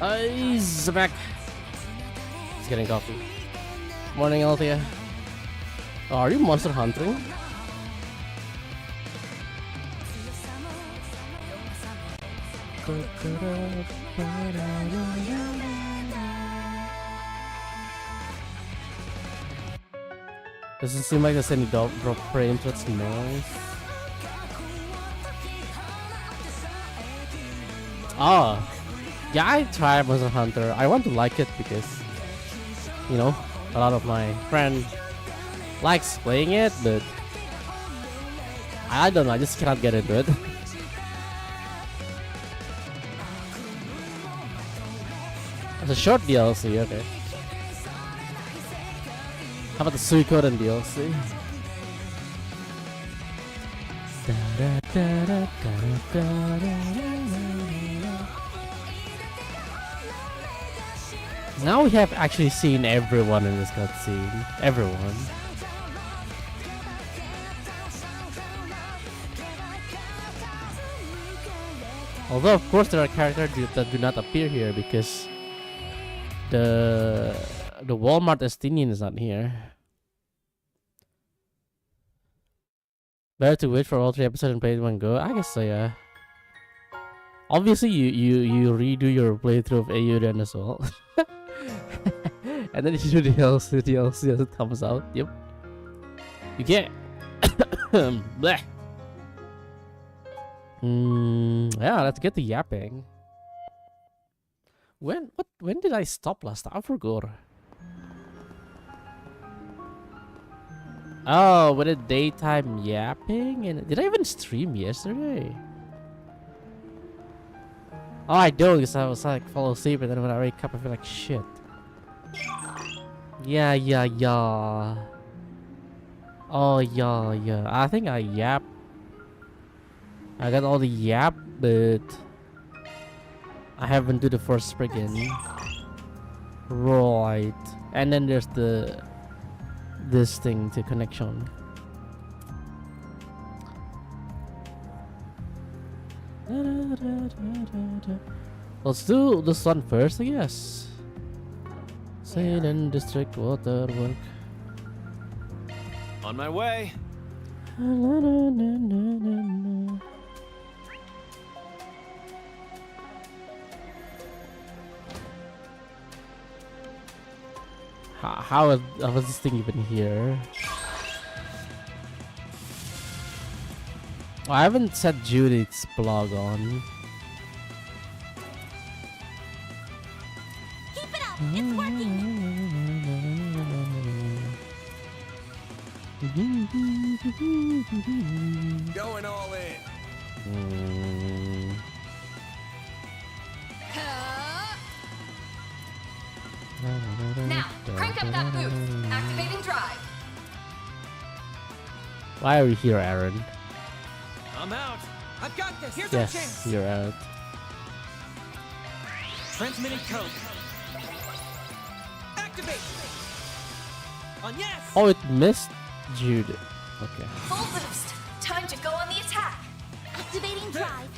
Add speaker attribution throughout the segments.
Speaker 1: He's back. He's getting coffee. Morning, Althea. Oh, are you monster hunting? Doesn't seem like there's any drop frame, so it's nice. Ah, yeah, I tried Monster Hunter. I want to like it because, you know, a lot of my friends likes playing it, but I don't know. I just cannot get into it. It's a short DLC, okay. How about the Suikoden DLC? Now we have actually seen everyone in this cutscene. Everyone. Although, of course, there are characters that do not appear here because the Walmart Estinian is not here. Better to wait for all 3 episodes and play it in one go? I guess so, yeah. Obviously, you redo your playthrough of Eiyuden as well. And then you do the DLC as it comes out. Yep. You can't. Bleh. Yeah, let's get the yapping. When did I stop last time? I forgot. Oh, with a daytime yapping? And did I even stream yesterday? Oh, I don't, because I was like fall asleep, and then when I wake up, I feel like shit. Yeah. Oh, yeah. I think I yap. I got all the yap, but I haven't do the first friggin'. Right. And then there's this thing to connection. Let's do this one first, I guess. Salem District Waterwork.
Speaker 2: On my way.
Speaker 1: How was this thing even here? Oh, I haven't set Judith's blog on.
Speaker 3: Keep it up, it's working.
Speaker 2: Going all in.
Speaker 3: Now, crank up that boost. Activating drive.
Speaker 1: Why are you here, Aaron?
Speaker 2: I'm out. I've got this. Here's our chance.
Speaker 1: Yes, you're out.
Speaker 2: Transmitting code. Activate. On yes.
Speaker 1: Oh, it missed Judith. Okay.
Speaker 3: Full boost. Time to go on the attack. Activating drive.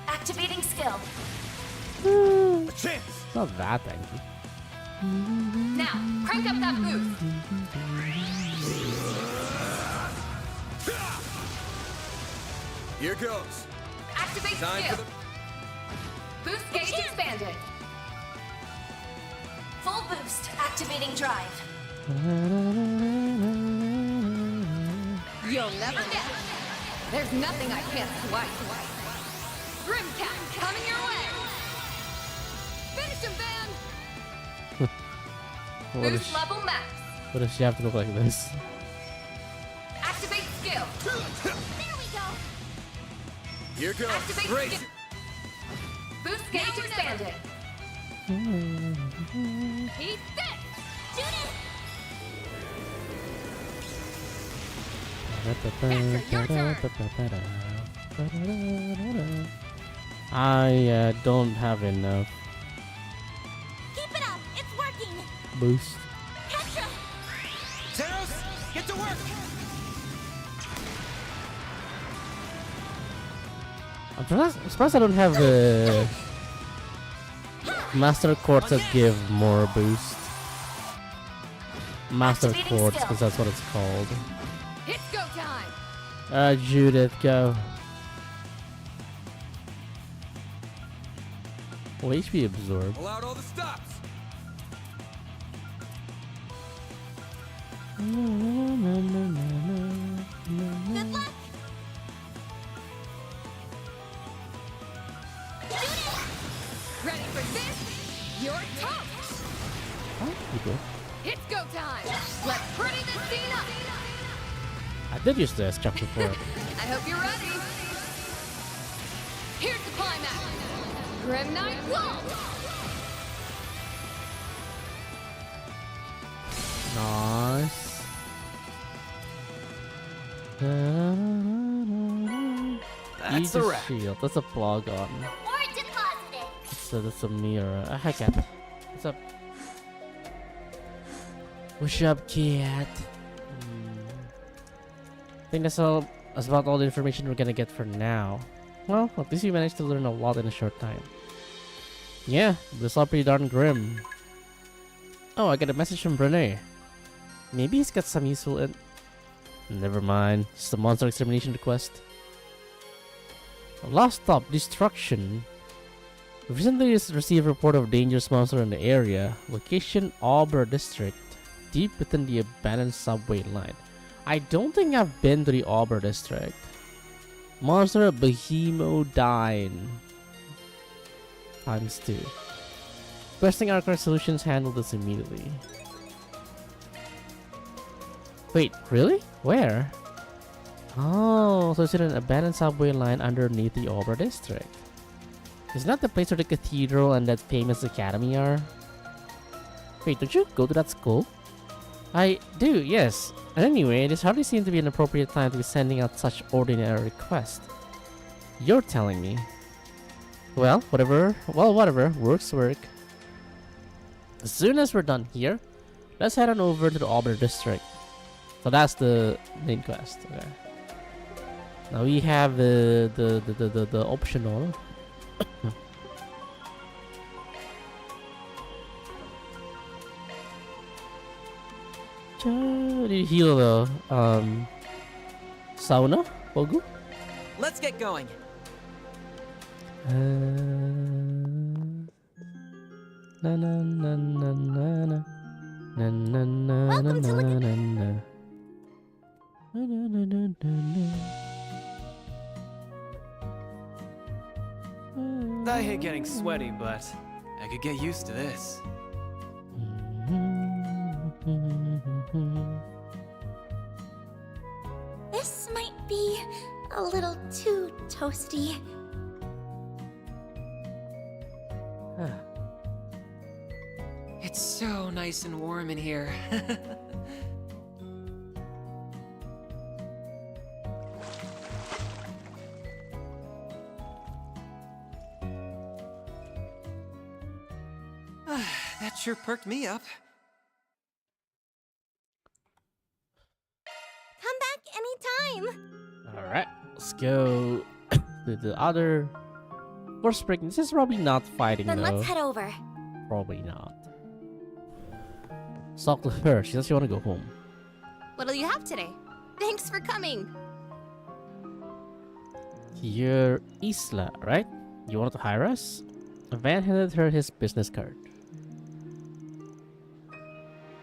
Speaker 3: Activating skill.
Speaker 2: A chance.
Speaker 1: It's not that angry.
Speaker 3: Now, crank up that boost.
Speaker 2: Here goes.
Speaker 3: Activate
Speaker 2: Time
Speaker 3: skill.
Speaker 2: for the...
Speaker 3: Boost gauge expanded. Full boost. Activating drive. You'll never guess. There's nothing I can't swipe. Grimcat coming your way. Finish him, Van. Boost level max.
Speaker 1: What does she have to look like this?
Speaker 3: Activate skill. There we go.
Speaker 2: Here goes.
Speaker 3: Activate
Speaker 2: Race.
Speaker 3: skill. Boost gauge expanded. He's set. Judith.
Speaker 1: I don't have enough
Speaker 3: Keep it up. It's working.
Speaker 1: boost.
Speaker 3: Petra.
Speaker 2: Zeros, get to work.
Speaker 1: I'm surprised I don't have master chords that give more boost. Master
Speaker 3: Activating
Speaker 1: chords,
Speaker 3: skill.
Speaker 1: because that's what it's called.
Speaker 3: It's go time.
Speaker 1: Judith, go. Oh, HP absorb.
Speaker 2: Allowed all the stops.
Speaker 3: Good luck! Ready for this? You're toast!
Speaker 1: Oh, you go.
Speaker 3: It's go time! Let's pretty this scene up!
Speaker 1: I did use this chapter 4.
Speaker 3: I hope you're ready! Here's the climax! Grim Knight Wolf!
Speaker 1: Nice.
Speaker 2: That's a wrap.
Speaker 1: Shield. That's a plug on.
Speaker 3: More deposited!
Speaker 1: That's a mirror. Hi, cat. What's up? What's up, cat? I think that's about all the information we're gonna get for now. Well, at least we managed to learn a lot in a short time. Yeah, this is all pretty darn grim. Oh, I got a message from Brene. Maybe he's got some useful Never mind, it's a monster extermination request. Last stop, destruction. We recently received a report of dangerous monster in the area. Location, Yearrrr district. Deep within the abandoned subway line. I don't think I've been to the Yearrrr district. Monster Behemodyne. ×2. Requesting our current solutions, handle this immediately. Wait, really? Where? Oh, so it's in an abandoned subway line underneath the Yearrrr district. Isn't that the place where the cathedral and that famous academy are? Wait, don't you go to that school? I do, yes. And anyway, this hardly seems to be an appropriate time to be sending out such ordinary requests. You're telling me. Well, whatever. Well, whatever. Works work. As soon as we're done here, let's head on over to the Yearrrr district. So that's the main quest. Okay. Now we have the optional. Did you heal the sauna, Pogu?
Speaker 2: Let's get going.
Speaker 1: Na na na na na na na na na
Speaker 3: Welcome to
Speaker 1: na na na. Na, na, na, na, na, na.
Speaker 2: I hate getting sweaty, but I could get used to this.
Speaker 4: This might be a little too toasty.
Speaker 2: It's so nice and warm in here. That sure perked me up.
Speaker 4: Come back anytime.
Speaker 1: Alright, let's go to the other force break. This is probably not fighting
Speaker 4: Then
Speaker 1: though.
Speaker 4: let's head over.
Speaker 1: Probably not. Talk to her. She says she want to go home.
Speaker 3: What'll you have today? Thanks for coming!
Speaker 1: You're Isla, right? You wanted to hire us? Van handed her his business card.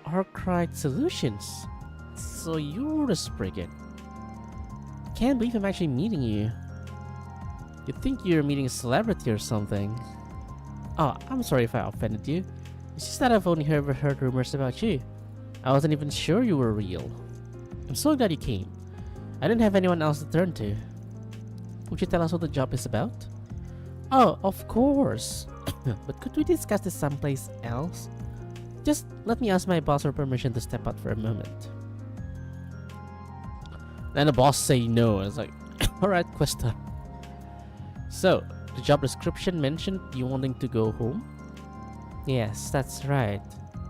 Speaker 1: Arkwright Solutions. So you're the Spriggan. Can't believe I'm actually meeting you. You'd think you're meeting a celebrity or something. Oh, I'm sorry if I offended you. It's just that I've only ever heard rumors about you. I wasn't even sure you were real. I'm so glad you came. I didn't have anyone else to turn to. Would you tell us what the job is about? Oh, of course. But could we discuss this someplace else? Just let me ask my boss for permission to step out for a moment. Then the boss say no. It's like, alright, Questa. So, the job description mentioned you wanting to go home? Yes, that's right.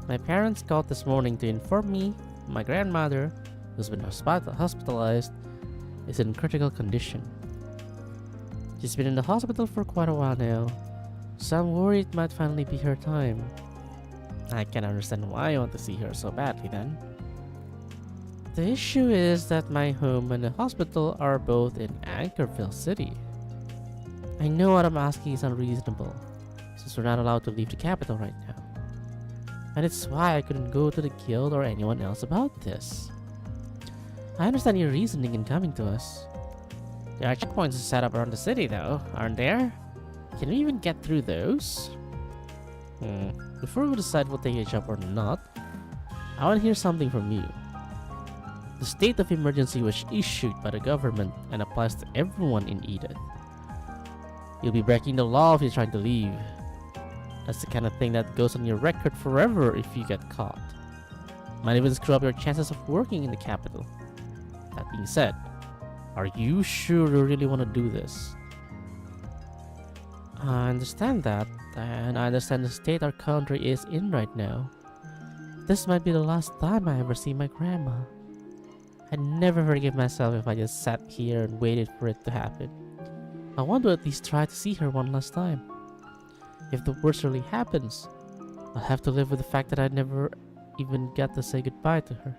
Speaker 1: My parents called this morning to inform me my grandmother, who's been hospitalized, is in critical condition. She's been in the hospital for quite a while now, so I'm worried it might finally be her time. I can understand why you want to see her so badly then. The issue is that my home and the hospital are both in Anchorville City. I know what I'm asking is unreasonable, since we're not allowed to leave the capital right now. And it's why I couldn't go to the guild or anyone else about this. I understand your reasoning in coming to us. There are checkpoints set up around the city though, aren't there? Can we even get through those? Before we decide we'll take a jump or not, I want to hear something from you. The state of emergency was issued by the government and applies to everyone in Edith. You'll be breaking the law if you're trying to leave. That's the kind of thing that goes on your record forever if you get caught. Might even screw up your chances of working in the capital. That being said, are you sure you really want to do this? I understand that, and I understand the state our country is in right now. This might be the last time I ever see my grandma. I'd never forgive myself if I just sat here and waited for it to happen. I want to at least try to see her one last time. If the worst really happens, I'll have to live with the fact that I never even got to say goodbye to her.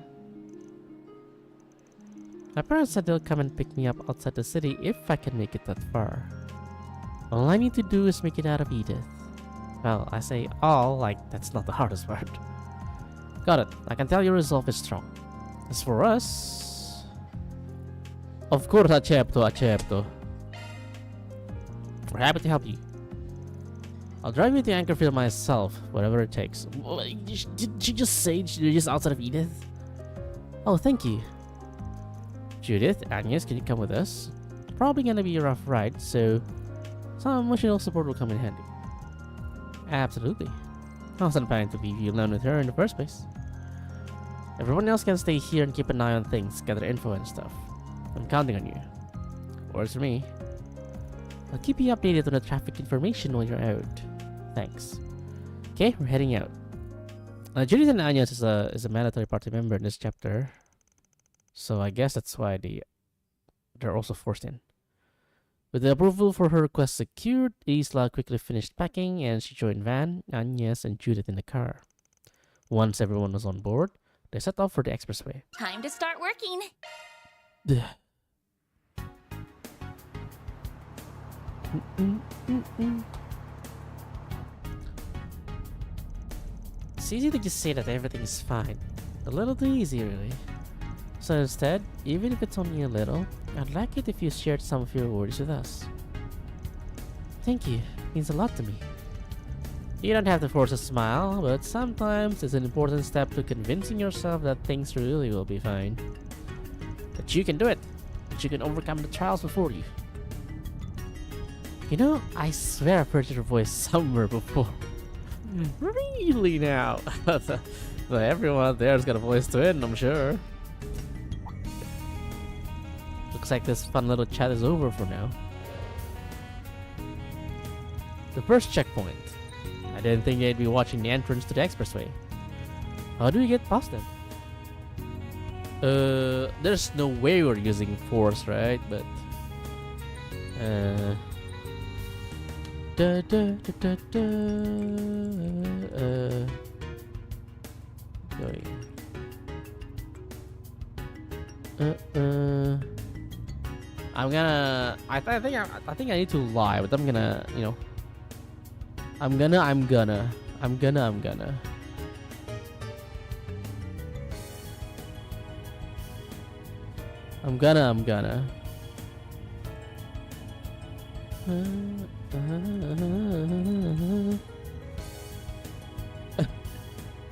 Speaker 1: My parents said they'll come and pick me up outside the city if I can make it that far. All I need to do is make it out of Edith. Well, I say all like that's not the hardest part. Got it. I can tell your resolve is strong. As for us... Of course, accepto. We're happy to help you. I'll drive you to Anchorfield myself, whatever it takes. Did she just say you're just outside of Edith? Oh, thank you. Judith, Agnes, can you come with us? Probably gonna be a rough ride, so some emotional support will come in handy. Absolutely. I wasn't planning to leave you alone with her in the first place. Everyone else can stay here and keep an eye on things, gather info and stuff. I'm counting on you. Works for me. I'll keep you updated on the traffic information while you're out. Thanks. Okay, we're heading out. Judith and Agnes is a mandatory party member in this chapter, so I guess that's why they're also forced in. With the approval for her request secured, Isla quickly finished packing and she joined Van, Agnes, and Judith in the car. Once everyone was on board, they set off for the expressway.
Speaker 4: Time to start working.
Speaker 1: It's easy to just say that everything is fine. A little too easy, really. So instead, even if it's only a little, I'd like it if you shared some of your worries with us. Thank you. It means a lot to me. You don't have to force a smile, but sometimes it's an important step to convincing yourself that things really will be fine. That you can do it. That you can overcome the trials before you. You know, I swear I've heard your voice somewhere before. Really now? So everyone there's got a voice to it, I'm sure. Looks like this fun little chat is over for now. The first checkpoint. I didn't think they'd be watching the entrance to the expressway. How do we get past them? There's no way we're using force, right? But I'm gonna. I think I need to lie, but I'm gonna. You know. I'm gonna. I'm gonna.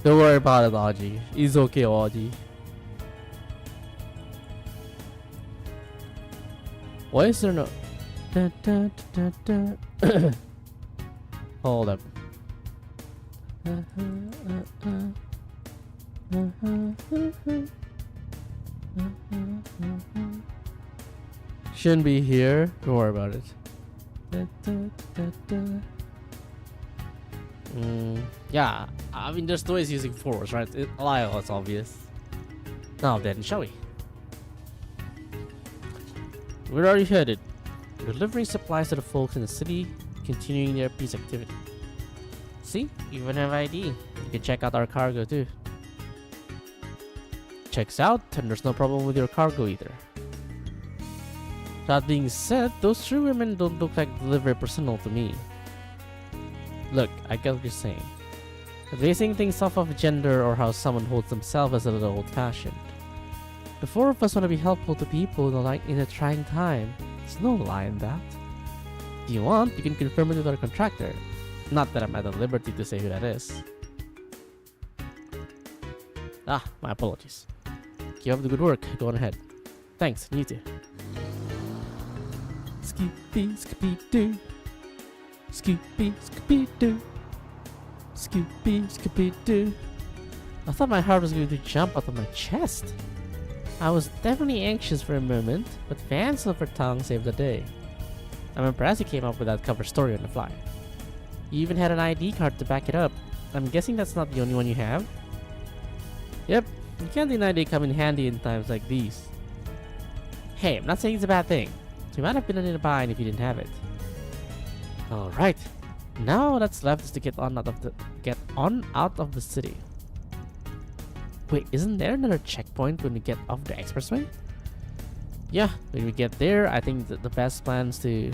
Speaker 1: Don't worry about it, Audie. It's okay, Audie. Why is there no... Hold up. Shouldn't be here. Don't worry about it. Yeah, I mean, there's no ways using force, right? Lyle, it's obvious. Now then, shall we? Where are you headed? We're delivering supplies to the folks in the city, continuing their peace activity. See? You even have ID. You can check out our cargo too. Checks out, and there's no problem with your cargo either. That being said, those three women don't look like delivery personnel to me. Look, I get what you're saying. Basing things off of gender or how someone holds themselves is a little old-fashioned. The four of us want to be helpful to people in a trying time. There's no lie in that. If you want, you can confirm it with our contractor. Not that I'm at the liberty to say who that is. Ah, my apologies. Keep up the good work. Go on ahead. Thanks, you too. Skippy, skippy doo. Skippy, skippy doo. Skippy, skippy doo. I thought my heart was going to jump out of my chest. I was definitely anxious for a moment, but Van Silver Tongue saved the day. I'm impressed you came up with that cover story on the fly. You even had an ID card to back it up. I'm guessing that's not the only one you have? Yep, you can't deny they come in handy in times like these. Hey, I'm not saying it's a bad thing. You might have been in a bind if you didn't have it. Alright, now all that's left is to get on out of the city. Wait, isn't there another checkpoint when we get off the expressway? Yeah, when we get there, I think that the best plan is to...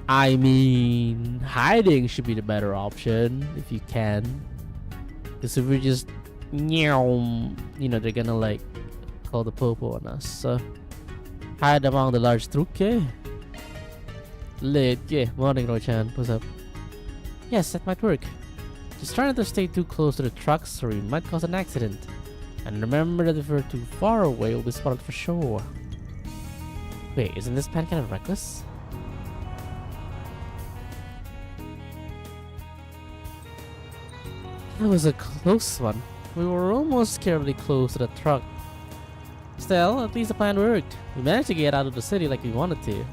Speaker 1: I mean, hiding should be the better option, if you can. Because if we just... You know, they're gonna like... call the popo on us, so... Hide among the large truck, eh? Late, yeah. Morning, Rochan. What's up? Yes, that might work. Just try not to stay too close to the trucks or we might cause an accident. And remember that if we're too far away, we'll be spotted for sure. Wait, isn't this plan kind of reckless? That was a close one. We were almost scarily close to the truck. Still, at least the plan worked. We managed to get out of the city like we wanted to.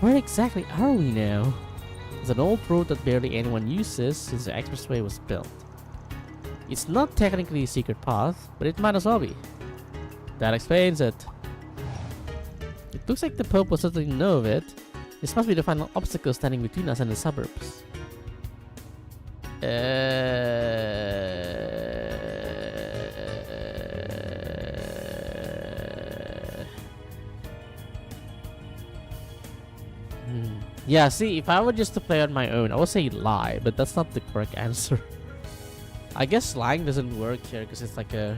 Speaker 1: Where exactly are we now? It's an old road that barely anyone uses since the expressway was built. It's not technically a secret path, but it might as well be. That explains it. It looks like the Pope will certainly know of it. This must be the final obstacle standing between us and the suburbs. Yeah, see, if I were just to play on my own, I would say lie, but that's not the correct answer. I guess lying doesn't work here because it's like a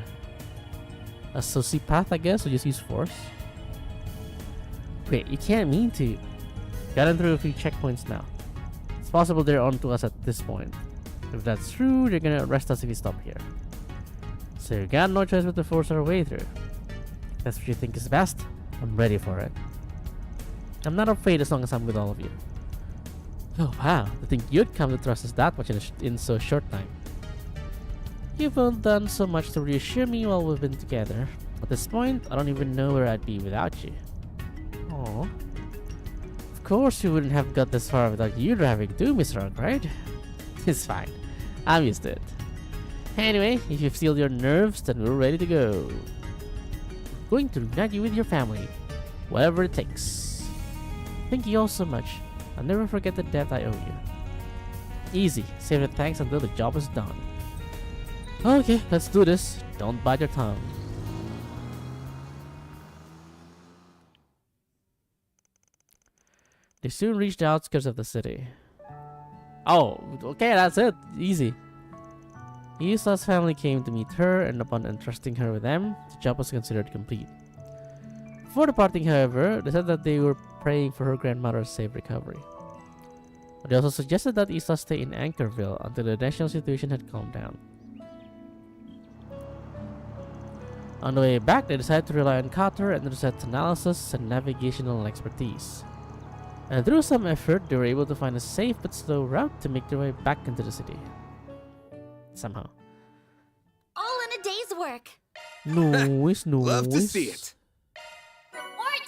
Speaker 1: sociopath, I guess, so just use force. Wait, you can't mean to. Gotten through a few checkpoints now. It's possible they're onto us at this point. If that's true, they're gonna arrest us if we stop here. So we got no choice but to force our way through. If that's what you think is best, I'm ready for it. I'm not afraid as long as I'm with all of you. Oh wow, to think you'd come to trust us that much in so short time. You've all done so much to reassure me while we've been together. At this point, I don't even know where I'd be without you. Aww. Of course you wouldn't have got this far without you driving too, Miss Rock, right? It's fine. I'm used to it. Anyway, if you've sealed your nerves, then we're ready to go. I'm going to reunite you with your family. Whatever it takes. Thank you all so much. I'll never forget the debt I owe you. Easy. Save the thanks until the job is done. Okay, let's do this. Don't bite your tongue. They soon reached the outskirts of the city. Oh, okay, that's it. Easy. Isa's family came to meet her, and upon entrusting her with them, the job was considered complete. Before departing, however, they said that they were praying for her grandmother's safe recovery. They also suggested that Isa stay in Anchorville until the national situation had calmed down. On the way back, they decided to rely on Carter and Rosette's analysis and navigational expertise. And through some effort, they were able to find a safe but slow route to make their way back into the city. Somehow.
Speaker 4: All in a day's work.
Speaker 1: Noise.
Speaker 2: Love to see it.
Speaker 4: Reward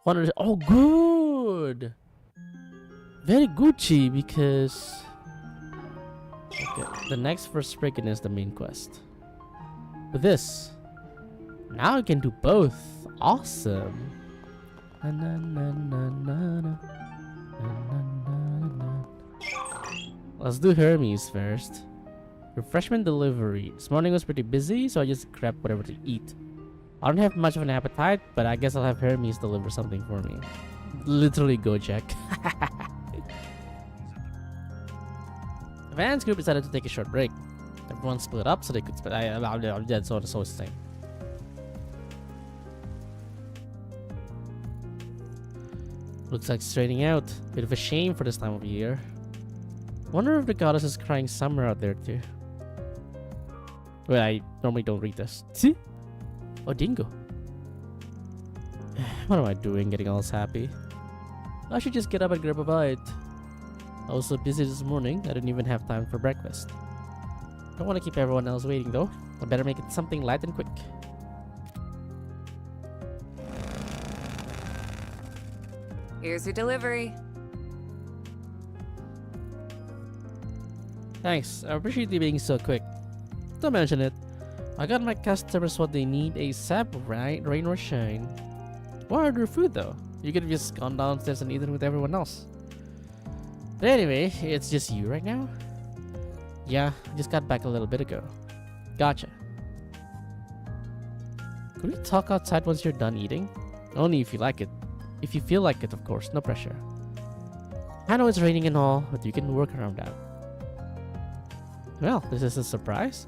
Speaker 4: deposited.
Speaker 1: Oh, good. Very Gucci because okay, the next first break-in is the main quest. With this, now I can do both. Awesome. Let's do Hermes first. Refreshment delivery. This morning was pretty busy, so I just grabbed whatever to eat. I don't have much of an appetite, but I guess I'll have Hermes deliver something for me. Literally go check. The Vans group decided to take a short break. Everyone split up so they could split. That's what the saying. Looks like straining out. Bit of a shame for this time of year. Wonder if the goddess is crying somewhere out there too. Well, I normally don't read this. See? Oh, dingo. What am I doing getting all happy? I should just get up and grab a bite. I was so busy this morning, I didn't even have time for breakfast. Don't want to keep everyone else waiting though. I better make it something light and quick.
Speaker 5: Here's your delivery.
Speaker 1: Thanks, I appreciate you being so quick. Don't mention it. I got my customers what they need ASAP, right? Rain or shine. Why order food though? You could have just gone downstairs and eaten with everyone else. But anyway, it's just you right now? Yeah, I just got back a little bit ago. Gotcha. Could we talk outside once you're done eating? Only if you like it. If you feel like it, of course, no pressure. I know it's raining and all, but you can work around that. Well, this is a surprise.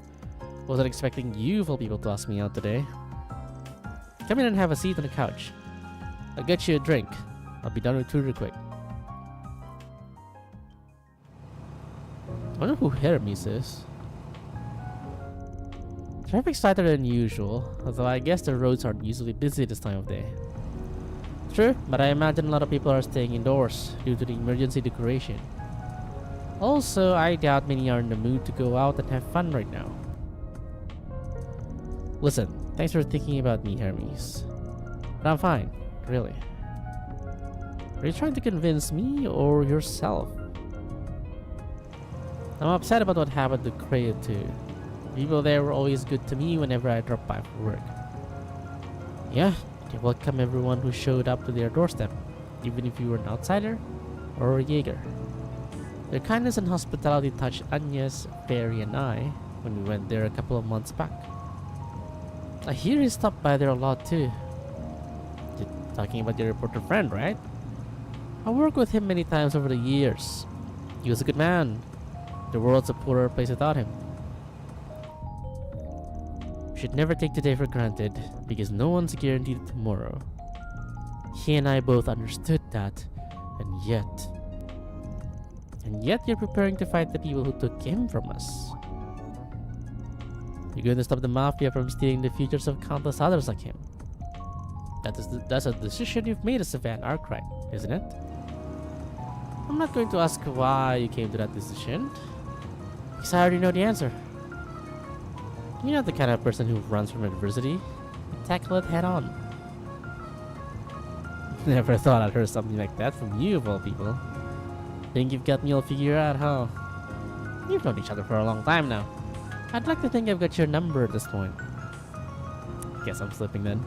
Speaker 1: Wasn't expecting you of all people to ask me out today. Come in and have a seat on the couch. I'll get you a drink. I'll be done with food real quick. I wonder who Hermes is. Traffic's tighter than usual, although I guess the roads aren't usually busy this time of day. True, but I imagine a lot of people are staying indoors due to the emergency declaration. Also, I doubt many are in the mood to go out and have fun right now. Listen, thanks for thinking about me, Hermes. But I'm fine, really. Are you trying to convince me or yourself? I'm upset about what happened to Creo too. People there were always good to me whenever I dropped by for work. Yeah, they welcome everyone who showed up to their doorstep, even if you were an outsider or a Jaeger. Their kindness and hospitality touched Agnes, Fairy, and I when we went there a couple of months back. I hear he stopped by there a lot too. You're talking about your reporter friend, right? I worked with him many times over the years. He was a good man. The world's a poorer place without him. We should never take today for granted, because no one's guaranteed tomorrow. He and I both understood that, and yet you're preparing to fight the people who took him from us. You're going to stop the Mafia from stealing the futures of countless others like him. That's a decision you've made as a Van Arkwright, isn't it? I'm not going to ask why you came to that decision, because I already know the answer. You're not the kind of person who runs from adversity. You tackle it head on. Never thought I'd hear something like that from you, of all people. Think you've got me all figured out, huh? We've known each other for a long time now. I'd like to think I've got your number at this point. Guess I'm slipping then.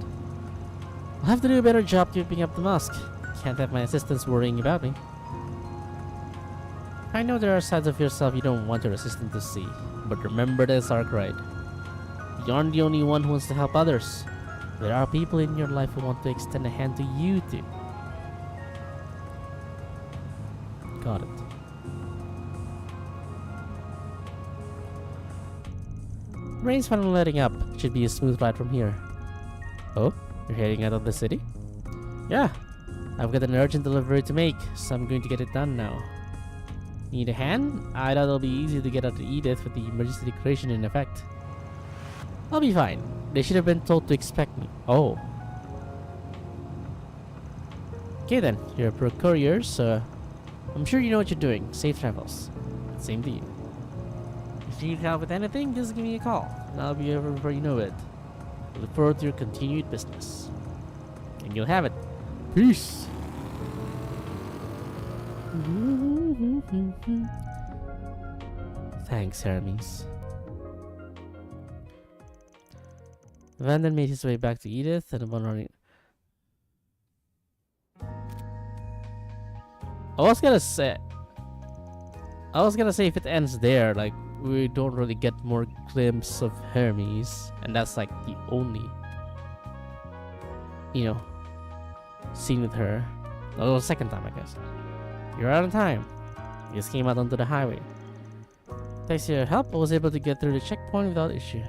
Speaker 1: I'll have to do a better job keeping up the mask. Can't have my assistants worrying about me. I know there are sides of yourself you don't want your assistant to see, but remember this, Arkwright. You aren't the only one who wants to help others. There are people in your life who want to extend a hand to you too. Got it. Rain's finally letting up. Should be a smooth ride from here. Oh, you're heading out of the city? Yeah, I've got an urgent delivery to make, so I'm going to get it done now. Need a hand? I thought it'll be easy to get out to Edith with the emergency declaration in effect. I'll be fine. They should have been told to expect me. Oh. Okay then, you're a pro courier, so I'm sure you know what you're doing. Safe travels. Same to you. If you need help with anything, just give me a call, and I'll be over before you know it. I look forward to your continued business. And you'll have it. Peace! Thanks, Hermes. Van made his way back to Edith and upon running. I was gonna say if it ends there, like, we don't really get more glimpse of Hermes, and that's like the only, scene with her. Oh, the second time, I guess. You're out of time. You just came out onto the highway. Thanks to your help, I was able to get through the checkpoint without issue.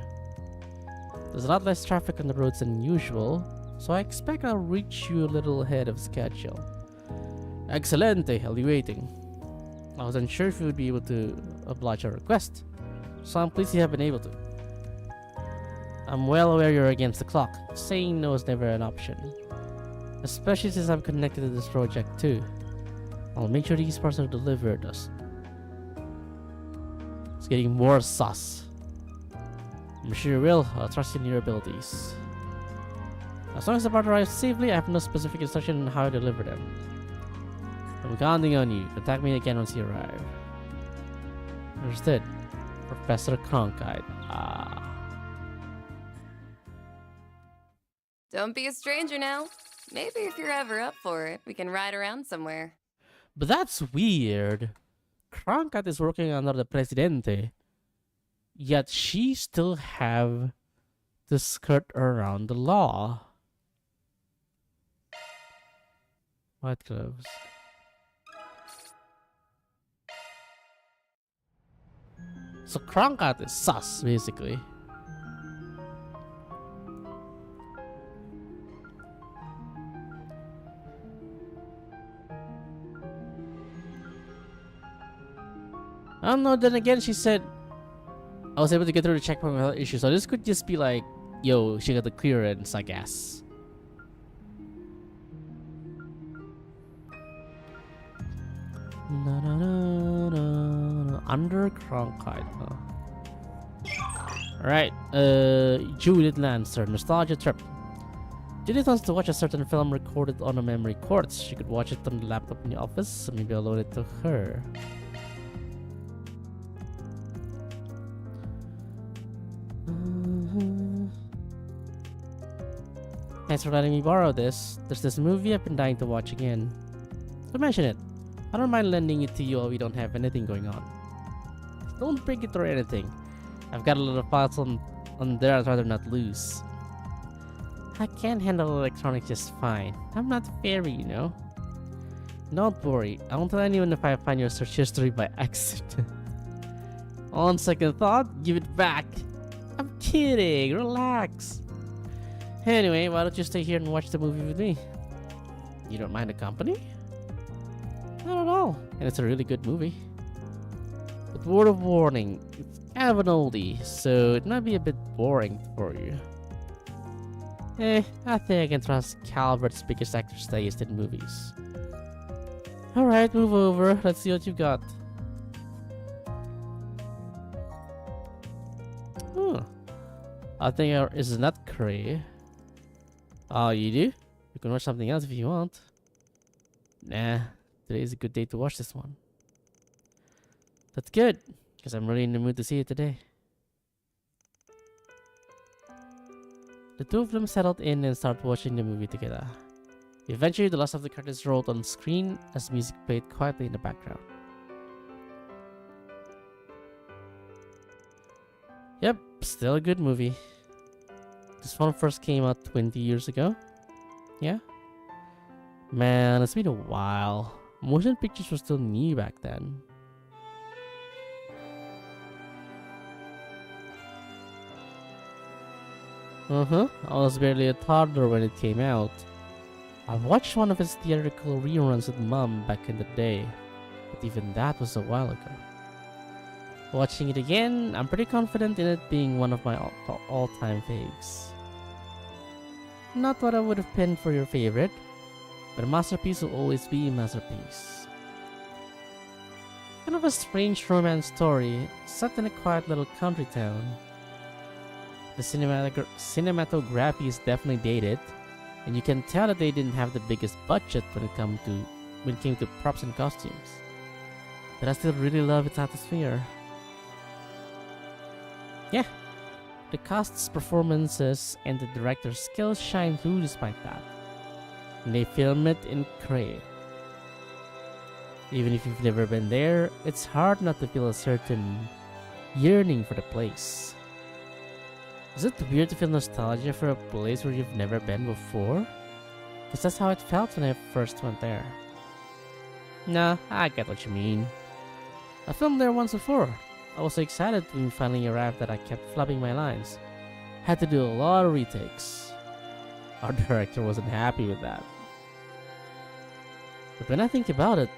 Speaker 1: There's a lot less traffic on the roads than usual, so I expect I'll reach you a little ahead of schedule. Excelente, I'll be waiting. I wasn't sure if you would be able to oblige our request, so I'm pleased you have been able to. I'm well aware you're against the clock. Saying no is never an option, especially since I'm connected to this project too. I'll make sure these parts are delivered. It's getting more sus. I'm sure you will. I'll trust in your abilities. As long as the part arrives safely, I have no specific instruction on how to deliver them. I'm counting on you. Contact me again once you arrive. Understood. Professor Cronkite.
Speaker 5: Don't be a stranger now. Maybe if you're ever up for it, we can ride around somewhere.
Speaker 1: But that's weird. Cronkite is working under the Presidente, yet she still have to skirt around the law. White gloves. So Cronkite is sus, basically. I don't know, then again she said I was able to get through the checkpoint without issue, so this could just be like, yo, she got the clearance, I guess. Under Cronkite, huh? Alright, Judith Lancer, Nostalgia Trip. Judith wants to watch a certain film recorded on a memory quartz. She could watch it on the laptop in the office, so maybe I'll loan it to her. Thanks for letting me borrow this. There's this movie I've been dying to watch again. So mention it. I don't mind lending it to you while we don't have anything going on. Don't break it or anything. I've got a lot of files on there I'd rather not lose. I can handle electronics just fine. I'm not fairy, you know. Don't worry, I won't tell anyone if I find your search history by accident. On second thought, give it back. I'm kidding, relax. Anyway, why don't you stay here and watch the movie with me? You don't mind the company? Not at all, and it's a really good movie. But word of warning, it's kind of an oldie, so it might be a bit boring for you. I think I can trust Calvert's biggest actor's taste in movies. Alright, move over, let's see what you've got. I think is not Cray. Oh, you do? You can watch something else if you want. Nah, today is a good day to watch this one. That's good, because I'm really in the mood to see it today. The two of them settled in and started watching the movie together. Eventually, the last of the credits rolled on screen as music played quietly in the background. Yep, still a good movie. This one first came out 20 years ago. Yeah? Man, it's been a while. Motion pictures were still new back then. I was barely a toddler when it came out. I watched one of its theatrical reruns with Mom back in the day, but even that was a while ago. Watching it again, I'm pretty confident in it being one of my all-time faves. Not what I would have pinned for your favorite, but a masterpiece will always be a masterpiece. Kind of a strange romance story set in a quiet little country town. The cinematography is definitely dated, and you can tell that they didn't have the biggest budget when it came to props and costumes. But I still really love its atmosphere. Yeah, the cast's performances and the director's skills shine through despite that. And they film it in Cray. Even if you've never been there, it's hard not to feel a certain yearning for the place. Is it weird to feel nostalgia for a place where you've never been before? Because that's how it felt when I first went there. Nah, I get what you mean. I filmed there once before. I was so excited when we finally arrived that I kept flubbing my lines. Had to do a lot of retakes. Our director wasn't happy with that. But when I think about it,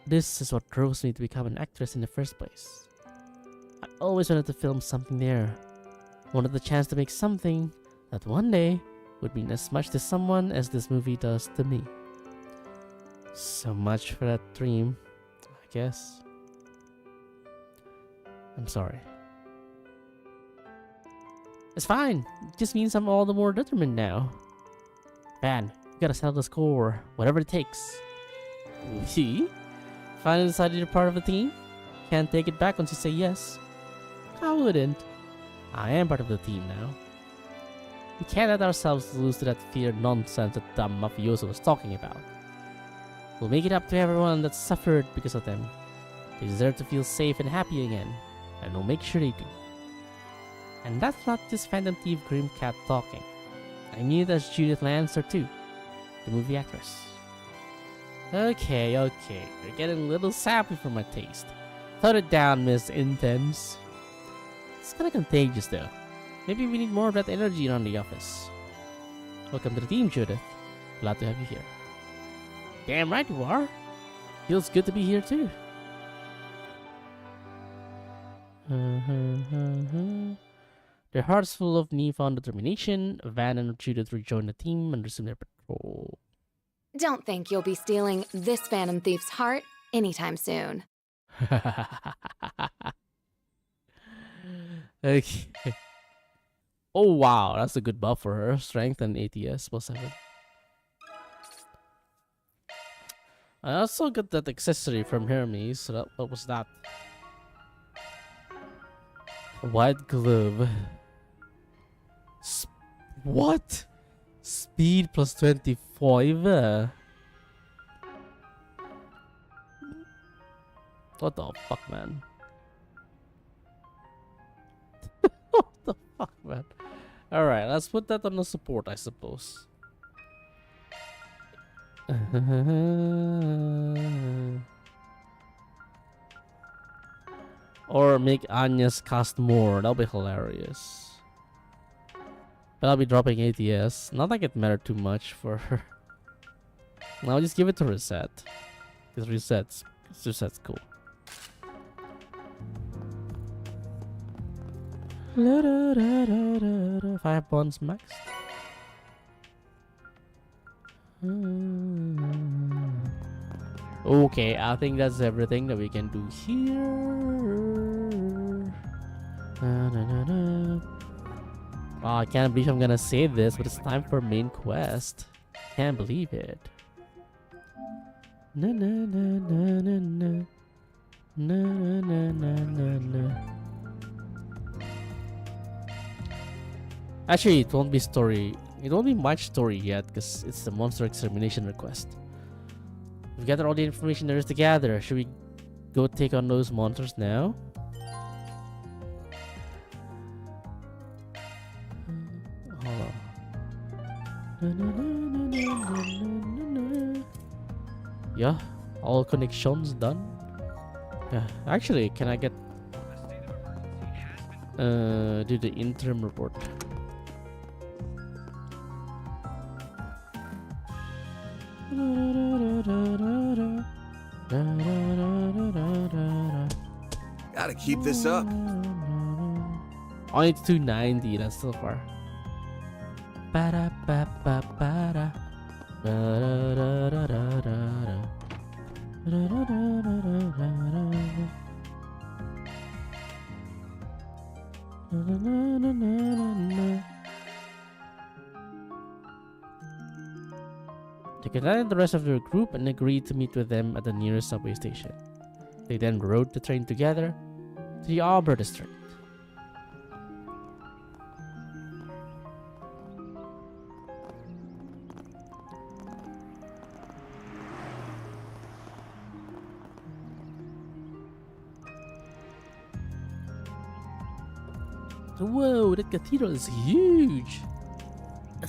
Speaker 1: this is what drove me to become an actress in the first place. I always wanted to film something there. Wanted the chance to make something that one day would mean as much to someone as this movie does to me. So much for that dream, I guess. I'm sorry. It's fine. It just means I'm all the more determined now. Man, you gotta settle the score, whatever it takes. See? Finally decided you're part of the team? Can't take it back once you say yes. I wouldn't. I am part of the team now. We can't let ourselves lose to that fear nonsense that dumb mafioso was talking about. We'll make it up to everyone that suffered because of them. They deserve to feel safe and happy again, and we'll make sure they do. And that's not just Phantom Thief Grim Cat talking. I mean it as Judith Lancer too, the movie actress. Okay, you're getting a little sappy for my taste. Tone it down, Miss Intense. It's kinda contagious though. Maybe we need more of that energy around the office. Welcome to the team, Judith. Glad to have you here. Damn right you are. Feels good to be here too. Their hearts full of newfound determination, Van and Judith rejoin the team and resume their patrol.
Speaker 3: Don't think you'll be stealing this Phantom Thief's heart anytime soon.
Speaker 1: Okay. Oh wow, that's a good buff for her. Strength and ATS +7. I also got that accessory from Hermes. So that, what was that? White glove. What? Speed +25. What the fuck, man? What the fuck, man? Alright, let's put that on the support, I suppose. Or make Anya's cost more. That'll be hilarious. But I'll be dropping ATS. Not like it mattered too much for her. I'll just give it to Reset. Because Reset's cool. 5 bonds maxed. Okay, I think that's everything that we can do here. Oh, I can't believe I'm gonna say this, but it's time for main quest. Can't believe it. Na na na na na na na na na na na. Actually, it won't be story. It won't be much story yet, because it's the monster extermination request. We've gathered all the information there is to gather. Should we go take on those monsters now? Hold on. Yeah, all connections done. Yeah, actually, can I get do the interim report?
Speaker 2: Gotta keep this up.
Speaker 1: Only 290, that's still far. They contacted the rest of their group and agreed to meet with them at the nearest subway station. They then rode the train together to the Yearrrr district. Whoa, that cathedral is huge!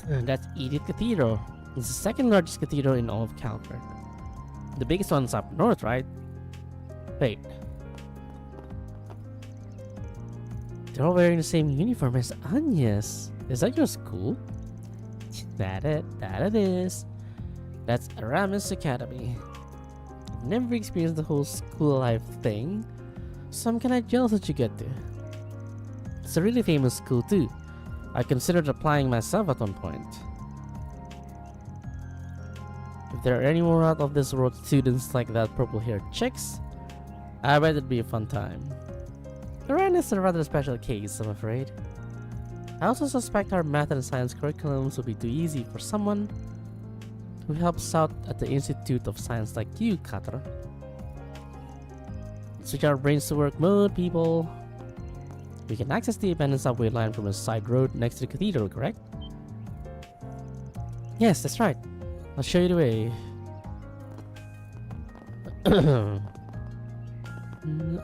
Speaker 1: That's Edith Cathedral. It's the second largest cathedral in all of Calvert. The biggest one's up north, right? Wait. They're all wearing the same uniform as Anya's. Is that your school? That it is. That's Aramis Academy. I've never experienced the whole school life thing, so I'm kinda jealous that you get to. It's a really famous school too. I considered applying myself at one point. If there are any more out of this world students like that purple-haired chicks, I bet it'd be a fun time. Loren is a rather special case, I'm afraid. I also suspect our math and science curriculums will be too easy for someone who helps out at the Institute of Science like you, Katra. Switch our brains to work mode, people. We can access the abandoned subway line from a side road next to the cathedral, correct? Yes, that's right. I'll show you the way.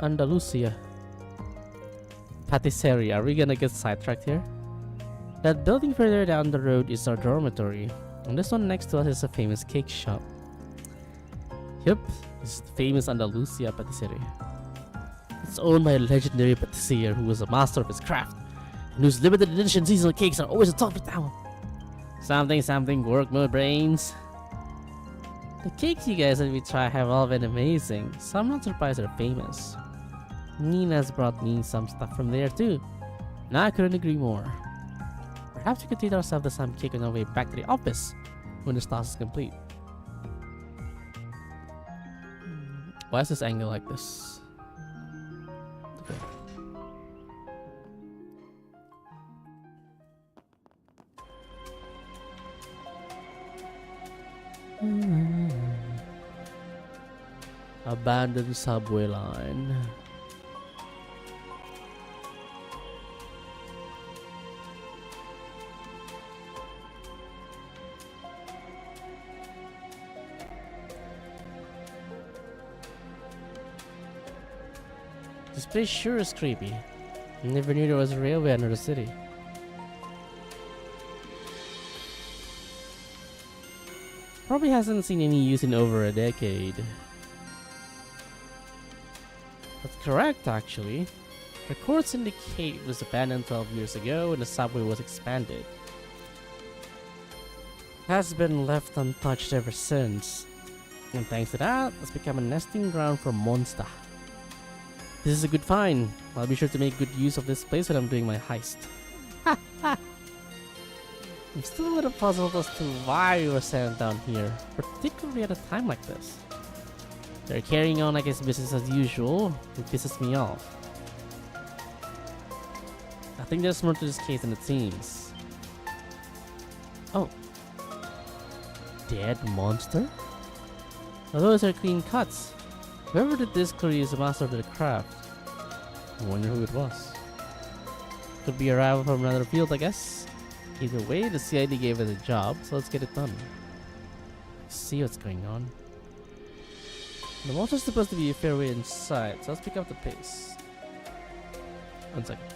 Speaker 1: Andalusia. Patisserie. Are we gonna get sidetracked here? That building further down the road is our dormitory. And this one next to us is a famous cake shop. Yep, it's the famous Andalusia Patisserie. It's owned by a legendary patissier who was a master of his craft, and whose limited edition seasonal cakes are always a top of town. Something, work mode brains. The cakes you guys let me try have all been amazing, so I'm not surprised they're famous. Nina's brought me some stuff from there too, and I couldn't agree more. Perhaps we could treat ourselves to some cake on our way back to the office when this task is complete. Why is this angle like this? Okay. Abandoned subway line. This place sure is creepy. Never knew there was a railway under the city. Probably hasn't seen any use in over a decade. That's correct, actually. Records indicate it was abandoned 12 years ago when the subway was expanded. It has been left untouched ever since. And thanks to that, it's become a nesting ground for monster. This is a good find. I'll be sure to make good use of this place when I'm doing my heist. I'm still a little puzzled as to why we were sent down here, particularly at a time like this. They're carrying on like it's business as usual. It pisses me off. I think there's more to this case than it seems. Oh. Dead monster? Oh, those are clean cuts. Whoever did this clearly is a master of the craft. I wonder who it was. Could be a rival from another field, I guess. Either way, the CID gave us a job, so let's get it done. See what's going on. The monster's supposed to be a fair way inside, so let's pick up the pace. 1 second.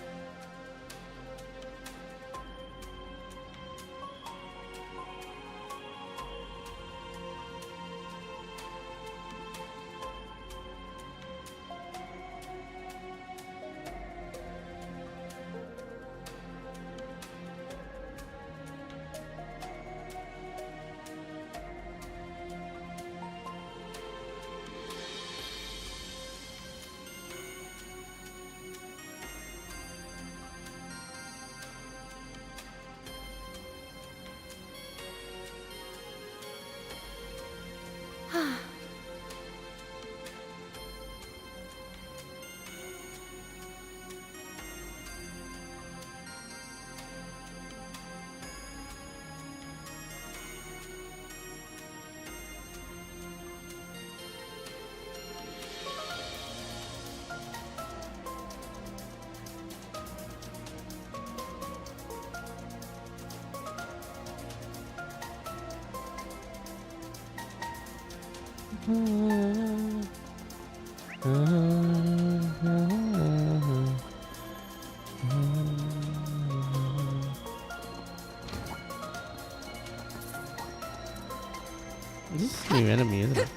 Speaker 1: This is a new enemy, isn't it?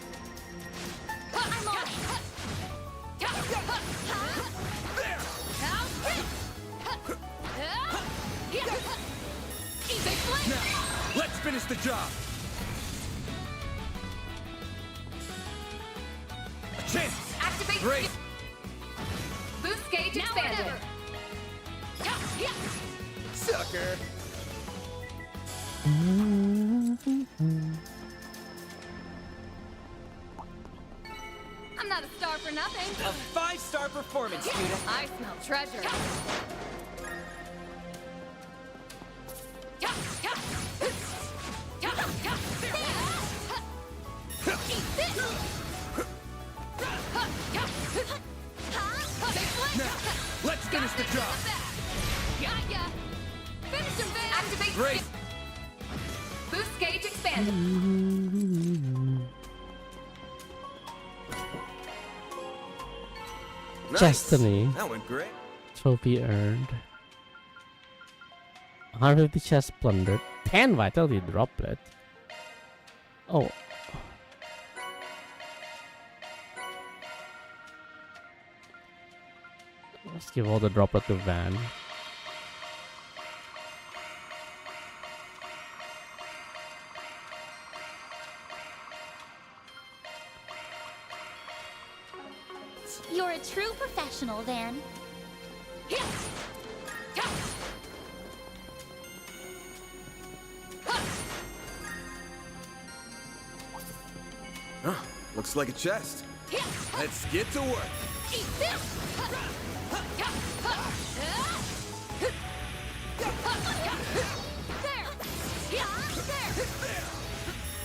Speaker 4: I'm on it.
Speaker 2: Now, let's finish the job. A chance.
Speaker 3: Activate
Speaker 2: Great.
Speaker 3: skill. Boost gauge expanded.
Speaker 2: Sucker.
Speaker 3: I'm not a star for nothing.
Speaker 2: A 5-star performance, Judith.
Speaker 3: I smell treasure.
Speaker 2: Now, let's finish the job.
Speaker 3: Got ya. Finish him, Van. Activate
Speaker 2: Great.
Speaker 3: skill. Boost gauge expanded.
Speaker 2: Nice.
Speaker 1: Destiny.
Speaker 2: That went great.
Speaker 1: Trophy earned. 150 chest plundered. 10 vitality droplet. Oh. Let's give all the droplet to Van.
Speaker 4: You're a true professional, Van.
Speaker 2: Huh, looks like a chest. Let's get to work.
Speaker 3: Eat this.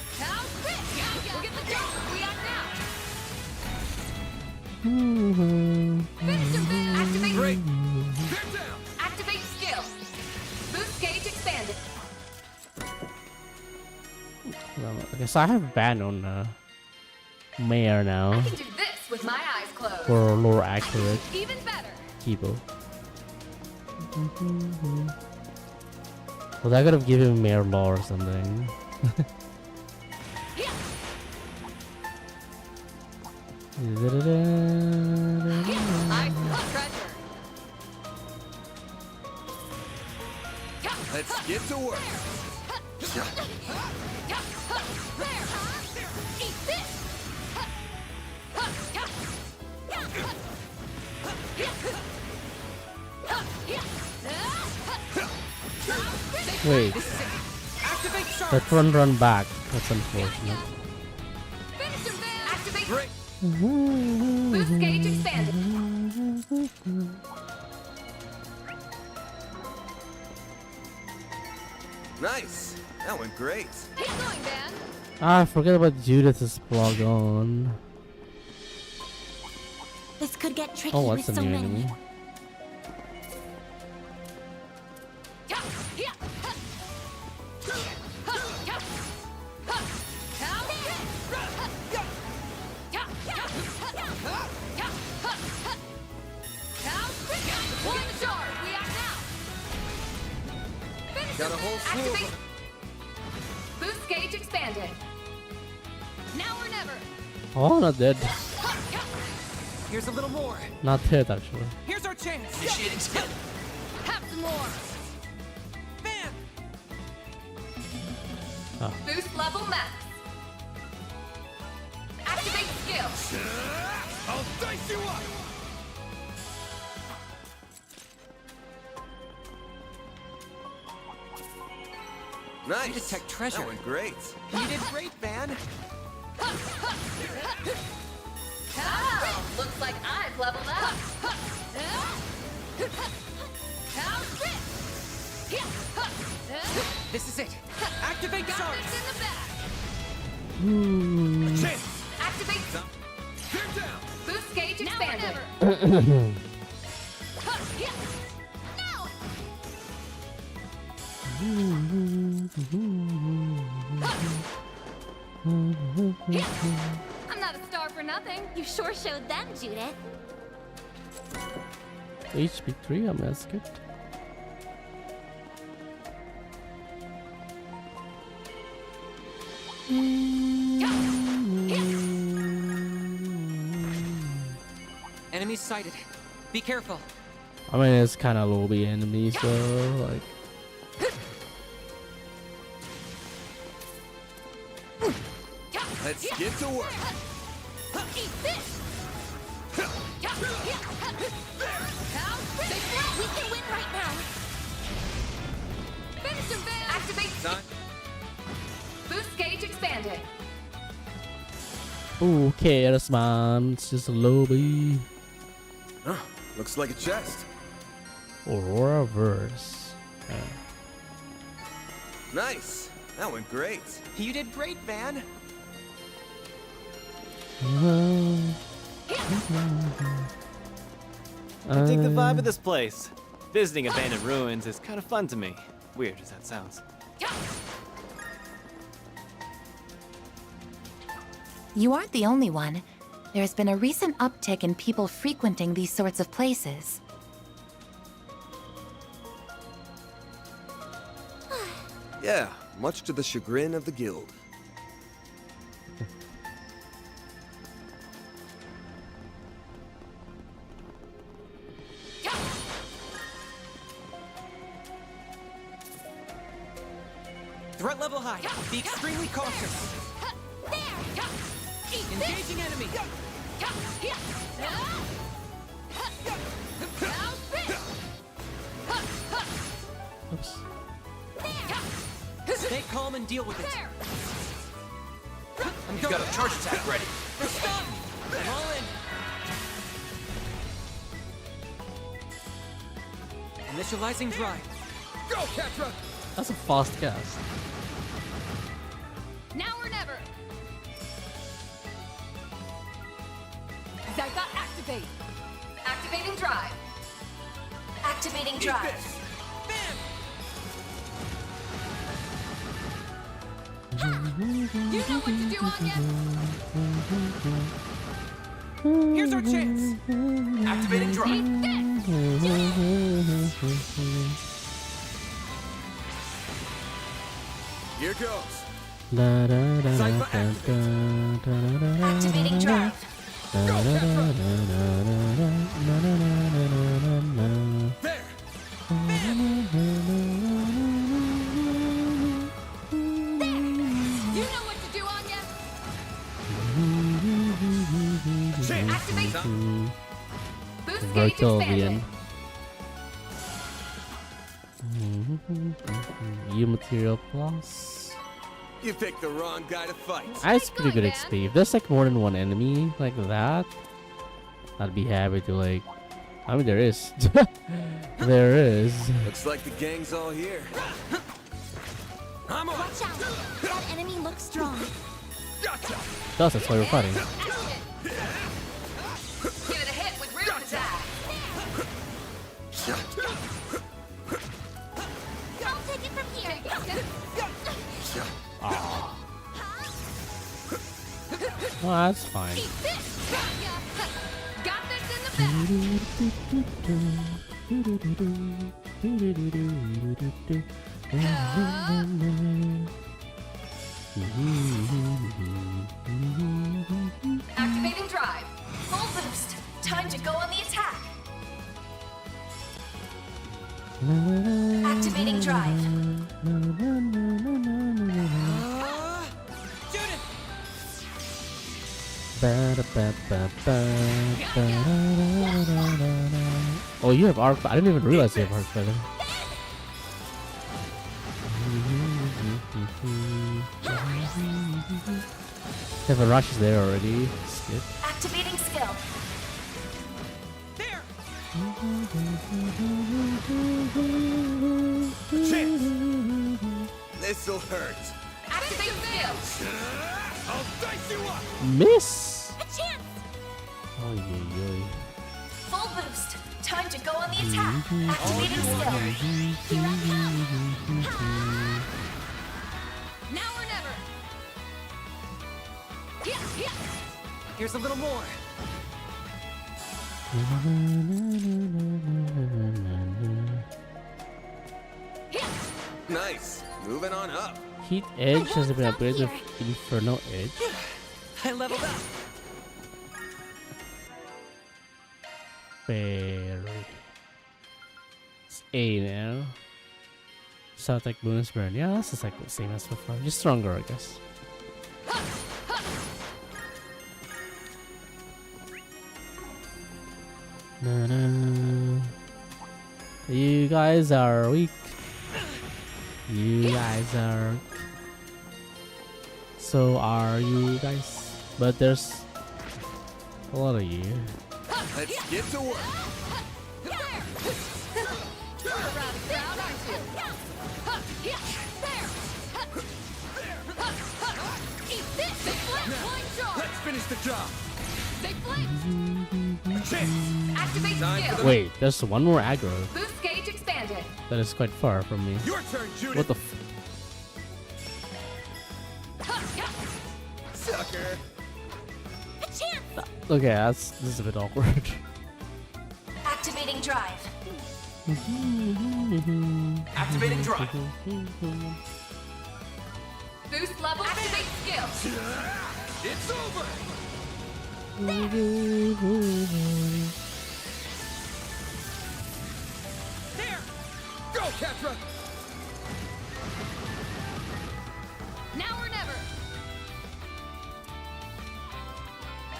Speaker 3: We'll get the job. We are now. Finish him, Van. Activate.
Speaker 2: Great. They're down.
Speaker 3: Activate skill. Boost gauge expanded.
Speaker 1: Okay, so I have Van on Mayor
Speaker 3: I
Speaker 1: now
Speaker 3: can do this with my eyes closed.
Speaker 1: for a more accurate
Speaker 3: Even better.
Speaker 1: keyboard. Was I gonna give him Mayor Law or something?
Speaker 3: I smell treasure.
Speaker 2: Let's get to work.
Speaker 3: Eat this.
Speaker 1: Wait,
Speaker 2: Activate sharp.
Speaker 1: that one run back. That's unfortunate.
Speaker 3: Finish him, Van. Activate
Speaker 2: Great.
Speaker 3: boost gauge expanded.
Speaker 2: Nice. That went great.
Speaker 3: Keep going, Van.
Speaker 1: Ah, I forget about Judith's plug on.
Speaker 4: This could get tricky
Speaker 1: Oh,
Speaker 4: with
Speaker 1: what's a
Speaker 4: so
Speaker 1: new
Speaker 4: many.
Speaker 1: enemy?
Speaker 2: Got a whole slew of
Speaker 3: Activate.
Speaker 2: them.
Speaker 3: Boost gauge expanded. Now or never.
Speaker 1: Oh, not dead.
Speaker 2: Here's a little more.
Speaker 1: Not dead actually.
Speaker 2: Here's our chance. Initiating skill.
Speaker 3: Have some more.
Speaker 2: Bam.
Speaker 3: Boost level max. Activate skill.
Speaker 2: I'll dice you up. Nice.
Speaker 6: You detect treasure.
Speaker 2: That went great.
Speaker 6: You did great, Van.
Speaker 3: Oh, looks like I've leveled up.
Speaker 6: This is it. Activate
Speaker 3: Got
Speaker 6: sharp.
Speaker 3: this in the back.
Speaker 2: Chance.
Speaker 3: Activate
Speaker 2: They're down.
Speaker 3: boost gauge expanded. I'm not a star for nothing.
Speaker 4: You sure showed them, Judith.
Speaker 1: HP 3, I'm asking.
Speaker 6: Enemies sighted. Be careful.
Speaker 1: I mean, it's kind of lobby enemies, so like.
Speaker 2: Let's get to work.
Speaker 3: Eat this! We can win right now! Finish him, Van! Activate!
Speaker 2: Son.
Speaker 3: Boost gauge expanded.
Speaker 1: Who cares, man? It's just a lobby.
Speaker 2: Huh, looks like a chest.
Speaker 1: Aurora verse.
Speaker 2: Nice. That went great.
Speaker 6: You did great, Van.
Speaker 7: I dig the vibe of this place. Visiting abandoned ruins is kind of fun to me. Weird as that sounds.
Speaker 8: You aren't the only one. There's been a recent uptick in people frequenting these sorts of places.
Speaker 2: Yeah, much to the chagrin of the guild.
Speaker 6: Threat level high. Be extremely cautious. Engaging enemy.
Speaker 1: Oops.
Speaker 6: Stay calm and deal with it. I'm
Speaker 2: He's
Speaker 6: going.
Speaker 2: got a charge attack ready.
Speaker 6: We're stunned. I'm all in. Initializing drive.
Speaker 2: Go, Catra!
Speaker 1: That's a fast cast.
Speaker 3: Now or never! Zygot activate! Activating drive.
Speaker 8: Activating
Speaker 2: Eat
Speaker 8: drive.
Speaker 2: this!
Speaker 3: You know what to do, Anya!
Speaker 6: Here's our chance.
Speaker 2: Activating drive.
Speaker 3: Eat this!
Speaker 2: Here goes.
Speaker 8: Activating drive.
Speaker 2: There!
Speaker 3: You know what to do, Anya!
Speaker 2: Chance!
Speaker 3: Activate!
Speaker 2: Son.
Speaker 3: Boost gauge
Speaker 1: Vertovian.
Speaker 3: expanded.
Speaker 1: U material plus.
Speaker 2: You picked the wrong guy to fight.
Speaker 1: That's pretty good
Speaker 3: going,
Speaker 1: XP. If there's like more than one enemy like that, I'd be happy to like. I mean, there is. There is.
Speaker 2: Looks like the gang's all here. I'm on.
Speaker 4: Watch out. That enemy looks strong.
Speaker 2: Gotcha!
Speaker 1: That's why we're fighting.
Speaker 3: Action! Give it a hit with root attack.
Speaker 4: I'll take it from here.
Speaker 1: Well, that's fine.
Speaker 3: Eat this! Got ya! Got this in the back! Activating drive.
Speaker 8: Full boost. Time to go on the attack. Activating drive.
Speaker 6: Shoot it.
Speaker 1: Oh, you have arc. I didn't even realize you have arc feather. If a rush is there already, skip.
Speaker 8: Activating skill.
Speaker 6: There.
Speaker 2: Chance! This'll hurt.
Speaker 3: Activate skill!
Speaker 2: I'll dice you up!
Speaker 1: Miss.
Speaker 4: A chance.
Speaker 1: Oh yeah,
Speaker 8: Full boost. Time to go on the attack. Activating skill.
Speaker 4: Here I come.
Speaker 3: Now or never! Yeah!
Speaker 6: Here's a little more.
Speaker 2: Nice. Moving on up.
Speaker 1: Heat Edge has been upgraded with Inferno Edge.
Speaker 6: I leveled up.
Speaker 1: Berry. It's A now. Attack bonus burn. Yeah, that's just like the same as before. Just stronger, I guess. Na-na. You guys are weak. You guys are. So are you guys. But there's a lot of you.
Speaker 2: Let's get to work.
Speaker 3: You're rather proud, aren't you? There! Eat this! Big flip! Blind charge!
Speaker 2: Let's finish the job.
Speaker 3: Big flip!
Speaker 2: Chance.
Speaker 3: Activate
Speaker 2: Time for
Speaker 3: skill!
Speaker 2: the-
Speaker 1: Wait, there's one more aggro.
Speaker 3: Boost gauge expanded!
Speaker 1: That is quite far from me.
Speaker 2: Your turn, Judith.
Speaker 1: What the f-
Speaker 2: Sucker.
Speaker 4: A chance!
Speaker 1: Okay, this is a bit awkward.
Speaker 4: Activating drive.
Speaker 6: Activating drive.
Speaker 3: Boost level! Activate skill!
Speaker 2: It's over.
Speaker 6: There!
Speaker 2: Go, Catra.
Speaker 3: Now or never!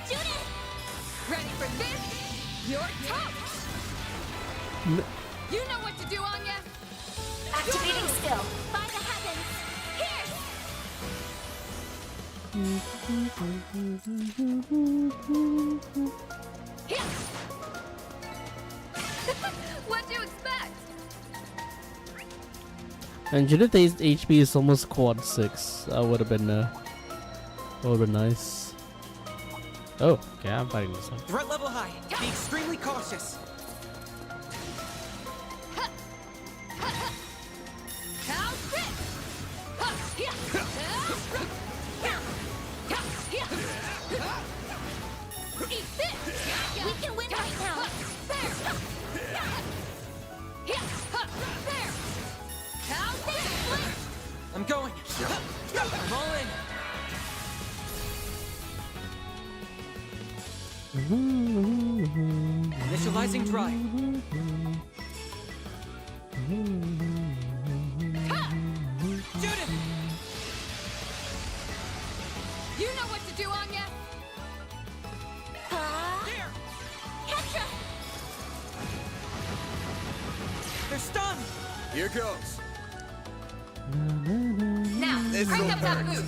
Speaker 4: Judith!
Speaker 3: Ready for this? You're toast! You know what to do, Anya!
Speaker 4: Activating skill. By the heavens. Here!
Speaker 3: Here! What'd you expect?
Speaker 1: And Judith's HP is almost quad 6. That would have been nice. Oh, okay, I'm fighting this one.
Speaker 6: Threat level high. Be extremely cautious.
Speaker 3: How's this? Here! Eat this!
Speaker 4: We can win right now.
Speaker 3: There! Here! There! How's this?
Speaker 6: I'm going. I'm all in. Initializing drive. Judith!
Speaker 3: You know what to do, Anya!
Speaker 6: There!
Speaker 4: Catra!
Speaker 6: They're stunned!
Speaker 2: Here goes.
Speaker 3: Now,
Speaker 2: This'll
Speaker 3: crank up that
Speaker 2: hurt.
Speaker 3: boost!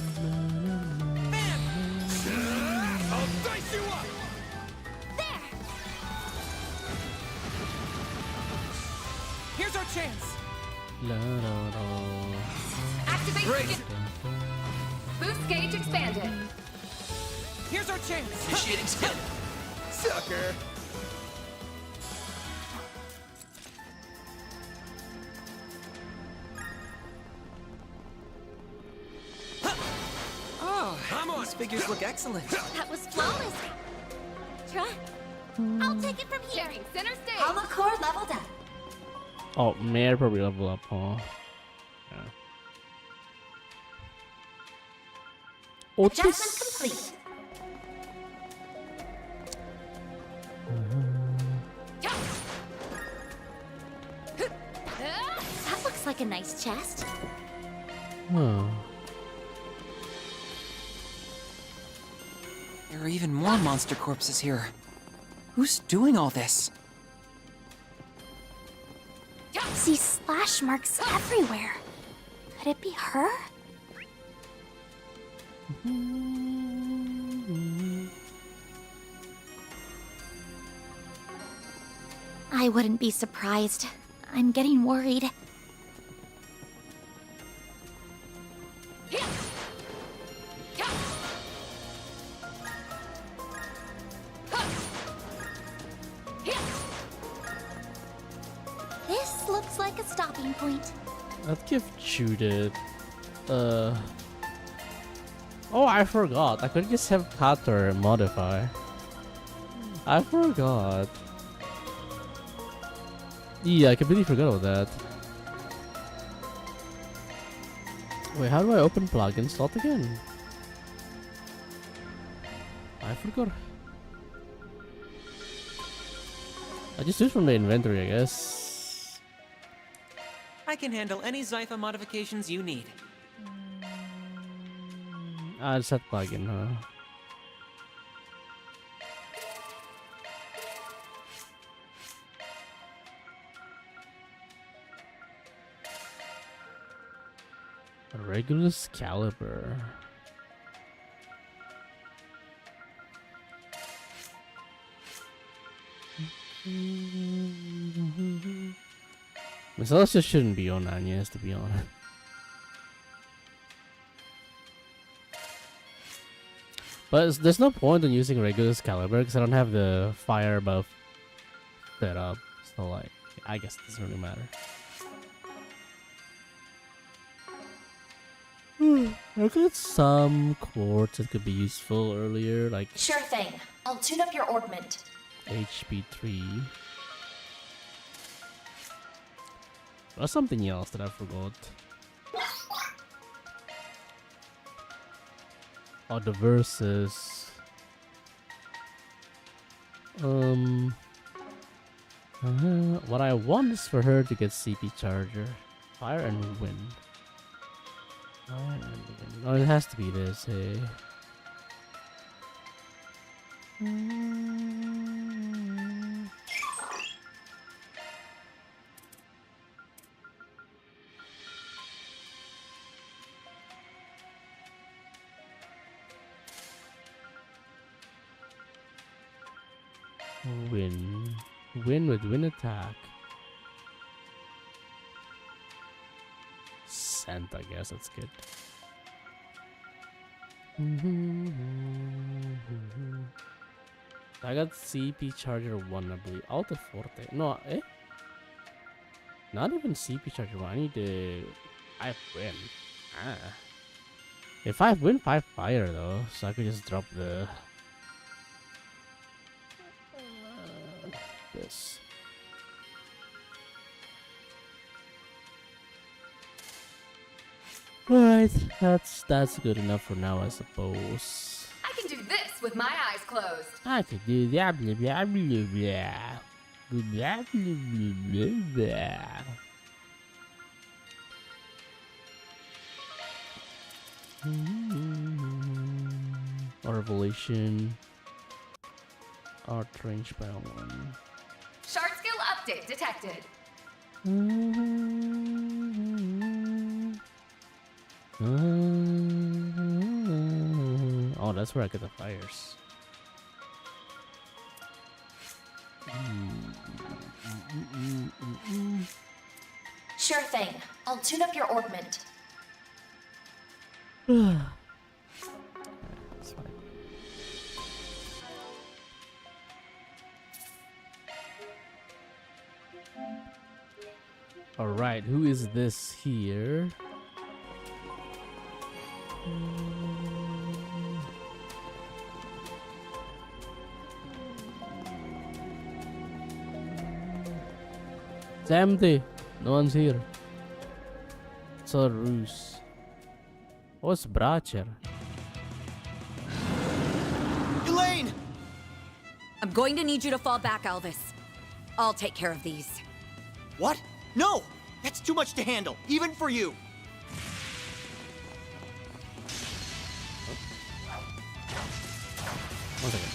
Speaker 6: Bam!
Speaker 2: I'll dice you up.
Speaker 4: There!
Speaker 6: Here's our chance!
Speaker 1: La, la, la.
Speaker 3: Activate
Speaker 6: Great.
Speaker 3: skill. Boost gauge expanded.
Speaker 6: Here's our chance!
Speaker 2: Initiating skill. Sucker.
Speaker 6: Oh,
Speaker 2: I'm on.
Speaker 6: these figures look excellent.
Speaker 4: That was flawless. Try. I'll take it from here.
Speaker 3: Checking center stage.
Speaker 4: Alma core leveled up.
Speaker 1: Oh, Mare probably level up, huh? Yeah.
Speaker 4: Adjustment
Speaker 1: Otis.
Speaker 4: complete. That looks like a nice chest.
Speaker 1: Oh.
Speaker 6: There are even more monster corpses here. Who's doing all this?
Speaker 4: See slash marks everywhere. Could it be her? I wouldn't be surprised. I'm getting worried. This looks like a stopping point.
Speaker 1: I'd give Judith. Oh, I forgot. I could just have Cutter modify. I forgot. Yeah, I completely forgot about that. Wait, how do I open plugin slot again? I forgot. I just do it from the inventory, I guess.
Speaker 2: I can handle any Zypha modifications you need.
Speaker 1: Ah, it's that plugin, huh? A Regulus caliber. Miss Celestia shouldn't be on Agnes, to be honest. But there's no point in using Regulus caliber because I don't have the fire buff set up. So like, I guess it doesn't really matter. I got some quartz that could be useful earlier, like
Speaker 8: Sure thing. I'll tune up your orbment.
Speaker 1: HP 3. Or something else that I forgot. Oh, the verses. What I want is for her to get CP charger, fire and wind. Fire and wind. Oh, it has to be this. Hey. Win. Win with win attack. Scent, I guess that's good. I got CP charger 1, I believe. Alta Forte. No, eh? Not even CP charger 1. I need to 5 win. Ah. If 5 win, 5 fire though. So I could just drop the this. Alright, that's good enough for now, I suppose.
Speaker 3: I can do this with my eyes closed.
Speaker 1: I could do that, blah blah blah blah. Blah blah blah blah. Or Revelation. Art range by 1.
Speaker 3: Shard skill update detected.
Speaker 1: Oh, that's where I get the fires.
Speaker 8: Sure thing. I'll tune up your orbment.
Speaker 1: That's fine. All right, who is this here? It's empty. No one's here. It's a ruse. What's Bracher?
Speaker 2: Elaine!
Speaker 9: I'm going to need you to fall back, Elvis. I'll take care of these.
Speaker 2: What? No! That's too much to handle, even for you.
Speaker 1: One second.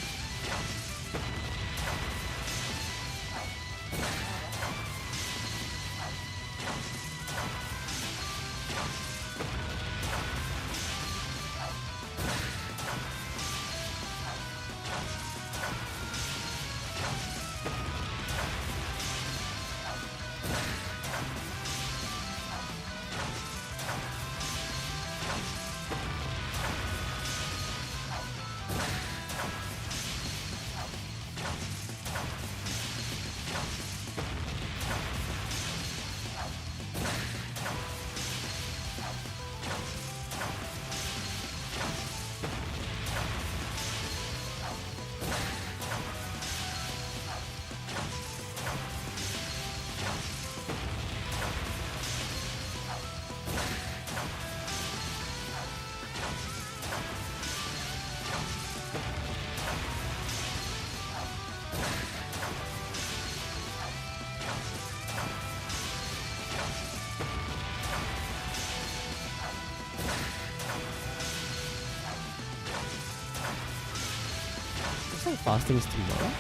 Speaker 1: her fastings tomorrow?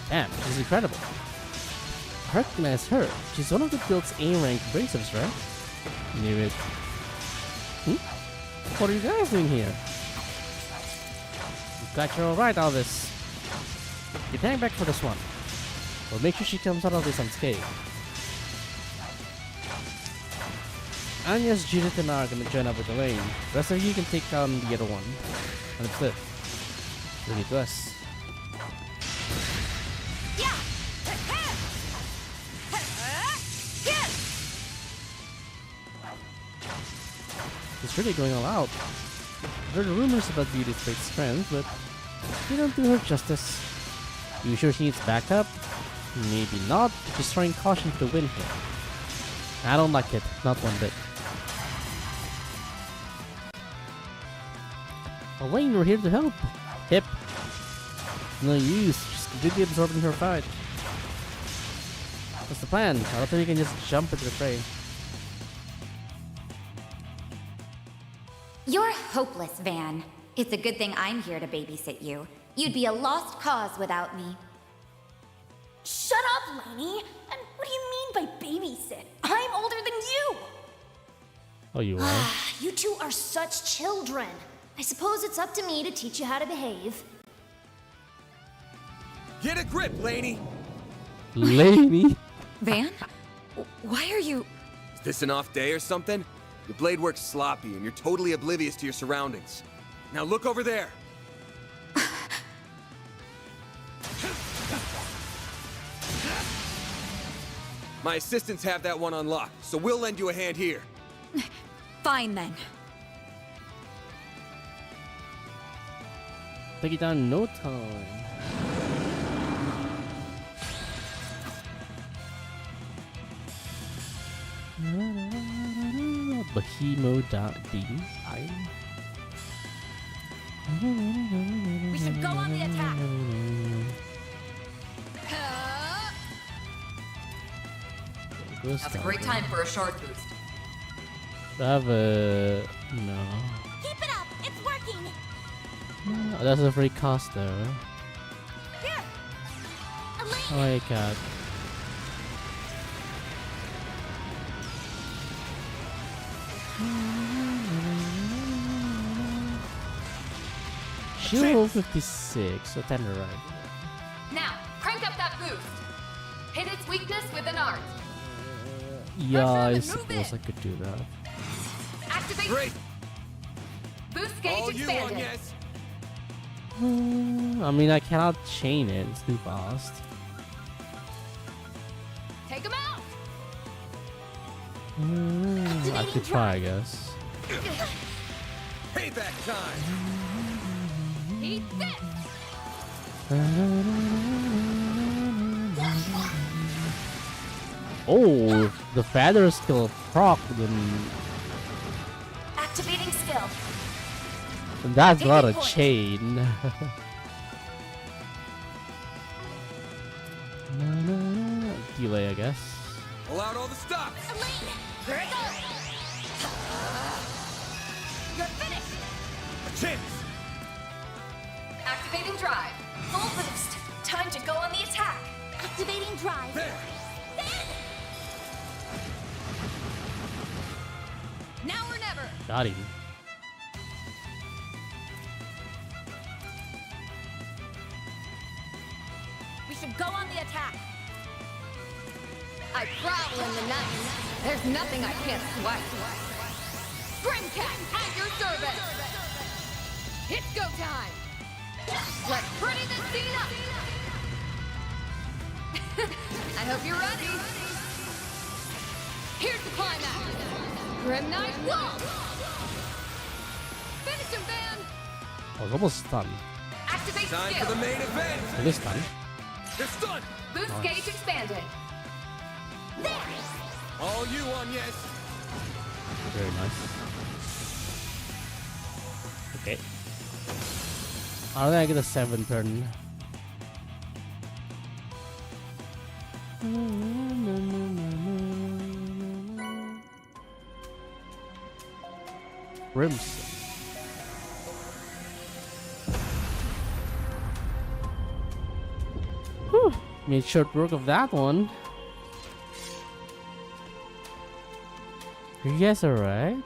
Speaker 1: Damn, she's incredible. I recognize her. She's one of the guild's A-rank bracers, right? Knew it. What are you guys doing here? You got you alright, Elvis. Get hang back for this one. We'll make sure she comes out of this unscathed. Anya's, Judith, and I are gonna join up with Elaine. The rest of you can take on the other one. And that's it. Leave it to us. It's really going all out. I've heard rumors about Beauty's great strength, but they don't do her justice. You sure she needs backup? Maybe not. She's throwing caution to the wind here. I don't like it, not one bit. Elaine, we're here to help. Hip. No use. She's completely absorbing her fight. What's the plan? I don't think you can just jump into the fray.
Speaker 10: You're hopeless, Van. It's a good thing I'm here to babysit you. You'd be a lost cause without me.
Speaker 4: Shut up, Lainey! And what do you mean by babysit? I'm older than you!
Speaker 1: Oh, you are?
Speaker 4: You two are such children. I suppose it's up to me to teach you how to behave.
Speaker 2: Get a grip, Lainey.
Speaker 1: Lainey?
Speaker 9: Van? Why are you...
Speaker 2: Is this an off day or something? Your blade work's sloppy and you're totally oblivious to your surroundings. Now look over there. My assistants have that one unlocked, so we'll lend you a hand here.
Speaker 9: Fine then.
Speaker 1: Take it down in no time. Behemoth.d.
Speaker 9: We should go on the attack.
Speaker 5: That's a great time for a short boost.
Speaker 1: I have a... no.
Speaker 4: Keep it up! It's working!
Speaker 1: No, that's a free cost though.
Speaker 4: Here!
Speaker 1: Oh my god. Shield 56, so tender right.
Speaker 3: Now, crank up that boost. Hit its weakness with an art.
Speaker 1: Yeah, I
Speaker 3: move
Speaker 1: suppose
Speaker 3: it.
Speaker 1: I could do that.
Speaker 3: Activate.
Speaker 2: Great.
Speaker 3: Boost gauge
Speaker 2: All you
Speaker 3: expanded.
Speaker 2: on, yes.
Speaker 1: I mean, I cannot chain it. It's too fast.
Speaker 3: Take him out.
Speaker 1: I could try, I guess.
Speaker 2: Payback time.
Speaker 3: Eat this.
Speaker 1: Oh, the feather skill proc then.
Speaker 4: Activating skill.
Speaker 1: That's not a
Speaker 4: point.
Speaker 1: chain. Delay, I guess.
Speaker 2: Pull out all the stops.
Speaker 4: Elaine! Here it goes! You're finished!
Speaker 2: A chance.
Speaker 3: Activating drive.
Speaker 4: Full boost. Time to go on the attack. Activating drive.
Speaker 2: There.
Speaker 3: Now or never.
Speaker 1: Got him.
Speaker 9: We should go on the attack.
Speaker 3: I prowl in the night. There's nothing I can't swipe. Grimcat, at your service. It's go time. Let's pretty this scene up. I hope you're ready. Here's the climax. Grim Knight Wall. Finish him, Van.
Speaker 1: I was almost stunned.
Speaker 3: Activate
Speaker 2: Time
Speaker 3: skill.
Speaker 2: for the main event.
Speaker 1: It is stunned.
Speaker 2: You're stunned.
Speaker 3: Boost
Speaker 1: Nice.
Speaker 3: gauge expanded.
Speaker 2: All you on, yes.
Speaker 1: Very nice. Okay. I don't think I get a 7 turn. Brimstone. Made short work of that one. You guys alright?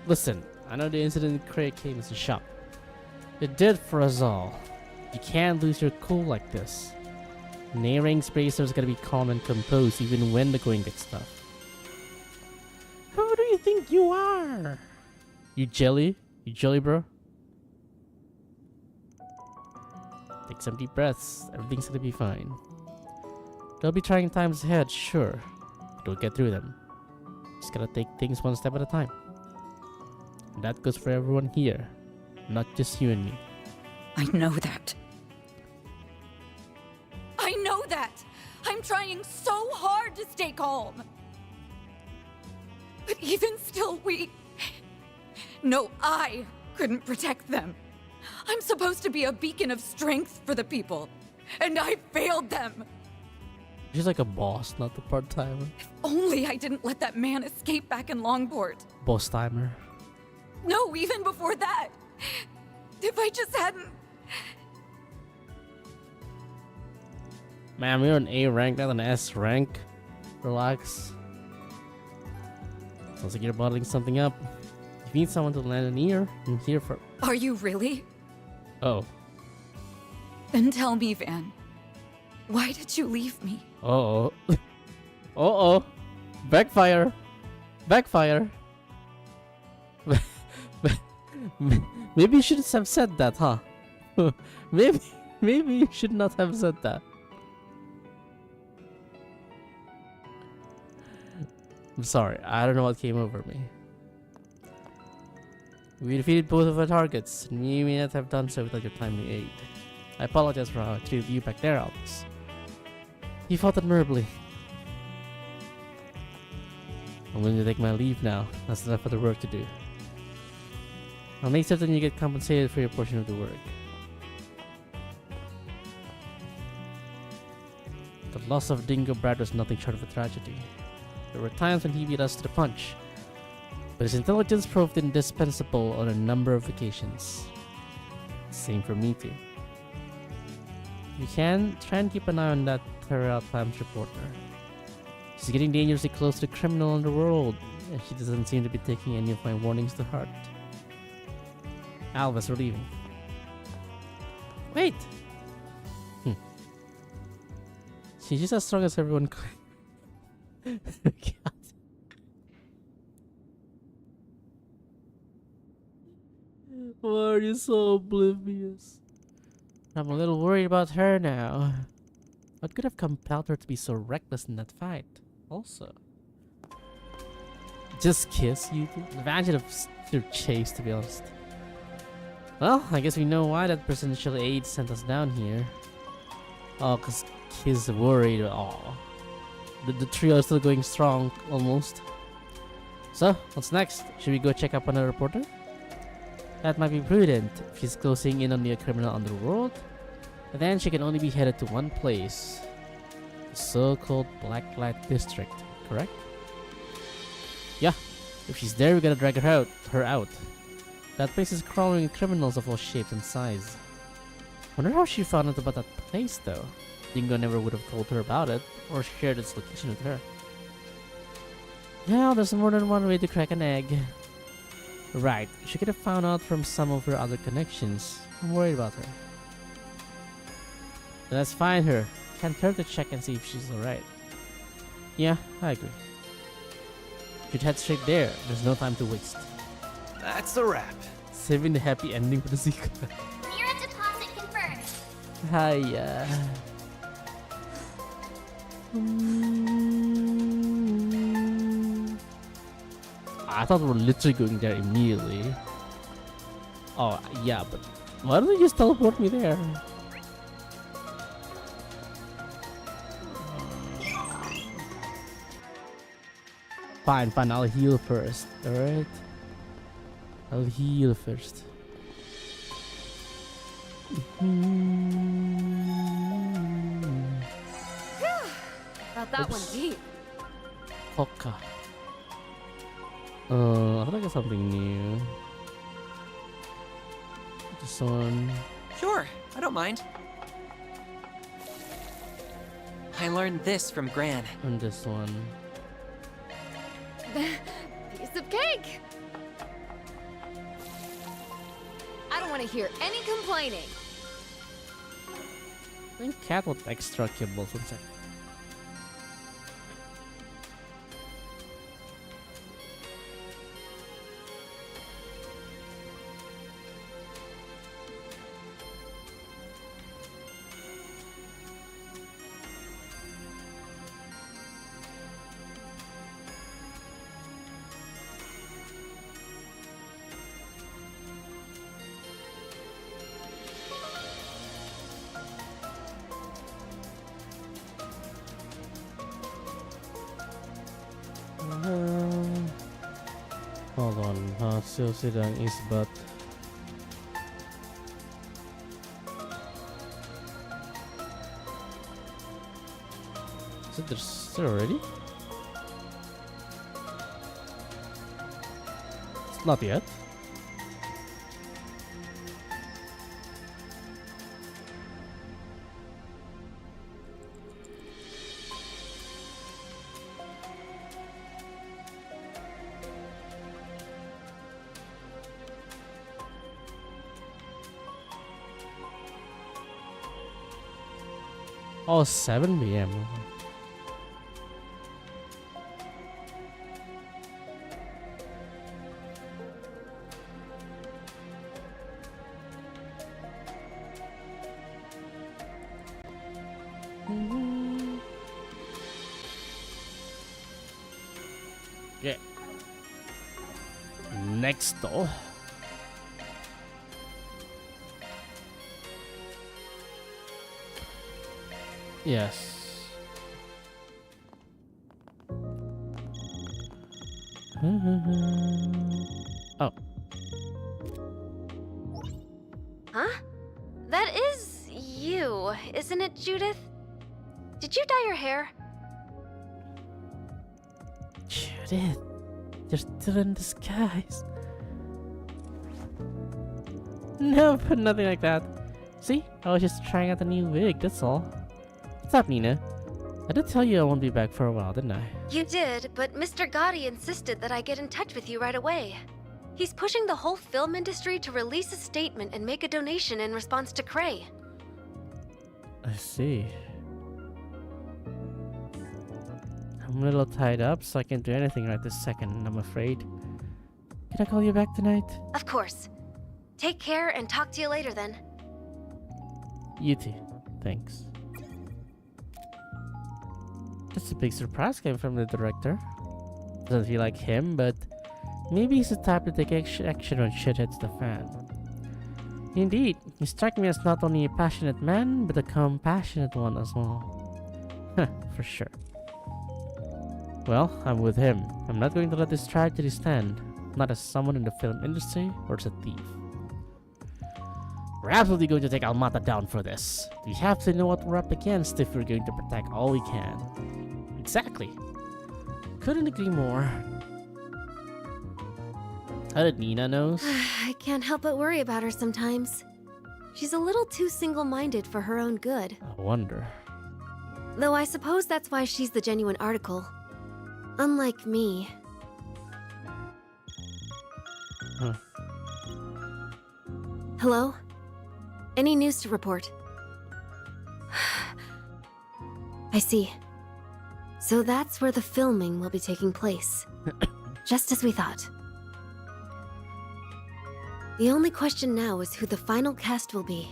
Speaker 1: Listen, I know the incident in Craig came as a shock. It did for us all. You can't lose your cool like this. Naring's Racer's gotta be calm and composed even when the going gets tough. Who do you think you are? You jelly? You jelly, bro? Take some deep breaths. Everything's gonna be fine. There'll be trying times ahead, sure. But we'll get through them. Just gotta take things one step at a time. And that goes for everyone here. Not just you and me.
Speaker 9: I know that. I know that! I'm trying so hard to stay calm. But even still, No, I couldn't protect them. I'm supposed to be a beacon of strength for the people. And I failed them.
Speaker 1: She's like a boss, not the part-timer.
Speaker 9: If only I didn't let that man escape back in Longport.
Speaker 1: Boss-timer.
Speaker 9: No, even before that. If I just hadn't...
Speaker 1: Man, we're an A rank, not an S rank. Relax. Sounds like you're bottling something up. If you need someone to lend an ear, I'm here for...
Speaker 9: Are you really?
Speaker 1: Oh.
Speaker 9: Then tell me, Van. Why did you leave me?
Speaker 1: Uh-oh. Uh-oh. Backfire. Backfire. Maybe you should have said that, huh? maybe you should not have said that. I'm sorry, I don't know what came over me. We defeated both of our targets, and you may not have done so without your timely aid. I apologize for how I treated you back there, Albus. You fought admirably. I'm going to take my leave now. That's enough of the work to do. I'll make certain you get compensated for your portion of the work. The loss of Dingo Brad was nothing short of a tragedy. There were times when he beat us to the punch, but his intelligence proved indispensable on a number of occasions. Same for me too. You can try and keep an eye on that Terra Times reporter. She's getting dangerously close to the criminal underworld, and she doesn't seem to be taking any of my warnings to heart. Albus, we're leaving. Wait! She's just as strong as everyone. God. Why are you so oblivious? I'm a little worried about her now. What could have compelled her to be so reckless in that fight? Also, just kiss you two? Imagine if you're chased, to be honest. Well, I guess we know why that presidential aide sent us down here. Oh, cause he's worried. Oh, the trio is still going strong, almost. So, what's next? Should we go check up on a reporter? That might be prudent. If she's closing in on the criminal underworld, then she can only be headed to one place. The so-called Blacklight District, correct? Yeah, if she's there, we gotta drag her out. That place is crawling with criminals of all shapes and size. Wonder how she found out about that place, though. Dingo never would have told her about it, or shared its location with her. Well, there's more than one way to crack an egg. Right, she could have found out from some of her other connections. I'm worried about her. Let's find her. Can't hurt to check and see if she's alright. Yeah, I agree. Should head straight there. There's no time to waste.
Speaker 7: That's a wrap.
Speaker 1: Saving the happy ending for the sequel.
Speaker 4: Mira deposit confirmed.
Speaker 1: Hiya. I thought we were literally going there immediately. Oh, yeah, but why don't they just teleport me there? Fine, I'll heal first, alright? I'll heal first.
Speaker 3: Got that one deep.
Speaker 1: Hoka. I thought I got something new. This one.
Speaker 6: Sure, I don't mind. I learned this from Gran.
Speaker 1: On this one.
Speaker 3: Piece of cake! I don't want to hear any complaining.
Speaker 1: I think cat with extra kibbles. One sec. Hold on, hasil sidang isbat. Is it there already? It's not yet. Oh, 7 p.m. Yeah. Next though. Yes. Oh.
Speaker 5: Huh? That is you, isn't it, Judith? Did you dye your hair?
Speaker 1: Judith, you're still in disguise. No, but nothing like that. See, I was just trying out the new wig, that's all. What's up, Nina? I did tell you I won't be back for a while, didn't I?
Speaker 5: You did, but Mr. Gotti insisted that I get in touch with you right away. He's pushing the whole film industry to release a statement and make a donation in response to Cray.
Speaker 1: I see. I'm a little tied up, so I can't do anything right this second, I'm afraid. Can I call you back tonight?
Speaker 5: Of course. Take care and talk to you later then.
Speaker 1: You too. Thanks. That's a big surprise came from the director. Doesn't feel like him, but maybe he's the type to take action when shit hits the fan. Indeed, he struck me as not only a passionate man, but a compassionate one as well. For sure. Well, I'm with him. I'm not going to let this tragedy stand. Not as someone in the film industry or as a thief. We're absolutely going to take Almata down for this. We have to know what we're up against if we're going to protect all we can. Exactly. Couldn't agree more. How did Nina knows?
Speaker 5: I can't help but worry about her sometimes. She's a little too single-minded for her own good.
Speaker 1: I wonder.
Speaker 5: Though I suppose that's why she's the genuine article. Unlike me.
Speaker 1: Huh.
Speaker 5: Hello? Any news to report? I see. So that's where the filming will be taking place. Just as we thought. The only question now is who the final cast will be.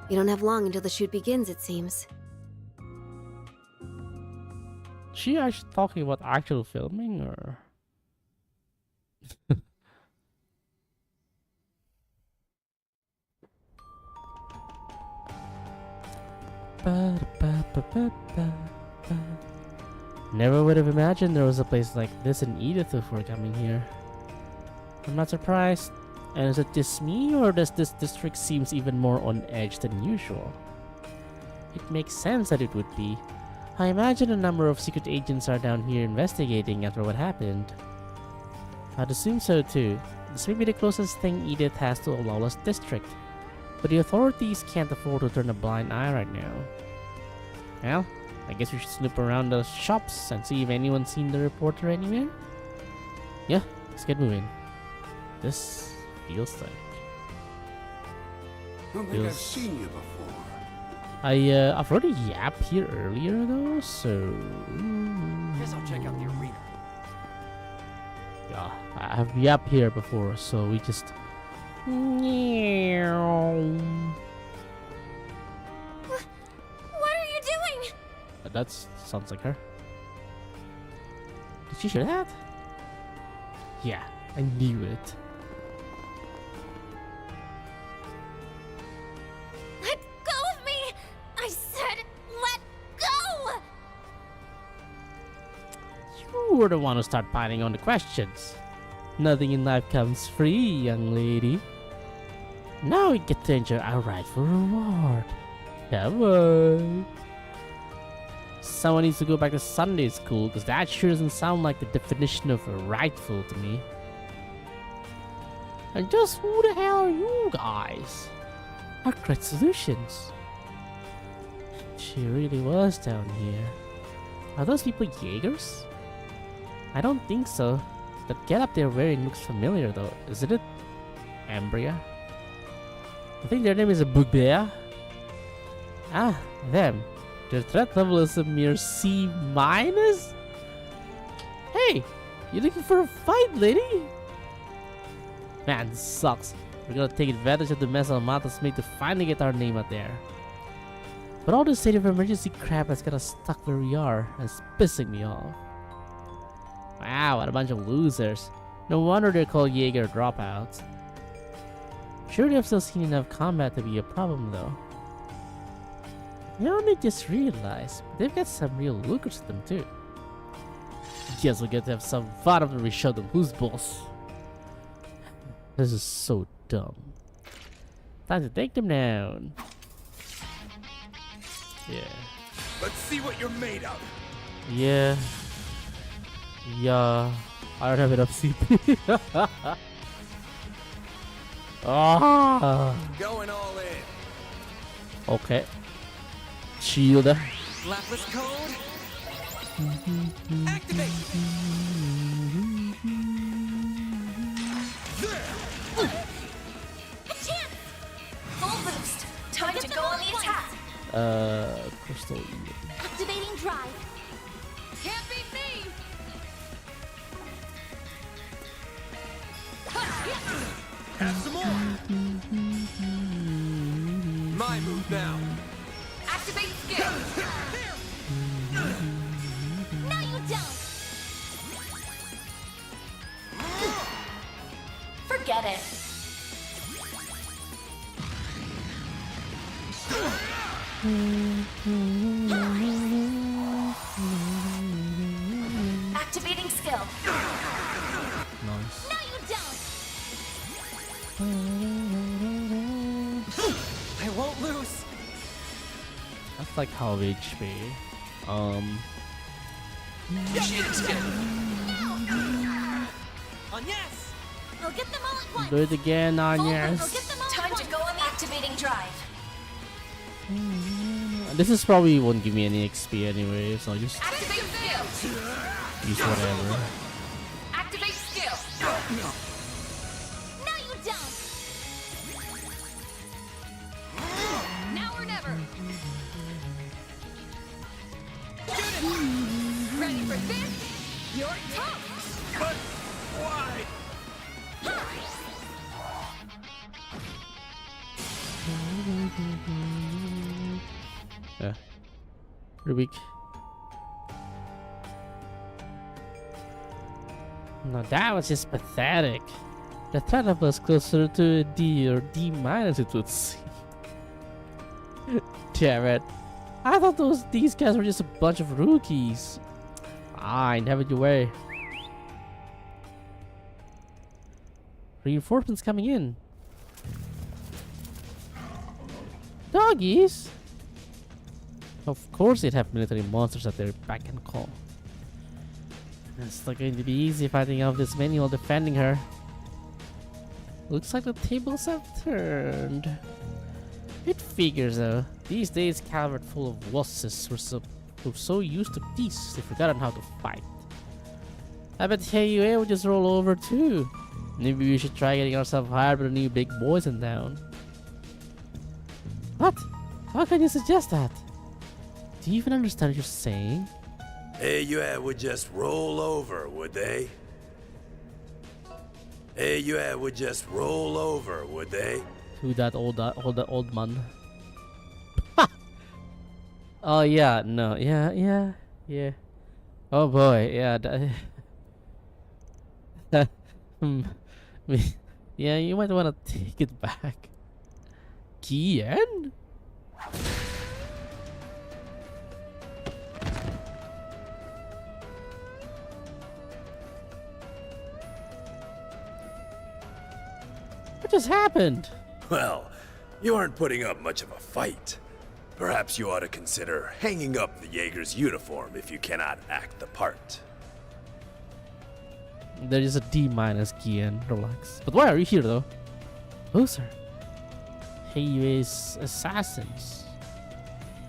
Speaker 5: We don't have long until the shoot begins, it seems.
Speaker 1: She actually talking about actual filming, or? Never would have imagined there was a place like this in Edith before coming here. I'm not surprised. And is it just me, or does this district seems even more on edge than usual? It makes sense that it would be. I imagine a number of secret agents are down here investigating after what happened. I'd assume so too. This may be the closest thing Edith has to a lawless district. But the authorities can't afford to turn a blind eye right now. Well, I guess we should snoop around the shops and see if anyone's seen the reporter anywhere. Yeah, let's get moving. This feels like...
Speaker 11: Don't think I've seen you before.
Speaker 1: I've already yapped here earlier though, so...
Speaker 6: Guess I'll check out the arena.
Speaker 1: Yeah, I've yapped here before, so we just...
Speaker 4: What are you doing?
Speaker 1: That sounds like her. Did she hear that? Yeah, I knew it.
Speaker 4: Let go of me! I said let go!
Speaker 1: You were the one who started piling on the questions. Nothing in life comes free, young lady. Now we get to enjoy our rightful reward. Come on. Someone needs to go back to Sunday school, because that sure doesn't sound like the definition of rightful to me. And just who the hell are you guys? Our great solutions. She really was down here. Are those people Jaegers? I don't think so. That getup they're wearing looks familiar though. Isn't it Ambria? I think their name is a Bugbear. Ah, them. Their threat level is a mere C-. Hey, you looking for a fight, lady? Man, this sucks. We're gonna take advantage of the mess Almata's made to finally get our name out there. But all this state of emergency crap has got us stuck where we are, and it's pissing me off. Wow, what a bunch of losers. No wonder they're called Jaeger dropouts. Surely I've still seen enough combat to be a problem though. I only just realized they've got some real lookers to them too. Guess we'll get to have some fun after we show them who's boss. This is so dumb. Time to take them down. Yeah.
Speaker 2: Let's see what you're made of.
Speaker 1: Yeah. Yeah. I don't have enough CP. Ah.
Speaker 2: Going all in.
Speaker 1: Okay. Shield.
Speaker 6: Lapless code.
Speaker 2: Activate.
Speaker 4: A chance! Full boost! Time to go on the attack!
Speaker 1: Crystal.
Speaker 4: Activating drive!
Speaker 3: Can't beat me!
Speaker 2: Have some more. My move now.
Speaker 3: Activate skill!
Speaker 4: No, you don't! Forget it. Activating skill.
Speaker 1: Nice.
Speaker 4: No, you don't!
Speaker 6: I won't lose.
Speaker 1: That's like half HP.
Speaker 6: On yes.
Speaker 4: I'll get them all at once!
Speaker 1: Do it again,
Speaker 4: I'll
Speaker 1: Anyas.
Speaker 4: get them all Time to go on the activating drive.
Speaker 1: This is probably won't give me any XP anyway, so I'll just
Speaker 3: Activate skill!
Speaker 1: use whatever.
Speaker 3: Activate skill!
Speaker 4: No, you don't!
Speaker 3: Now or never! Ready for this? You're tough!
Speaker 2: But why?
Speaker 1: Yeah. Pretty weak. Now that was just pathetic. The threat level was closer to a D or D- it would seem. Damn it. I thought these guys were just a bunch of rookies. Fine, have it your way. Reinforcements coming in. Doggies? Of course they'd have military monsters at their beck and call. It's not going to be easy fighting off this many while defending her. Looks like the tables have turned. It figures though. These days, Calvert full of wusses were so used to peace they forgotten how to fight. I bet Yearrrr would just roll over too. Maybe we should try getting ourselves hired by the new big boys in town. What? How can you suggest that? Do you even understand what you're saying?
Speaker 12: Yearrrr would just roll over, would they? Yearrrr would just roll over, would they?
Speaker 1: Who that old man? Oh yeah, no, yeah. Oh boy, yeah. Yeah, you might want to take it back. Kian? What just happened?
Speaker 12: Well, you aren't putting up much of a fight. Perhaps you ought to consider hanging up the Jaeger's uniform if you cannot act the part.
Speaker 1: There is a D minus, Kian. Relax. But why are you here though? Oh, sir. Yearrr's assassins.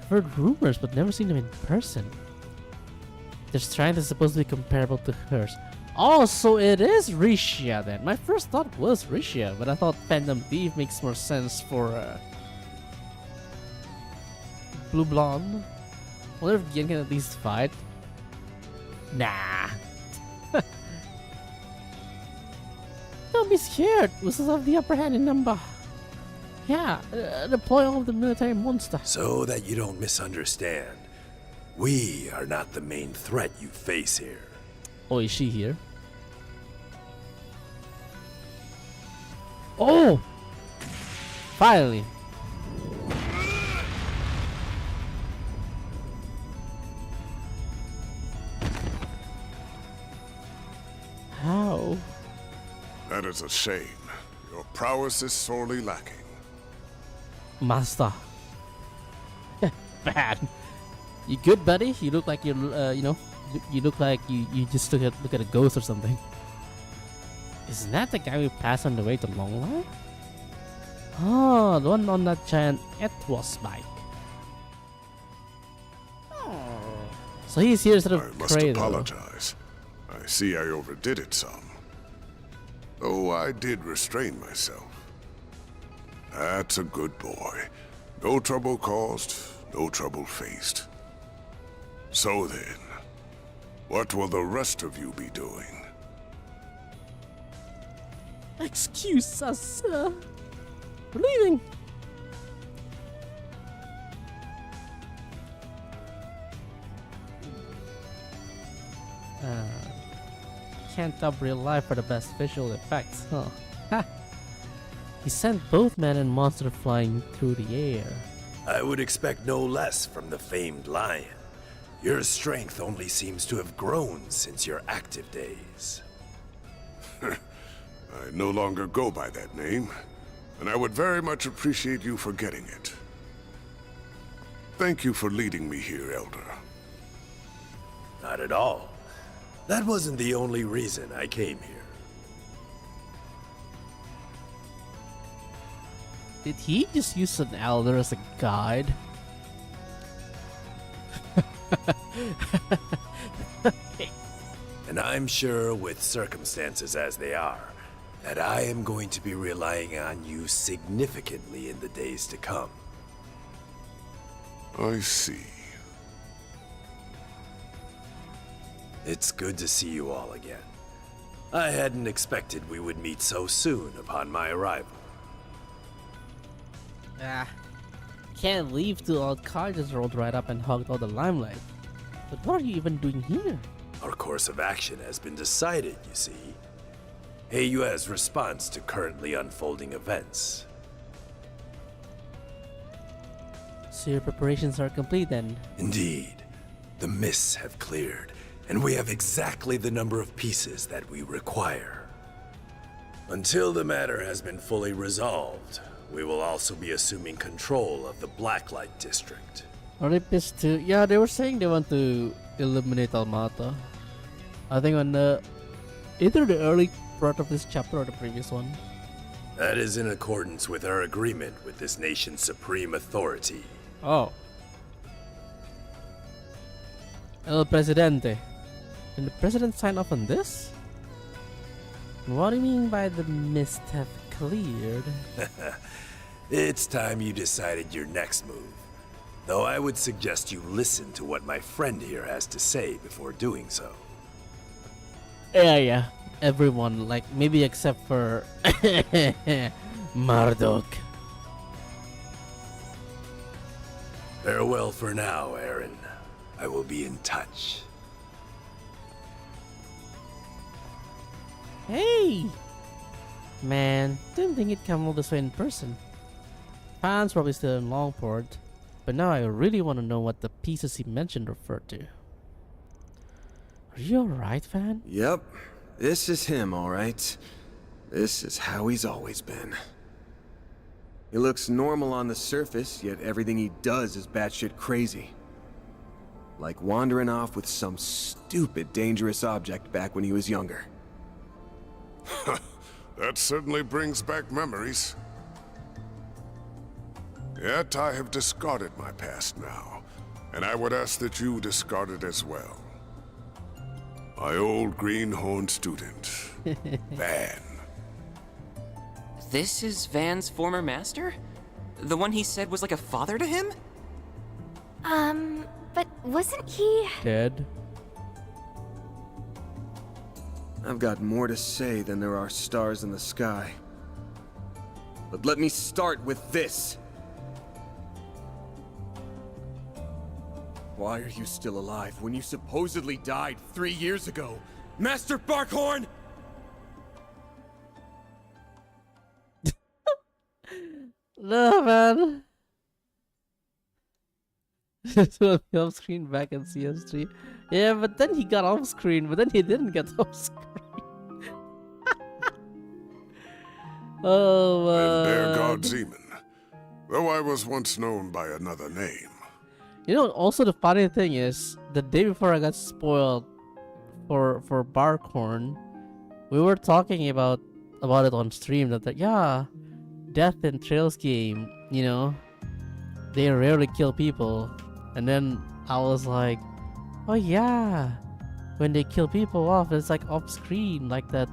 Speaker 1: I've heard rumors, but never seen them in person. Their strength is supposed to be comparable to hers. Oh, so it is Risha then. My first thought was Risha, but I thought Phantom Thief makes more sense for Blue Blonde. Wonder if Gian can at least fight. Nah. Don't be scared. We still have the upper hand in number. Yeah, deploy all of the military monster.
Speaker 12: So that you don't misunderstand, we are not the main threat you face here.
Speaker 1: Oh, is she here? Oh! Finally. How?
Speaker 11: That is a shame. Your prowess is sorely lacking.
Speaker 1: Master. Bad. You good, buddy? You look like you're, you know, you look like you just look at a ghost or something. Isn't that the guy we passed on the way to Longline? Oh, the one on that giant Etwas bike. So he's here instead of
Speaker 11: I must
Speaker 1: Cray,
Speaker 11: apologize. I see I overdid it some. Though I did restrain myself. That's a good boy. No trouble caused, no trouble faced. So then, what will the rest of you be doing?
Speaker 1: Excuse us, sir. We're leaving. Can't up real life for the best visual effects, huh? Ha! He sent both man and monster flying through the air.
Speaker 12: I would expect no less from the famed lion. Your strength only seems to have grown since your active days.
Speaker 11: I no longer go by that name, and I would very much appreciate you forgetting it. Thank you for leading me here, Elder.
Speaker 12: Not at all. That wasn't the only reason I came here.
Speaker 1: Did he just use an elder as a guide?
Speaker 12: And I'm sure, with circumstances as they are, that I am going to be relying on you significantly in the days to come.
Speaker 11: I see.
Speaker 12: It's good to see you all again. I hadn't expected we would meet so soon upon my arrival.
Speaker 1: Can't leave till all cars just rolled right up and hogged all the limelight. But what are you even doing here?
Speaker 12: Our course of action has been decided, you see. AU's response to currently unfolding events.
Speaker 1: So your preparations are complete then?
Speaker 12: Indeed. The mists have cleared, and we have exactly the number of pieces that we require. Until the matter has been fully resolved, we will also be assuming control of the Blacklight District.
Speaker 1: Are they pissed too? Yeah, they were saying they want to eliminate Almata. I think on the either the early part of this chapter or the previous one.
Speaker 12: That is in accordance with our agreement with this nation's supreme authority.
Speaker 1: Oh. El Presidente. Can the president sign off on this? What do you mean by the mist have cleared?
Speaker 12: It's time you decided your next move. Though I would suggest you listen to what my friend here has to say before doing so.
Speaker 1: Yeah. Everyone, like, maybe except for Marduk.
Speaker 12: Farewell for now, Aaron. I will be in touch.
Speaker 1: Hey! Man, didn't think it'd come all this way in person. Fans probably still in Longport, but now I really want to know what the pieces he mentioned refer to. Are you alright, Fan?
Speaker 2: Yep. This is him, alright. This is how he's always been. He looks normal on the surface, yet everything he does is batshit crazy. Like wandering off with some stupid dangerous object back when he was younger.
Speaker 11: That certainly brings back memories. Yet I have discarded my past now, and I would ask that you discard it as well. My old greenhorn student, Van.
Speaker 6: This is Van's former master? The one he said was like a father to him?
Speaker 4: But wasn't he...
Speaker 1: Dead?
Speaker 2: I've got more to say than there are stars in the sky. But let me start with this. Why are you still alive when you supposedly died 3 years ago? Master Barkhorn!
Speaker 1: No, man. Just will be off screen back in CS3. Yeah, but then he got off screen, but then he didn't get off screen. Oh,
Speaker 11: And there God Zeman, though I was once known by another name.
Speaker 1: You know, also the funny thing is, the day before I got spoiled for Barkhorn, we were talking about it on stream that yeah, Death in Trails game, you know, they rarely kill people. And then I was like, oh yeah, when they kill people off, it's like off screen, like that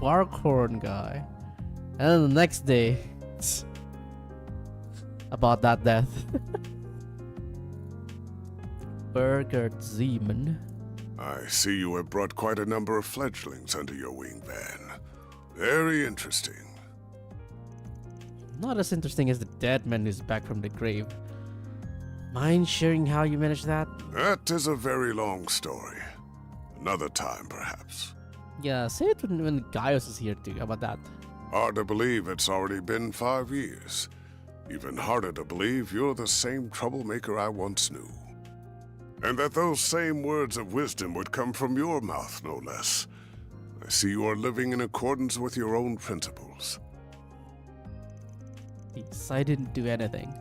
Speaker 1: Barkhorn guy. And then the next day, about that death. Burger Zeman.
Speaker 11: I see you have brought quite a number of fledglings under your wing, Van. Very interesting.
Speaker 1: Not as interesting as the dead man who's back from the grave. Mind sharing how you managed that?
Speaker 11: That is a very long story. Another time, perhaps.
Speaker 1: Yeah, say it when Gaius is here too. How about that?
Speaker 11: Hard to believe it's already been 5 years. Even harder to believe you're the same troublemaker I once knew. And that those same words of wisdom would come from your mouth, no less. I see you are living in accordance with your own principles.
Speaker 1: Yes, I didn't do anything.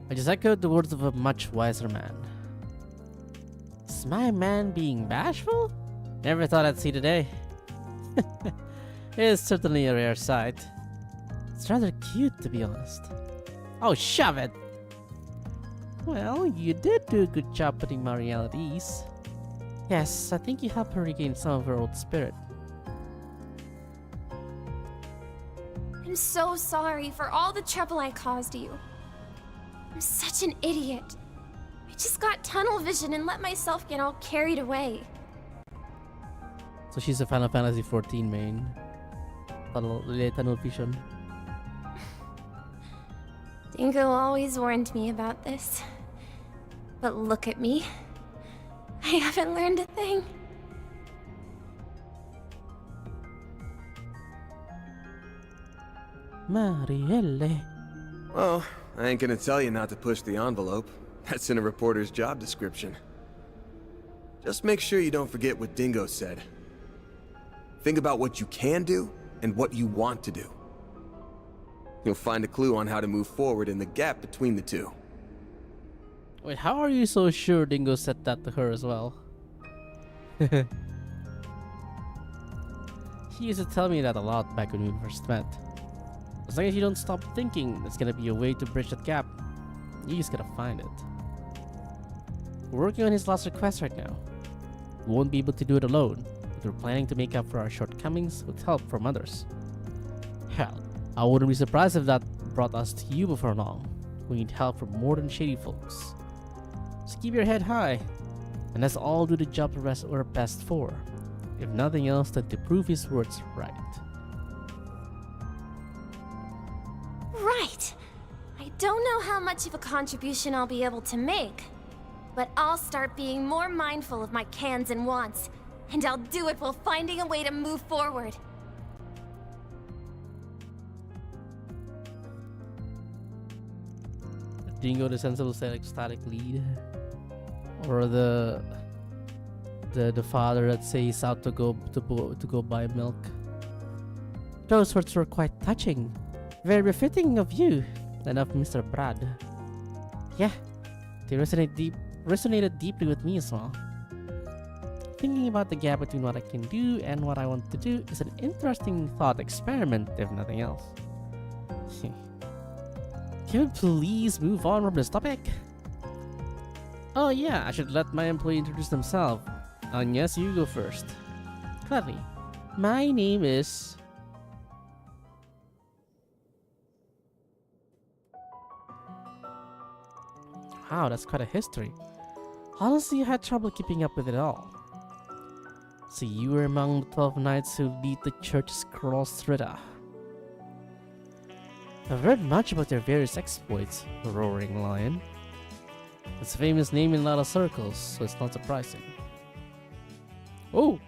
Speaker 1: I just echoed the words of a much wiser man. Is my man being bashful? Never thought I'd see today. It is certainly a rare sight. It's rather cute, to be honest. Oh, shove it! Well, you did do a good job putting Marielle at ease. Yes, I think you helped her regain some of her old spirit.
Speaker 4: I'm so sorry for all the trouble I caused you. I'm such an idiot. I just got tunnel vision and let myself get all carried away.
Speaker 1: So she's a Final Fantasy 14 main. Tunnel vision.
Speaker 4: Dingo always warned me about this. But look at me. I haven't learned a thing.
Speaker 1: Marielle.
Speaker 2: Well, I ain't gonna tell you not to push the envelope. That's in a reporter's job description. Just make sure you don't forget what Dingo said. Think about what you can do and what you want to do. You'll find a clue on how to move forward in the gap between the two.
Speaker 1: Wait, how are you so sure Dingo said that to her as well? He used to tell me that a lot back when we first met. As long as you don't stop thinking, there's gonna be a way to bridge that gap. You just gotta find it. We're working on his last request right now. We won't be able to do it alone, but we're planning to make up for our shortcomings with help from others. Hell, I wouldn't be surprised if that brought us to you before long. We need help from more than shady folks. So keep your head high, and let's all do the job we're best for. If nothing else, then to prove his words right.
Speaker 4: Right! I don't know how much of a contribution I'll be able to make, but I'll start being more mindful of my cans and wants, and I'll do it while finding a way to move forward.
Speaker 1: Dingo the sensible static lead, or the father that says out to go buy milk. Those words were quite touching, very befitting of you and of Mr. Brad. Yeah, they resonated deeply with me as well. Thinking about the gap between what I can do and what I want to do is an interesting thought experiment, if nothing else. Can we please move on from this topic? Oh yeah, I should let my employee introduce themselves. Yes, you go first. Gladly. My name is... Wow, that's quite a history. Honestly, I had trouble keeping up with it all. So you were among the 12 knights who lead the church's cross ritter. I've heard much about your various exploits, Roaring Lion. It's a famous name in a lot of circles, so it's not surprising. Oh!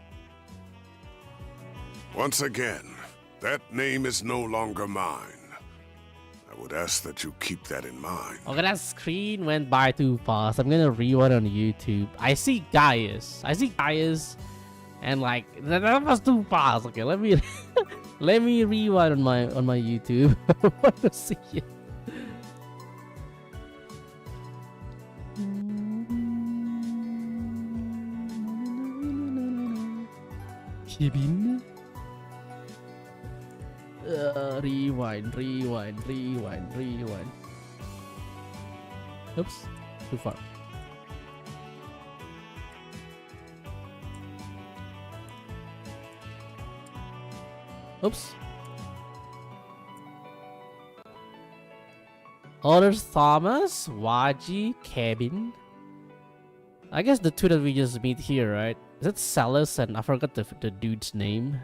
Speaker 11: Once again, that name is no longer mine. I would ask that you keep that in mind.
Speaker 1: Okay, that screen went by too fast. I'm gonna rewind on YouTube. I see Gaius, and like that was too fast. Okay, let me let me rewind on my YouTube. I want to see it. Kevin. Rewind. Oops, too far. Oops. Others Thomas, Waji, Kevin. I guess the two that we just meet here, right? Is it Salas and I forgot the dude's name.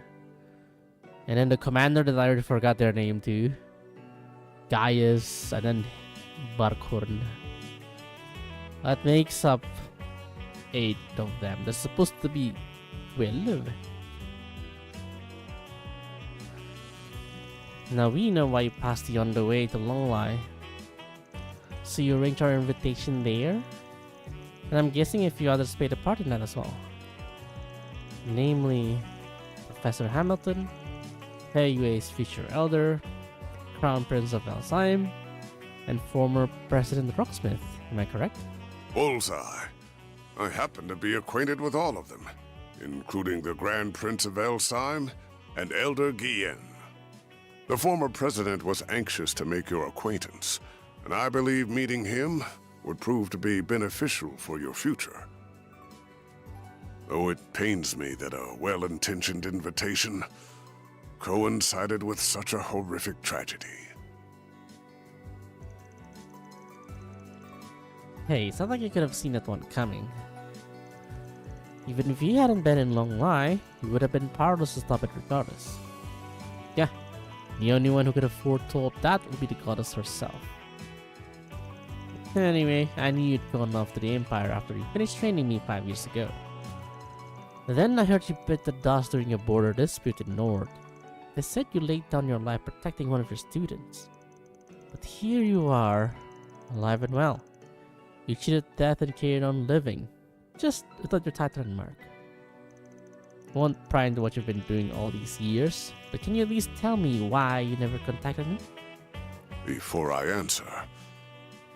Speaker 1: And then the commander that I already forgot their name too. Gaius and then Barkhorn. That makes up 8 of them. There's supposed to be 12. Now we know why you passed you on the way to Longlai. So you arranged our invitation there? And I'm guessing a few others played a part in that as well. Namely, Professor Hamilton, Heiyue's future elder, Crown Prince of Elzheim, and former President Rocksmith. Am I correct?
Speaker 11: Bullseye. I happen to be acquainted with all of them, including the Grand Prince of Elzheim and Elder Guillen. The former president was anxious to make your acquaintance, and I believe meeting him would prove to be beneficial for your future. Though it pains me that a well-intentioned invitation coincided with such a horrific tragedy.
Speaker 1: Hey, it's not like you could have seen that one coming. Even if you hadn't been in Longlai, you would have been powerless to stop it regardless. Yeah, the only one who could have foretold that would be the goddess herself. Anyway, I knew you'd gone off to the Empire after you finished training me 5 years ago. Then I heard you bit the dust during a border dispute in Nord. They said you laid down your life protecting one of your students. But here you are, alive and well. You cheated death and carried on living, just without your title and mark. I won't pry into what you've been doing all these years, but can you at least tell me why you never contacted me?
Speaker 11: Before I answer,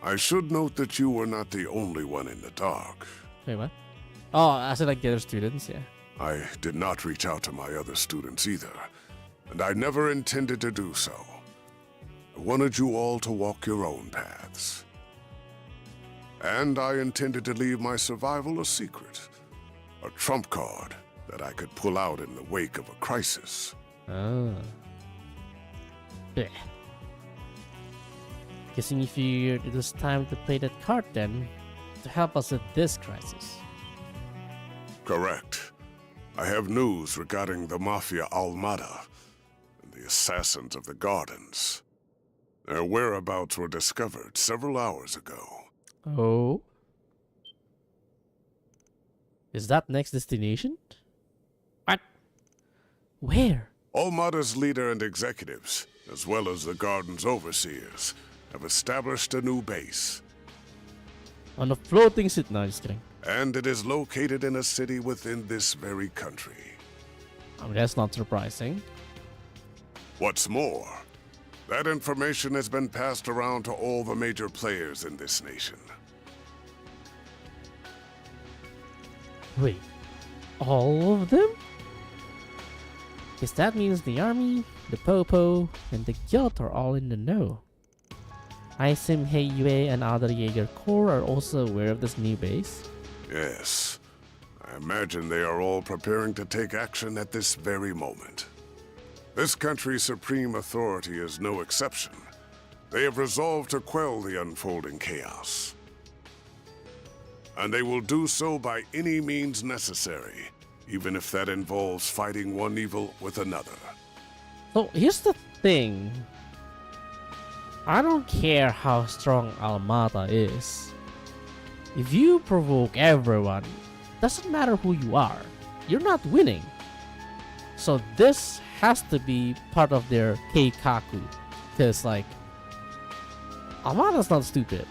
Speaker 11: I should note that you were not the only one in the dark.
Speaker 1: Wait, what? Oh, I said like the other students, yeah.
Speaker 11: I did not reach out to my other students either, and I never intended to do so. I wanted you all to walk your own paths. And I intended to leave my survival a secret. A trump card that I could pull out in the wake of a crisis.
Speaker 1: Oh. Bleh. Guessing you figured it was time to play that card then, to help us with this crisis.
Speaker 11: Correct. I have news regarding the Mafia Almada and the assassins of the Gardens. Their whereabouts were discovered several hours ago.
Speaker 1: Oh? Is that next destination? What? Where?
Speaker 11: Almada's leader and executives, as well as the Garden's overseers, have established a new base.
Speaker 1: On a floating city. No, just kidding.
Speaker 11: And it is located in a city within this very country.
Speaker 1: I mean, that's not surprising.
Speaker 11: What's more, that information has been passed around to all the major players in this nation.
Speaker 1: Wait, all of them? Guess that means the army, the Popo, and the guild are all in the know. I assume Heiyue and other Jaeger Corps are also aware of this new base?
Speaker 11: Yes. I imagine they are all preparing to take action at this very moment. This country's supreme authority is no exception. They have resolved to quell the unfolding chaos. And they will do so by any means necessary, even if that involves fighting one evil with another.
Speaker 1: So here's the thing. I don't care how strong Almada is. If you provoke everyone, doesn't matter who you are, you're not winning. So this has to be part of their keikaku. Because like, Almada's not stupid.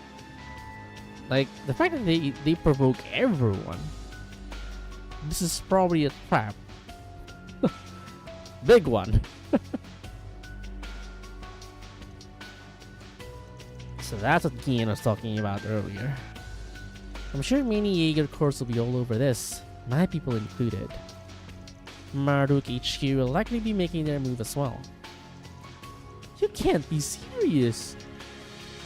Speaker 1: Like, the fact that they provoke everyone, this is probably a trap. Big one. So that's what Gian was talking about earlier. I'm sure many Jaeger Corps will be all over this, my people included. Marduk HQ will likely be making their move as well. You can't be serious!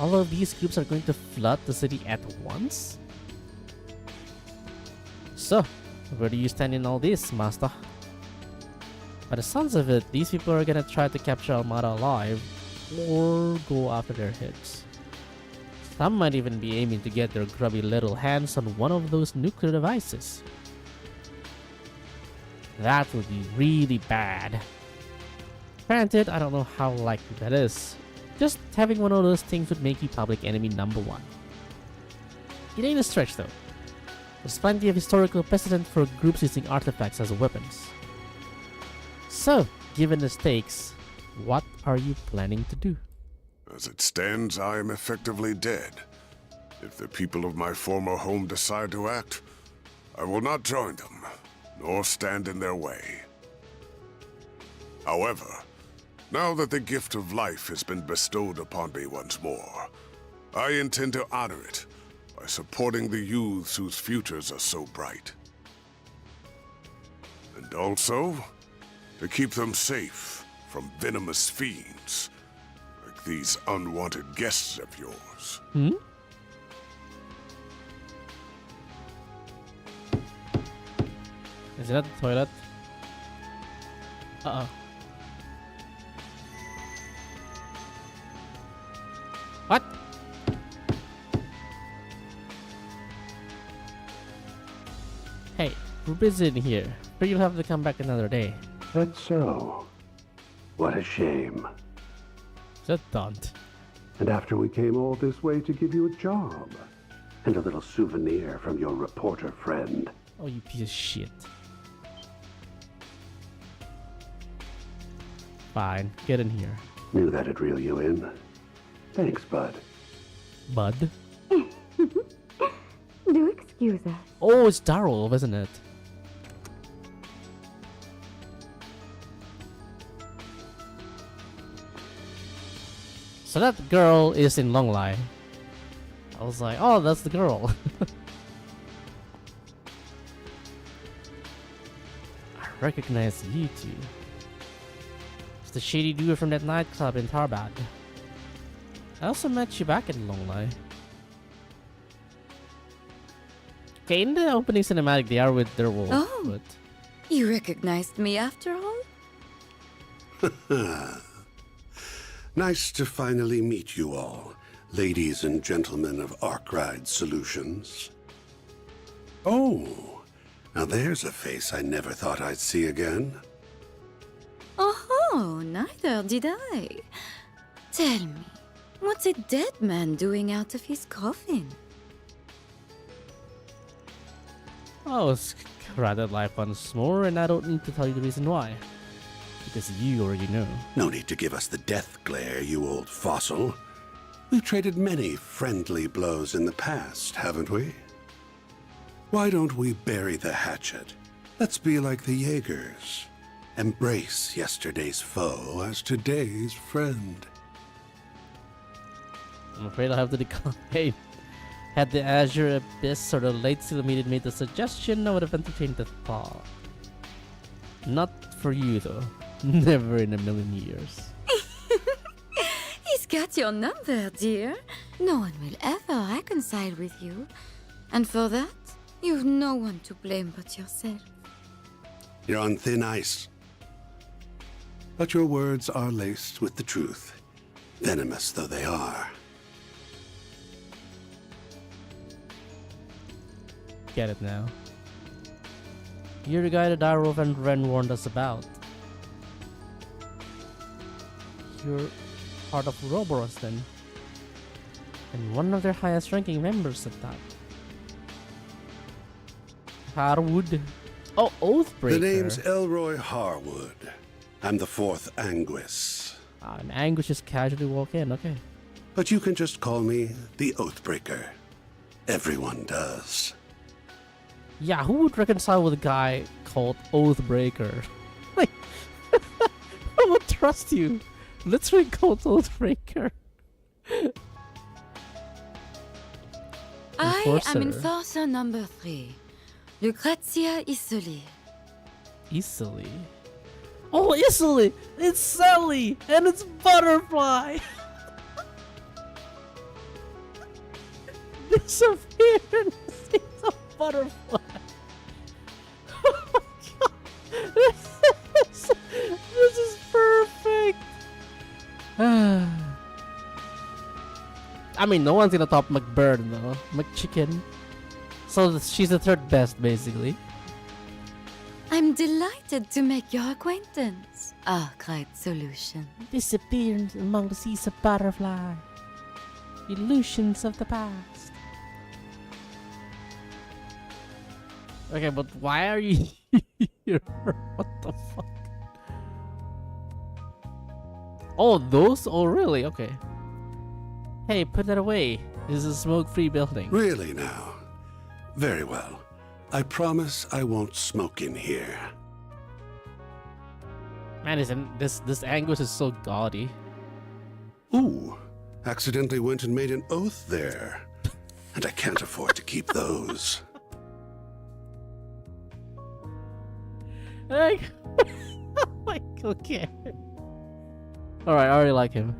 Speaker 1: All of these groups are going to flood the city at once? So, where do you stand in all this, Master? By the sounds of it, these people are gonna try to capture Almada alive, or go after their heads. Some might even be aiming to get their grubby little hands on one of those nuclear devices. That would be really bad. Granted, I don't know how likely that is. Just having one of those things would make you public enemy #1. It ain't a stretch though. There's plenty of historical precedent for groups using artifacts as weapons. So, given the stakes, what are you planning to do?
Speaker 11: As it stands, I am effectively dead. If the people of my former home decide to act, I will not join them, nor stand in their way. However, now that the gift of life has been bestowed upon me once more, I intend to honor it by supporting the youths whose futures are so bright. And also, to keep them safe from venomous fiends, like these unwanted guests of yours.
Speaker 1: Hmm? Is that the toilet? Uh-oh. What? Hey, we're busy in here, but you'll have to come back another day.
Speaker 13: That's so. What a shame.
Speaker 1: That don't.
Speaker 13: And after we came all this way to give you a job. And a little souvenir from your reporter friend.
Speaker 1: Oh, you piece of shit. Fine, get in here.
Speaker 13: Knew that'd reel you in. Thanks, bud.
Speaker 1: Bud?
Speaker 14: Do excuse us.
Speaker 1: Oh, it's Darrell, isn't it? So that girl is in Longlai. I was like, oh, that's the girl. I recognize you two. It's the shady dude from that nightclub in Tarbad. I also met you back in Longlai. Okay, in the opening cinematic, they are with their wolf.
Speaker 9: Oh.
Speaker 1: But
Speaker 9: You recognized me after all?
Speaker 13: Nice to finally meet you all, ladies and gentlemen of Arkride Solutions. Oh, now there's a face I never thought I'd see again.
Speaker 9: Oh, neither did I. Tell me, what's a dead man doing out of his coffin?
Speaker 1: I was rather life once more, and I don't need to tell you the reason why. Because you already know.
Speaker 13: No need to give us the death glare, you old fossil. We've traded many friendly blows in the past, haven't we? Why don't we bury the hatchet? Let's be like the Jaegers. Embrace yesterday's foe as today's friend.
Speaker 1: I'm afraid I'll have to decline. Had the Azure Abyss or the late Silumidid made the suggestion, I would have entertained the thought. Not for you, though. Never in a million years.
Speaker 9: He's got your number, dear. No one will ever reconcile with you. And for that, you've no one to blame but yourself.
Speaker 13: You're on thin ice. But your words are laced with the truth, venomous though they are.
Speaker 1: Get it now. You're the guy that Darwolf and Ren warned us about. You're part of Ouroboros then. And one of their highest ranking members at that. Harwood. Oh, Oathbreaker.
Speaker 13: The name's Elroy Harwood. I'm the fourth Anguis.
Speaker 1: And Anguish just casually walk in, okay.
Speaker 13: But you can just call me the Oathbreaker. Everyone does.
Speaker 1: Yeah, who would reconcile with a guy called Oathbreaker? Like, I would trust you. Literally called Oathbreaker.
Speaker 9: I am Enforcer number 3, Lucrezia Isoli.
Speaker 1: Isoli? Oh, Isoli! It's Sally! And it's Butterfly! Disappeared! It's a butterfly! Oh my god! This is perfect! I mean, no one's gonna top McBird though. McChicken. So she's the third best, basically.
Speaker 9: I'm delighted to make your acquaintance, Arkwright Solution.
Speaker 1: Disappeared among the seas of butterfly. Illusions of the past. Okay, but why are you here? What the fuck? Oh, those? Oh, really? Okay. Hey, put that away. This is a smoke-free building.
Speaker 13: Really now? Very well. I promise I won't smoke in here.
Speaker 1: Man, this Anguish is so gaudy.
Speaker 13: Ooh, accidentally went and made an oath there. And I can't afford to keep those.
Speaker 1: Like, like, okay. Alright, I already like him.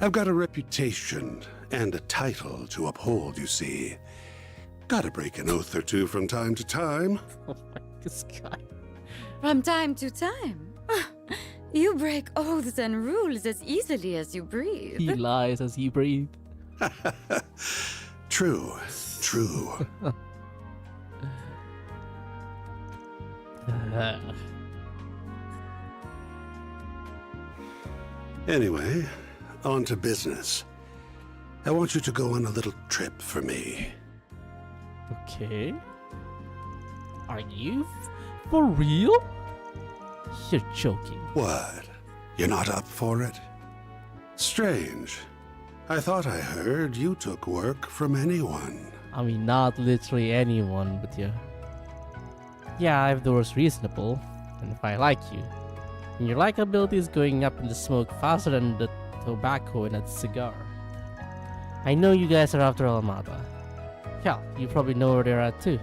Speaker 13: I've got a reputation and a title to uphold, you see. Gotta break an oath or two from time to time.
Speaker 1: Oh my, this guy.
Speaker 9: From time to time. You break oaths and rules as easily as you breathe.
Speaker 1: He lies as he breathes.
Speaker 13: True, true. Anyway, on to business. I want you to go on a little trip for me.
Speaker 1: Okay. Are you for real? You're joking.
Speaker 13: What? You're not up for it? Strange. I thought I heard you took work from anyone.
Speaker 1: I mean, not literally anyone, but yeah. Yeah, if the was reasonable, and if I like you, and your likability is going up in the smoke faster than the tobacco in that cigar. I know you guys are after Almada. Hell, you probably know where they're at too.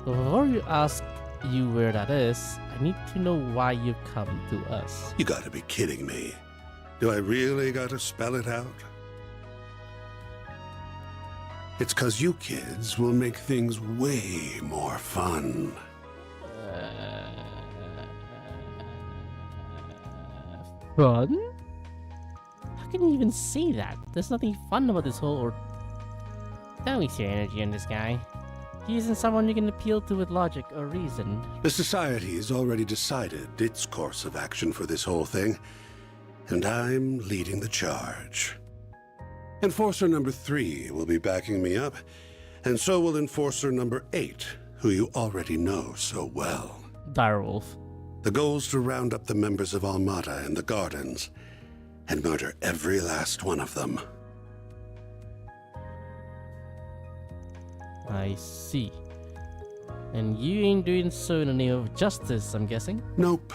Speaker 1: But before you ask you where that is, I need to know why you've come to us.
Speaker 13: You gotta be kidding me. Do I really gotta spell it out? It's 'cause you kids will make things way more fun.
Speaker 1: Fun? How can you even say that? There's nothing fun about this whole Don't waste your energy on this guy. He isn't someone you can appeal to with logic or reason.
Speaker 13: The Society's already decided its course of action for this whole thing, and I'm leading the charge. Enforcer number 3 will be backing me up, and so will Enforcer number 8, who you already know so well.
Speaker 1: Direwolf.
Speaker 13: The goal's to round up the members of Almada and the Gardens, and murder every last one of them.
Speaker 1: I see. And you ain't doing so in the name of justice, I'm guessing?
Speaker 13: Nope.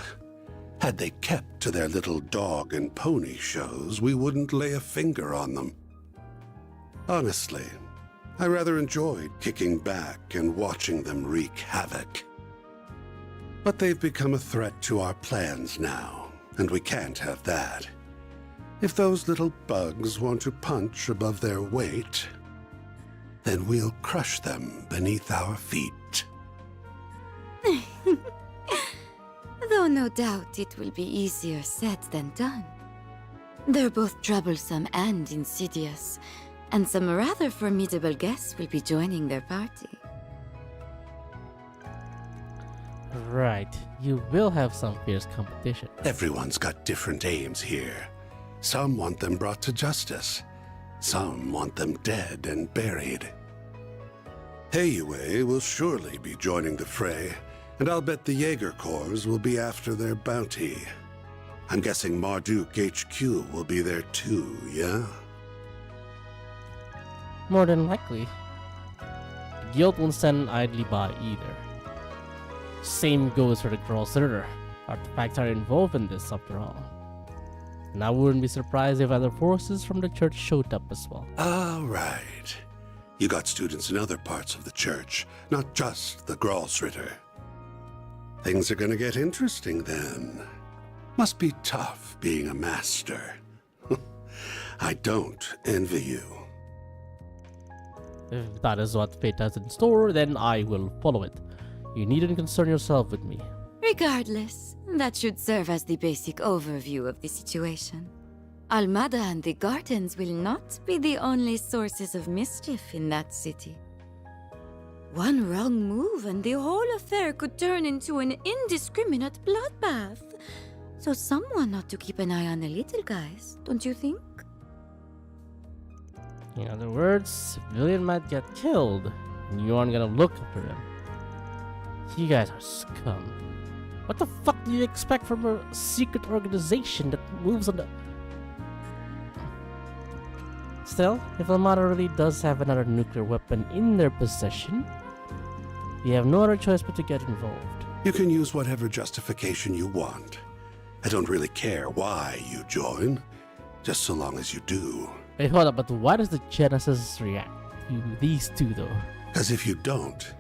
Speaker 13: Had they kept to their little dog and pony shows, we wouldn't lay a finger on them. Honestly, I rather enjoyed kicking back and watching them wreak havoc. But they've become a threat to our plans now, and we can't have that. If those little bugs want to punch above their weight, then we'll crush them beneath our feet.
Speaker 9: Though no doubt it will be easier said than done. They're both troublesome and insidious, and some rather formidable guests will be joining their party.
Speaker 1: Right. You will have some fierce competition.
Speaker 13: Everyone's got different aims here. Some want them brought to justice. Some want them dead and buried. Heiyue will surely be joining the fray, and I'll bet the Jaeger Corps will be after their bounty. I'm guessing Marduk HQ will be there too, yeah?
Speaker 1: More than likely. The guild won't stand idly by either. Same goes for the Yearrrr. Artifacts are involved in this after all. And I wouldn't be surprised if other forces from the church showed up as well.
Speaker 13: All right. You got students in other parts of the church, not just the Yearrrr. Things are gonna get interesting then. Must be tough being a master. I don't envy you.
Speaker 1: If that is what fate has in store, then I will follow it. You needn't concern yourself with me.
Speaker 9: Regardless, that should serve as the basic overview of the situation. Almada and the Gardens will not be the only sources of mischief in that city. One wrong move and the whole affair could turn into an indiscriminate bloodbath. So someone ought to keep an eye on the little guys, don't you think?
Speaker 1: In other words, civilian might get killed, and you aren't gonna look after them. You guys are scum. What the fuck do you expect from a secret organization that moves on the... Still, if Almada really does have another nuclear weapon in their possession, we have no other choice but to get involved.
Speaker 13: You can use whatever justification you want. I don't really care why you join, just so long as you do.
Speaker 1: Wait, hold up, but why does the Genesis react to these two though?
Speaker 13: Because if you don't,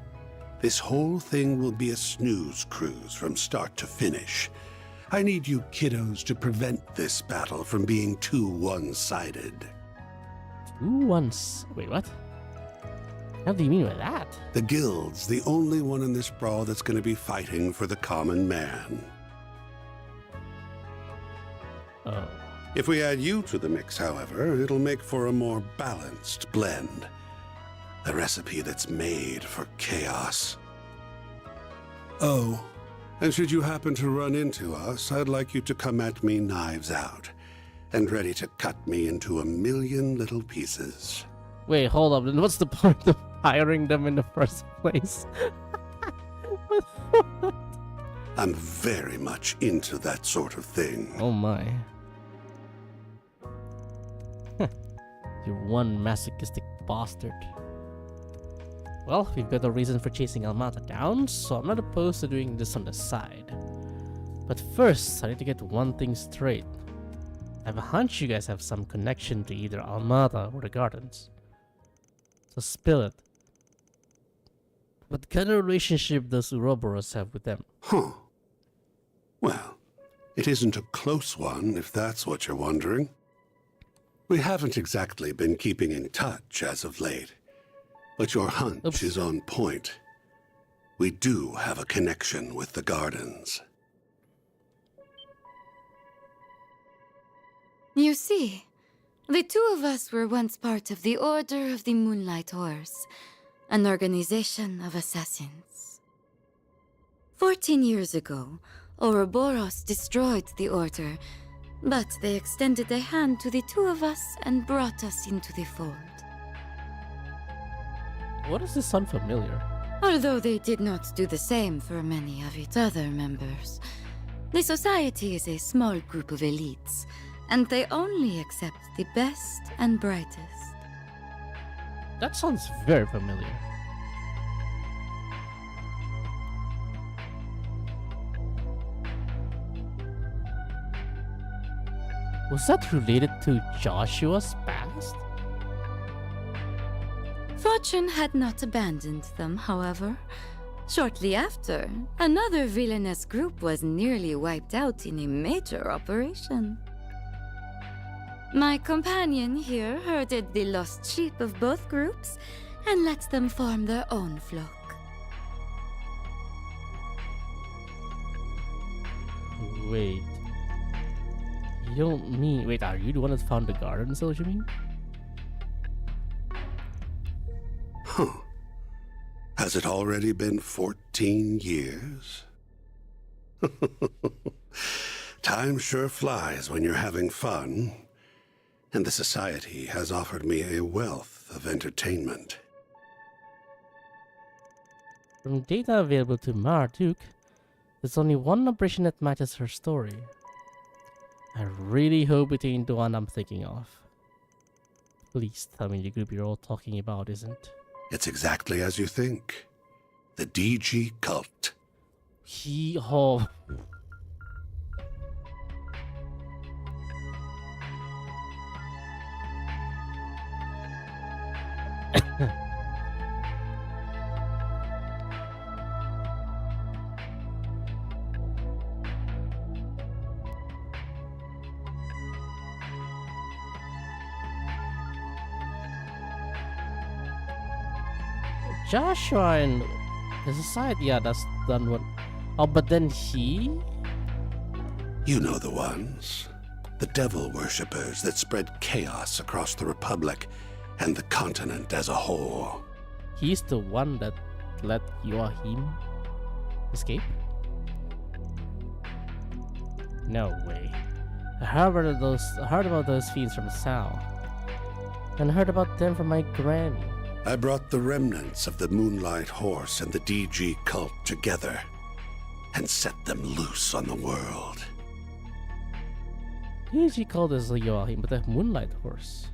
Speaker 13: this whole thing will be a snooze cruise from start to finish. I need you kiddos to prevent this battle from being too one-sided.
Speaker 1: Wait, what? What do you mean by that?
Speaker 13: The Guild's the only one in this brawl that's going to be fighting for the common man.
Speaker 1: Oh.
Speaker 13: If we add you to the mix, however, it'll make for a more balanced blend. A recipe that's made for chaos. Oh, and should you happen to run into us, I'd like you to come at me knives out, and ready to cut me into a million little pieces.
Speaker 1: Wait, hold up, then what's the point of hiring them in the first place?
Speaker 13: I'm very much into that sort of thing.
Speaker 1: Oh my. You're one masochistic bastard. Well, we've got a reason for chasing Almada down, so I'm not opposed to doing this on the side. But first, I need to get one thing straight. I have a hunch you guys have some connection to either Almada or the Gardens. So spill it. What kind of relationship does Ouroboros have with them?
Speaker 13: Huh. Well, It isn't a close one, if that's what you're wondering. We haven't exactly been keeping in touch as of late, but your hunch is on point. We do have a connection with the Gardens.
Speaker 9: You see, the two of us were once part of the Order of the Moonlight Horse, an organization of assassins. 14 years ago, Ouroboros destroyed the Order, but they extended a hand to the two of us and brought us into the fold.
Speaker 1: What does this sound familiar?
Speaker 9: Although they did not do the same for many of its other members, the society is a small group of elites, and they only accept the best and brightest.
Speaker 1: That sounds very familiar. Was that related to Joshua's past?
Speaker 9: Fortune had not abandoned them, however. Shortly after, another villainous group was nearly wiped out in a major operation. My companion here herded the lost sheep of both groups and let them form their own flock.
Speaker 1: Wait. You don't mean... Wait, are you the one that found the garden? Is that what you mean?
Speaker 13: Huh. Has it already been 14 years? Time sure flies when you're having fun. And the Society has offered me a wealth of entertainment.
Speaker 1: From data available to Marduk, there's only one operation that matches her story. I really hope it ain't the one I'm thinking of. Please tell me the group you're all talking about isn't.
Speaker 13: It's exactly as you think. The DG cult.
Speaker 1: Oh. Joshua and the Society, yeah, that's done one. Oh, but then he?
Speaker 13: You know the ones. The devil worshippers that spread chaos across the Republic and the continent as a whole.
Speaker 1: He's the one that let Joachim escape? No way. I heard about those fiends from Sal. And heard about them from my granny.
Speaker 13: I brought the remnants of the Moonlight Horse and the DG cult together and set them loose on the world.
Speaker 1: DG cult is Joachim, but the Moonlight Horse.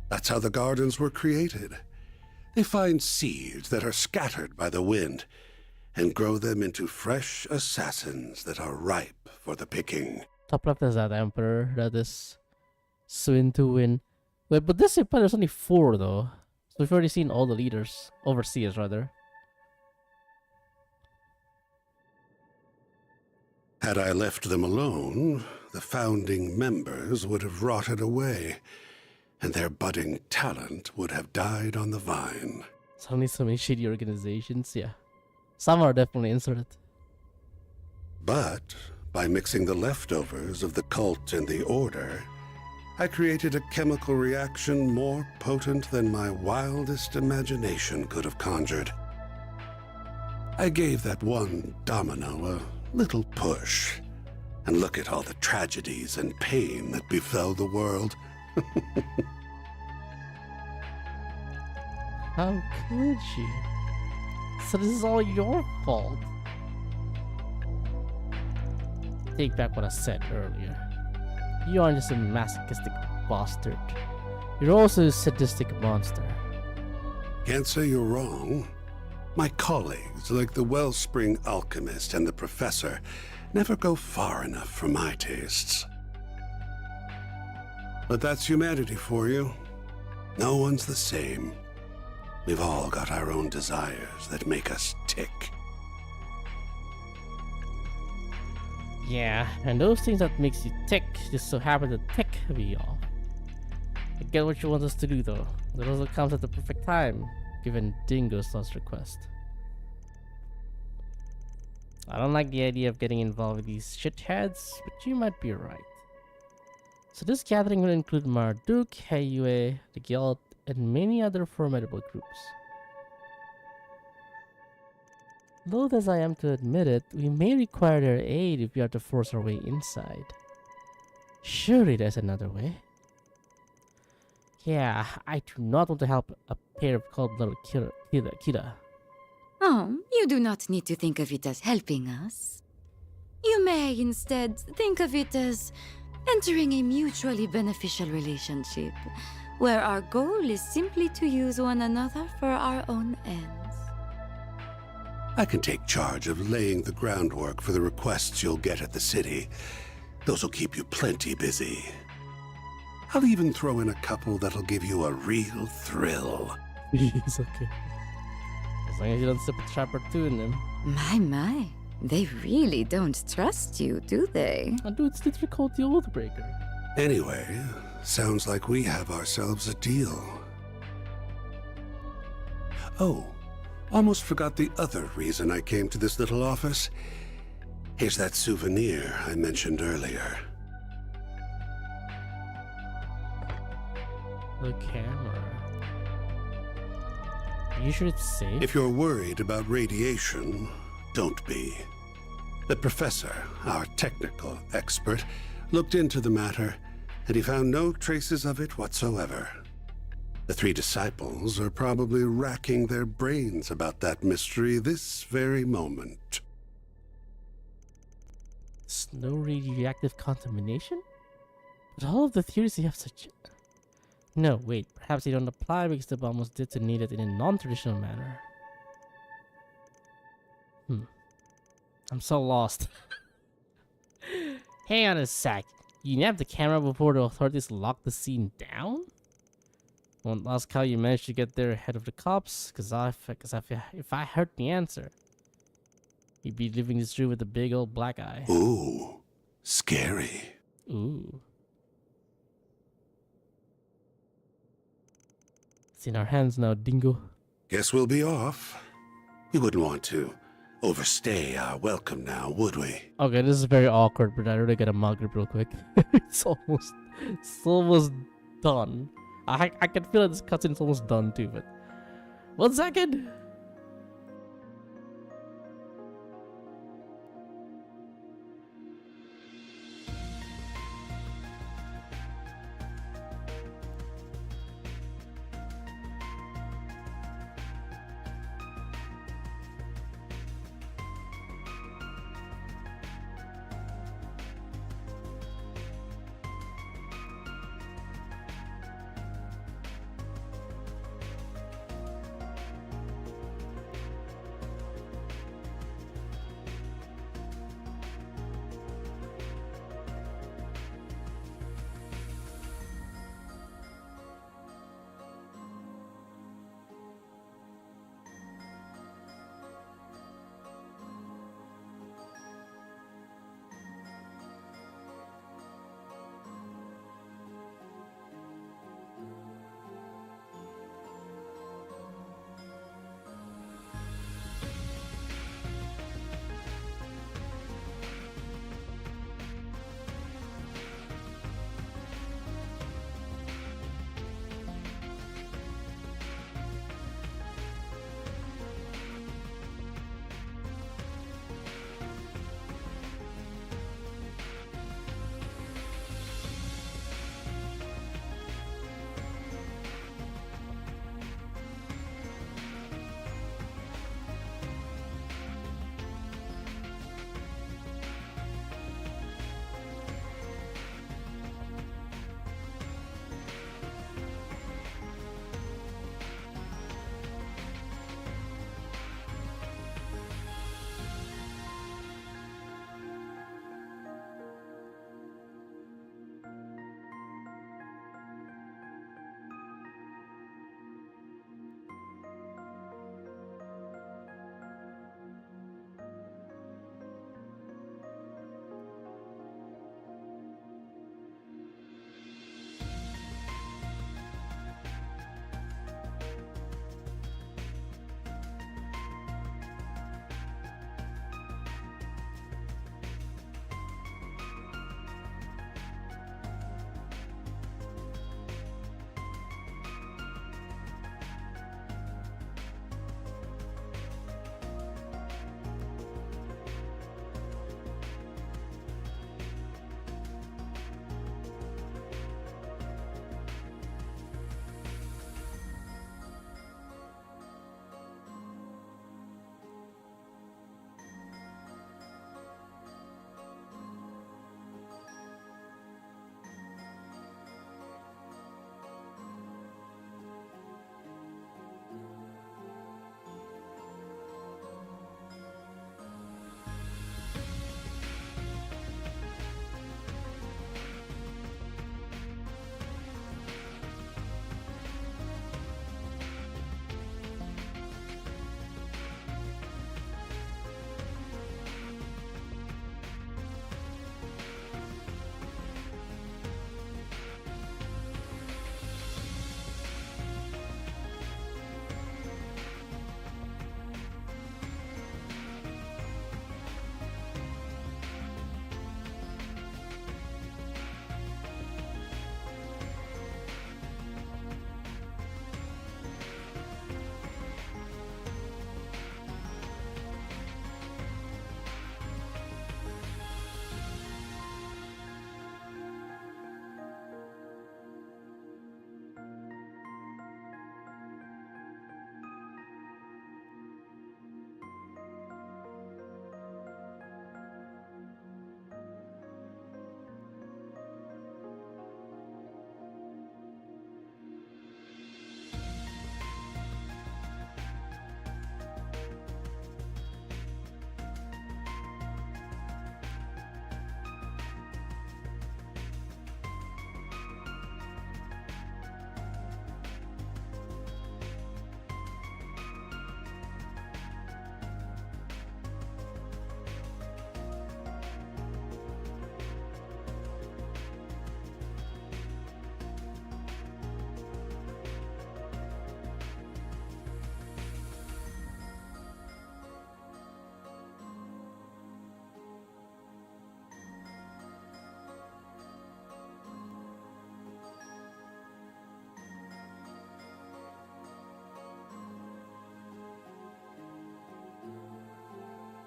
Speaker 13: That's how the Gardens were created. They find seeds that are scattered by the wind and grow them into fresh assassins that are ripe for the picking.
Speaker 1: Top left is that Emperor that is soon to win. Wait, but this Empire there's only 4 though. So we've already seen all the leaders, overseers rather.
Speaker 13: Had I left them alone, the founding members would have rotted away, and their budding talent would have died on the vine.
Speaker 1: It's only so many shitty organizations, yeah. Some are definitely inserted.
Speaker 13: But by mixing the leftovers of the cult and the order, I created a chemical reaction more potent than my wildest imagination could have conjured. I gave that one domino a little push, and look at all the tragedies and pain that befell the world.
Speaker 1: How could you? So this is all your fault. Take back what I said earlier. You aren't just a masochistic bastard. You're also a sadistic monster.
Speaker 13: Can't say you're wrong. My colleagues, like the Wellspring Alchemist and the Professor, never go far enough for my tastes. But that's humanity for you. No one's the same. We've all got our own desires that make us tick.
Speaker 1: Yeah, and those things that makes you tick just so happen to tick me off. I get what you want us to do though. That also comes at the perfect time, given Dingo's last request. I don't like the idea of getting involved with these shitheads, but you might be right. So this gathering will include Marduk, Heiyue, the Guild, and many other formidable groups. Loath as I am to admit it, we may require their aid if we are to force our way inside. Surely there's another way. Yeah, I do not want to help a pair of cold-blooded kida.
Speaker 9: Oh, you do not need to think of it as helping us. You may instead think of it as entering a mutually beneficial relationship, where our goal is simply to use one another for our own ends.
Speaker 13: I can take charge of laying the groundwork for the requests you'll get at the city. Those will keep you plenty busy. I'll even throw in a couple that'll give you a real thrill.
Speaker 1: It's okay. As long as you don't slip a trap or two in them.
Speaker 9: My. They really don't trust you, do they?
Speaker 1: Oh, dude, it's literally called the Oathbreaker.
Speaker 13: Anyway, sounds like we have ourselves a deal. Oh, almost forgot the other reason I came to this little office. Here's that souvenir I mentioned earlier.
Speaker 1: The camera. Are you sure it's safe?
Speaker 13: If you're worried about radiation, don't be. The professor, our technical expert, looked into the matter, and he found no traces of it whatsoever. The three disciples are probably racking their brains about that mystery this very moment.
Speaker 1: It's no radioactive contamination? But all of the theories have such... No, wait, perhaps they don't apply because the bomb was detonated in a non-traditional manner. I'm so lost. Hang on a sec. You nabbed the camera before the authorities locked the scene down? Won't ask how you managed to get there ahead of the cops, because if I heard the answer, you'd be living this through with a big old black eye.
Speaker 13: Ooh, scary.
Speaker 1: Ooh. It's in our hands now, Dingo.
Speaker 13: Guess we'll be off. We wouldn't want to overstay our welcome now, would we?
Speaker 1: Okay, this is very awkward, but I really gotta mug it real quick. it's almost done. I can feel that this cutscene's almost done too, but 1 second.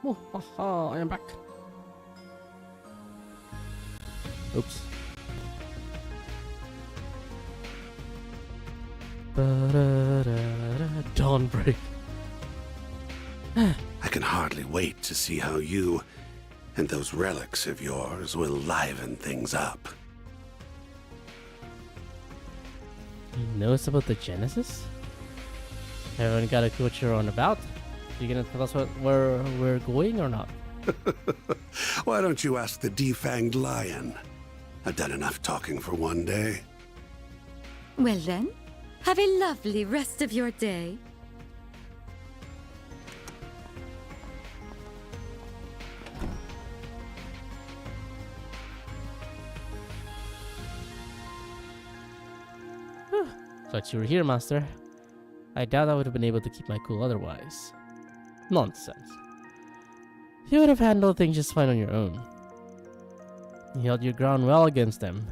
Speaker 1: Oh, I am back. Oops. Dawnbreak.
Speaker 13: I can hardly wait to see how you and those relics of yours will liven things up.
Speaker 1: He knows about the Genesis? Haven't got a clue what you're on about. You gonna tell us where we're going or not?
Speaker 13: Why don't you ask the defanged lion? I've done enough talking for one day.
Speaker 9: Well then, have a lovely rest of your day.
Speaker 1: Thought you were here, Master. I doubt I would have been able to keep my cool otherwise. Nonsense. You would have handled things just fine on your own. You held your ground well against them.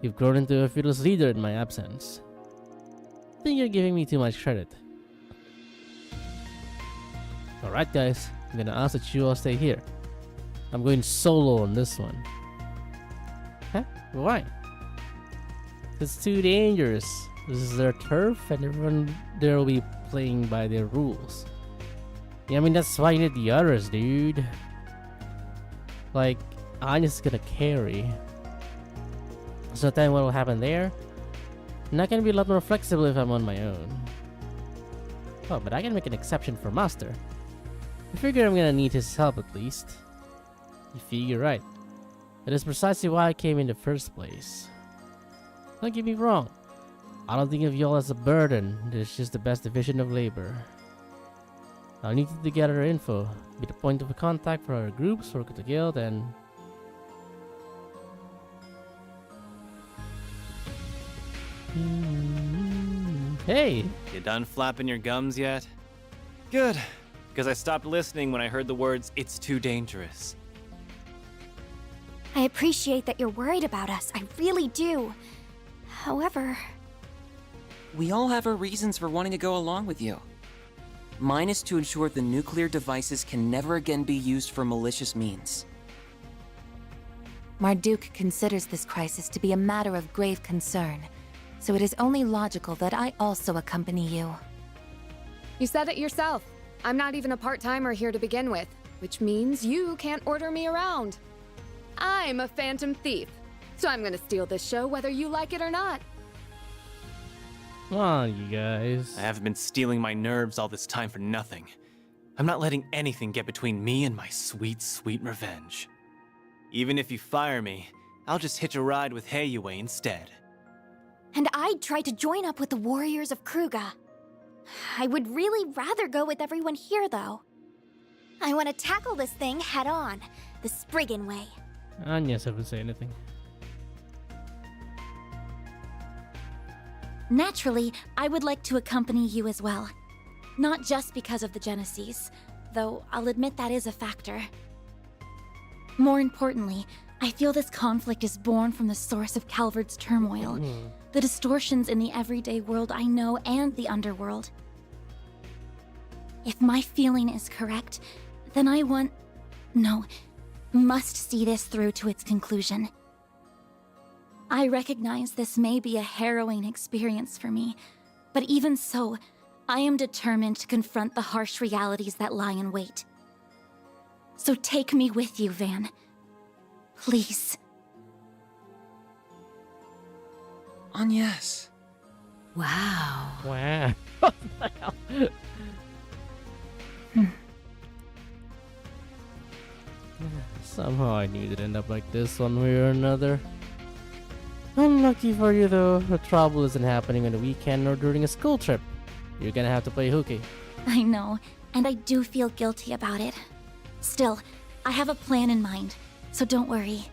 Speaker 1: You've grown into a fearless leader in my absence. I think you're giving me too much credit. Alright guys, I'm gonna ask that you all stay here. I'm going solo on this one. Huh? Why? It's too dangerous. This is their turf and everyone there will be playing by their rules. Yeah, I mean that's why you need the others, dude. Like, I'm just gonna carry. So then what will happen there? I'm not gonna be a lot more flexible if I'm on my own. Oh, but I can make an exception for Master. I figure I'm gonna need his help at least. You figure right. That is precisely why I came in the first place. Don't get me wrong. I don't think of y'all as a burden. It's just the best division of labor. I'll need to gather info, be the point of contact for our groups, work with the guild, and... Hey!
Speaker 7: You done flapping your gums yet? Good, because I stopped listening when I heard the words, "It's too dangerous."
Speaker 10: I appreciate that you're worried about us. I really do. However...
Speaker 6: We all have our reasons for wanting to go along with you. Mine is to ensure the nuclear devices can never again be used for malicious means.
Speaker 8: Marduk considers this crisis to be a matter of grave concern, so it is only logical that I also accompany you.
Speaker 3: You said it yourself. I'm not even a part-timer here to begin with, which means you can't order me around. I'm a phantom thief, so I'm gonna steal this show whether you like it or not.
Speaker 1: Come on, you guys.
Speaker 7: I haven't been stealing my nerves all this time for nothing. I'm not letting anything get between me and my sweet, sweet revenge. Even if you fire me, I'll just hitch a ride with Heiyue instead.
Speaker 10: And I'd try to join up with the warriors of Kruga. I would really rather go with everyone here, though. I want to tackle this thing head on, the Spriggan way.
Speaker 1: Anya's haven't said anything.
Speaker 10: Naturally, I would like to accompany you as well. Not just because of the Genesis, though I'll admit that is a factor. More importantly, I feel this conflict is born from the source of Calvard's turmoil, the distortions in the everyday world I know and the underworld. If my feeling is correct, then I must see this through to its conclusion. I recognize this may be a harrowing experience for me, but even so, I am determined to confront the harsh realities that lie in wait. So take me with you, Van. Please.
Speaker 6: Yes.
Speaker 9: Wow.
Speaker 1: Wow. What the hell? Somehow I knew it'd end up like this one way or another. Unlucky for you though, the trouble isn't happening on the weekend or during a school trip. You're gonna have to play hooky.
Speaker 10: I know, and I do feel guilty about it. Still, I have a plan in mind, so don't worry.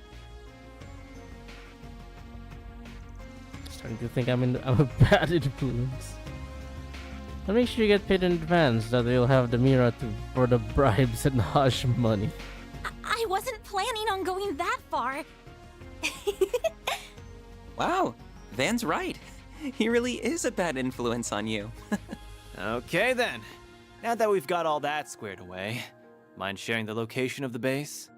Speaker 1: Starting to think I'm a bad influence. But make sure you get paid in advance, that they'll have the Mira for the bribes and hush money.
Speaker 10: I wasn't planning on going that far.
Speaker 6: Wow, Van's right. He really is a bad influence on you.
Speaker 7: Okay then. Now that we've got all that squared away, Mind sharing the location of the base?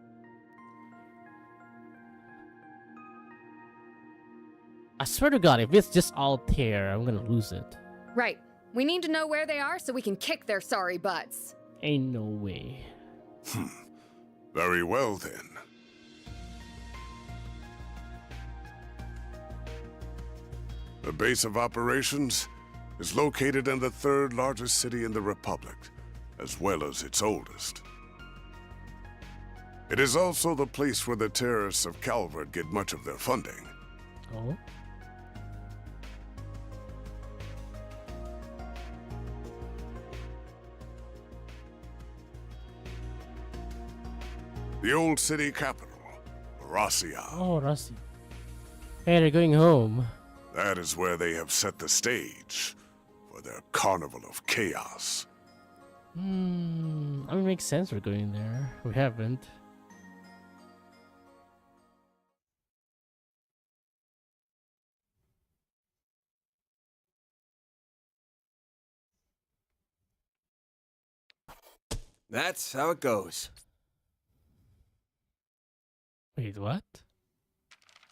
Speaker 1: I swear to God, if it's just all tear, I'm gonna lose it.
Speaker 3: Right. We need to know where they are so we can kick their sorry butts.
Speaker 1: Ain't no way.
Speaker 11: Very well then. The base of operations is located in the third largest city in the Republic, as well as its oldest. It is also the place where the terrorists of Calvert get much of their funding.
Speaker 1: Oh?
Speaker 11: The old city capital, Rasia.
Speaker 1: Oh, Rossi. Hey, they're going home.
Speaker 11: That is where they have set the stage for their carnival of chaos.
Speaker 1: I mean, it makes sense we're going there. We haven't.
Speaker 2: That's how it goes.
Speaker 1: Wait, what?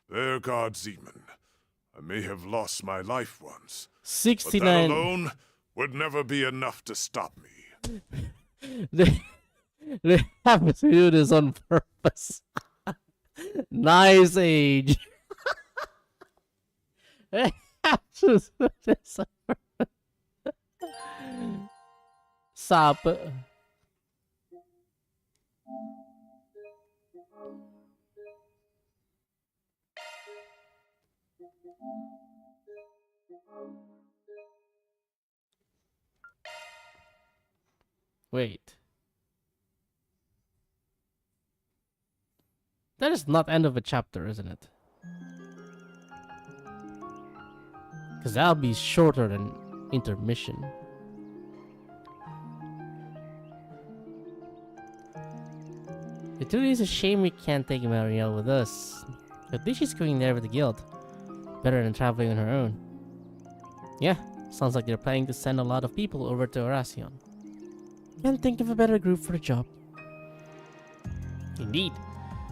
Speaker 11: There, God Zeman. I may have lost my life once, but
Speaker 1: 69.
Speaker 11: that alone would never be enough to stop me.
Speaker 1: They have to do this on purpose. Nice age. They have to do this on purpose. Stop. Wait. That is not end of a chapter, isn't it? Because that'll be shorter than intermission. It really is a shame we can't take Marielle with us. At least she's going there with the guild. Better than traveling on her own. Yeah, sounds like they're planning to send a lot of people over to Oracion. Can't think of a better group for the job. Indeed,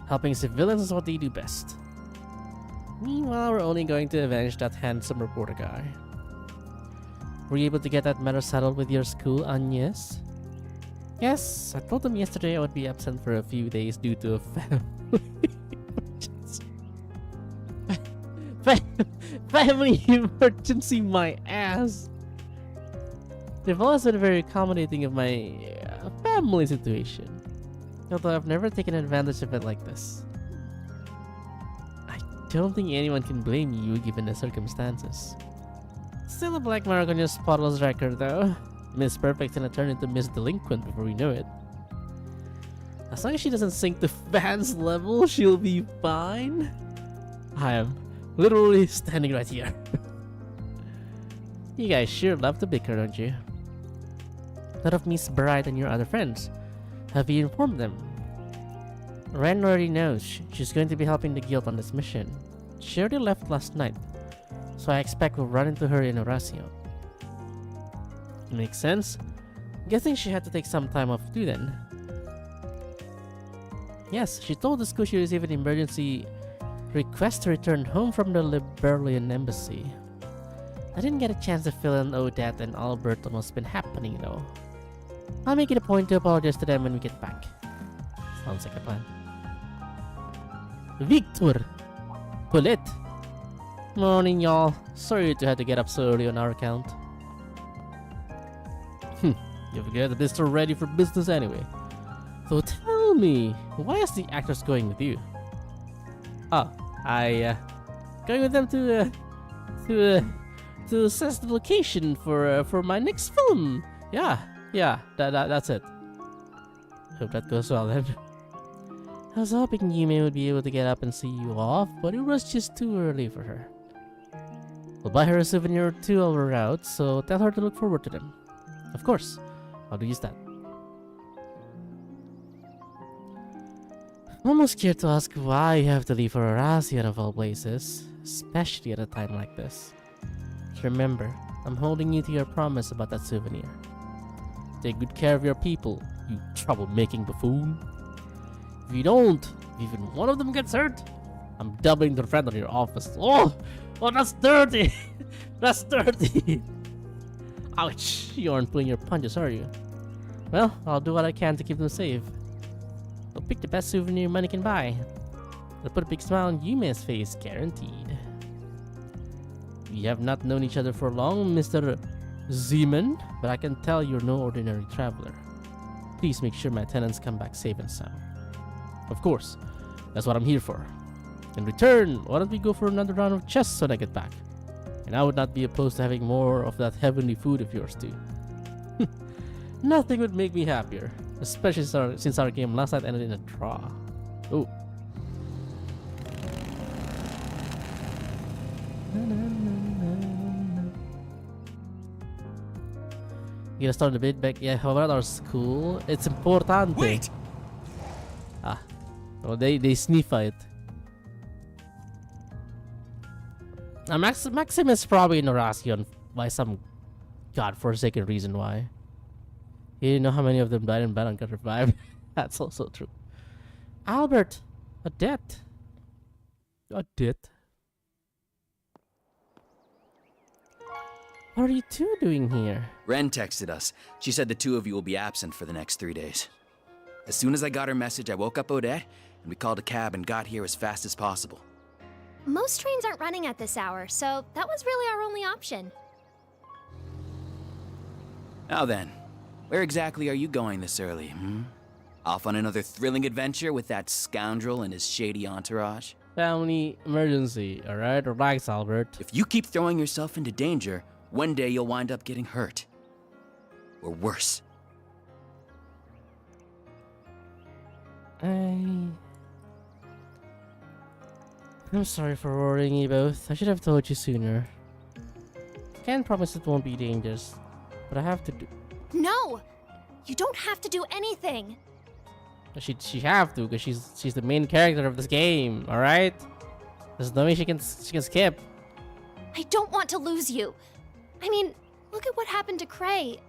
Speaker 1: helping civilians is what they do best. Meanwhile, we're only going to avenge that handsome reporter guy. Were you able to get that matter settled with your school, Agnes? Yes, I told them yesterday I would be absent for a few days due to a family emergency, my ass. They've always been very accommodating of my family situation, although I've never taken advantage of it like this. I don't think anyone can blame you given the circumstances. Still a black mark on your spotless record though. Miss Perfect's gonna turn into Miss Delinquent before we know it. As long as she doesn't sink to Van's level, she'll be fine. I am literally standing right here. You guys sure love to bicker, don't you? What of Miss Bright and your other friends? Have you informed them? Ren already knows. She's going to be helping the guild on this mission. She already left last night, so I expect we'll run into her in Oracion. Makes sense. Guessing she had to take some time off too then. Yes, she told the school she received an emergency request to return home from the Liberalian embassy. I didn't get a chance to fill in Odette and Albert on what's been happening though. I'll make it a point to apologize to them when we get back. Sounds like a plan. Victor! Paulette! Morning y'all. Sorry to have to get up so early on our account. You've got the bistro ready for business anyway. So tell me, why is the actress going with you? Oh, going with them to assess the location for my next film. Yeah, that's it. Hope that goes well then. I was hoping Yume would be able to get up and see you off, but it was just too early for her. We'll buy her a souvenir or two while we're out, so tell her to look forward to them. Of course, I'll do just that. I'm almost scared to ask why you have to leave for Oracion of all places, especially at a time like this. But remember, I'm holding you to your promise about that souvenir. Take good care of your people, you troublemaking buffoon. If you don't, if even one of them gets hurt, I'm doubling the rent on your office. Oh, that's dirty. That's dirty. Ouch, you aren't pulling your punches, are you? Well, I'll do what I can to keep them safe. I'll pick the best souvenir money can buy. I'll put a big smile on Yume's face, guaranteed. We have not known each other for long, Mr. Zeman, but I can tell you're no ordinary traveler. Please make sure my tenants come back safe and sound. Of course, that's what I'm here for. In return, why don't we go for another round of chess when I get back? And I would not be opposed to having more of that heavenly food of yours too. Nothing would make me happier, especially since our game last night ended in a draw. Oh. You gonna start the bit back? Yeah, how about our school? It's important.
Speaker 12: Wait!
Speaker 1: Ah. Oh, they sniff it. Maximus probably in Horacion by some godforsaken reason why. You didn't know how many of them died in battle and got revived. That's also true. Albert, a debt. A debt. What are you two doing here?
Speaker 14: Ren texted us. She said the two of you will be absent for the next 3 days. As soon as I got her message, I woke up Odette, and we called a cab and got here as fast as possible.
Speaker 15: Most trains aren't running at this hour, so that was really our only option.
Speaker 14: Now then, where exactly are you going this early, Off on another thrilling adventure with that scoundrel and his shady entourage?
Speaker 1: Family emergency, alright? Relax, Albert.
Speaker 14: If you keep throwing yourself into danger, one day you'll wind up getting hurt. Or worse.
Speaker 1: I'm sorry for worrying you both. I should have told you sooner. Can't promise it won't be dangerous, but I have to do.
Speaker 15: No! You don't have to do anything!
Speaker 1: She have to, because she's the main character of this game, alright? There's no way she can skip.
Speaker 15: I don't want to lose you. I mean, look at what happened to Cray.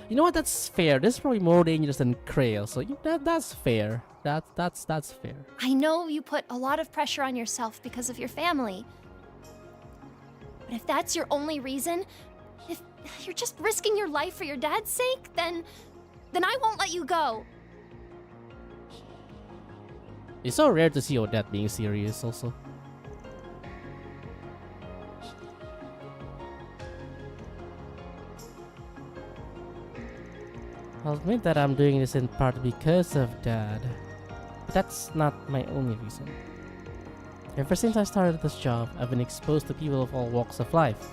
Speaker 1: You know what? That's fair. This is probably more dangerous than Cray, so that's fair. That's fair.
Speaker 15: I know you put a lot of pressure on yourself because of your family. But if that's your only reason, if you're just risking your life for your dad's sake, then I won't let you go.
Speaker 1: It's so rare to see Odette being serious also. I'll admit that I'm doing this in part because of Dad. But that's not my only reason. Ever since I started this job, I've been exposed to people of all walks of life.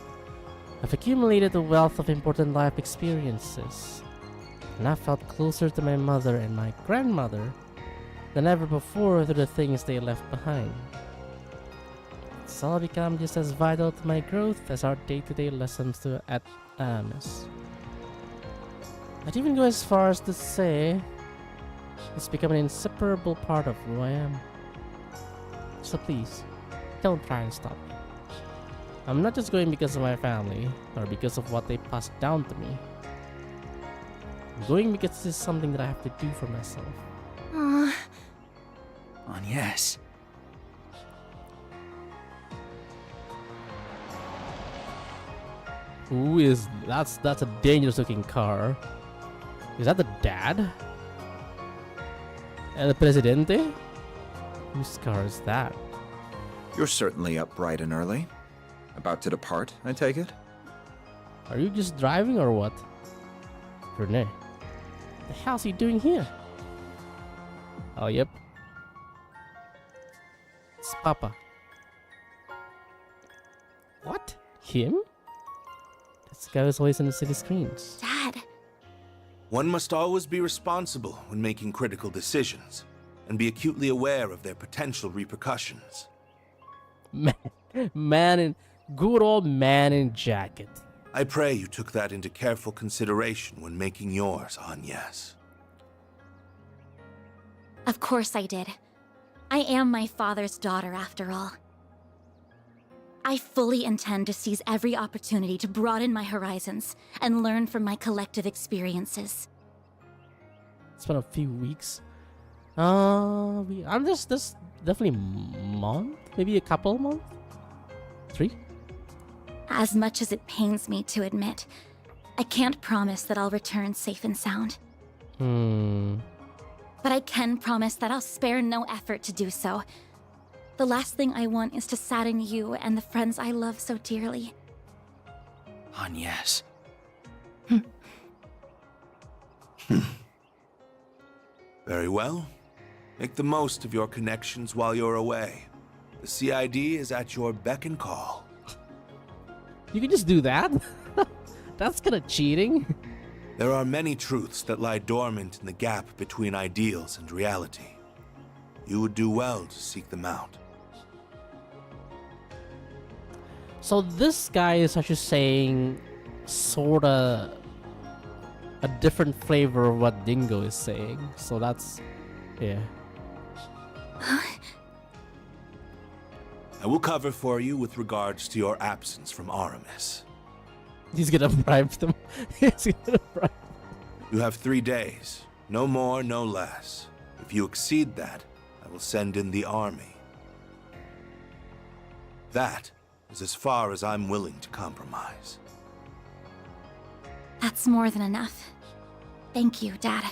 Speaker 1: I've accumulated a wealth of important life experiences. And I've felt closer to my mother and my grandmother than ever before through the things they left behind. It's all become just as vital to my growth as our day-to-day lessons at Amos. I'd even go as far as to say it's become an inseparable part of who I am. So please, don't try and stop me. I'm not just going because of my family, or because of what they passed down to me. I'm going because this is something that I have to do for myself.
Speaker 14: Yes.
Speaker 1: Who is that's a dangerous looking car. Is that the dad? El Presidente? Whose car is that?
Speaker 16: You're certainly up bright and early. About to depart, I take it?
Speaker 1: Are you just driving or what? Renee. The hell's he doing here? Oh, yep. It's Papa. What? Him? This guy was always on the city screens.
Speaker 15: Dad.
Speaker 17: One must always be responsible when making critical decisions, and be acutely aware of their potential repercussions.
Speaker 1: Good old man in jacket.
Speaker 17: I pray you took that into careful consideration when making yours, Agnes.
Speaker 10: Of course I did. I am my father's daughter, after all. I fully intend to seize every opportunity to broaden my horizons and learn from my collective experiences.
Speaker 1: It's been a few weeks. I'm just this definitely month, maybe a couple months, 3.
Speaker 10: As much as it pains me to admit, I can't promise that I'll return safe and sound. But I can promise that I'll spare no effort to do so. The last thing I want is to sadden you and the friends I love so dearly.
Speaker 14: Yes.
Speaker 17: Very well. Make the most of your connections while you're away. The CID is at your beck and call.
Speaker 1: You can just do that? That's kind of cheating.
Speaker 17: There are many truths that lie dormant in the gap between ideals and reality. You would do well to seek them out.
Speaker 1: So this guy is actually saying sorta a different flavor of what Dingo is saying. So that's, yeah.
Speaker 17: I will cover for you with regards to your absence from Aramis.
Speaker 1: He's gonna bribe them. He's gonna bribe.
Speaker 17: You have 3 days. No more, no less. If you exceed that, I will send in the army. That is as far as I'm willing to compromise.
Speaker 10: That's more than enough. Thank you, Dad.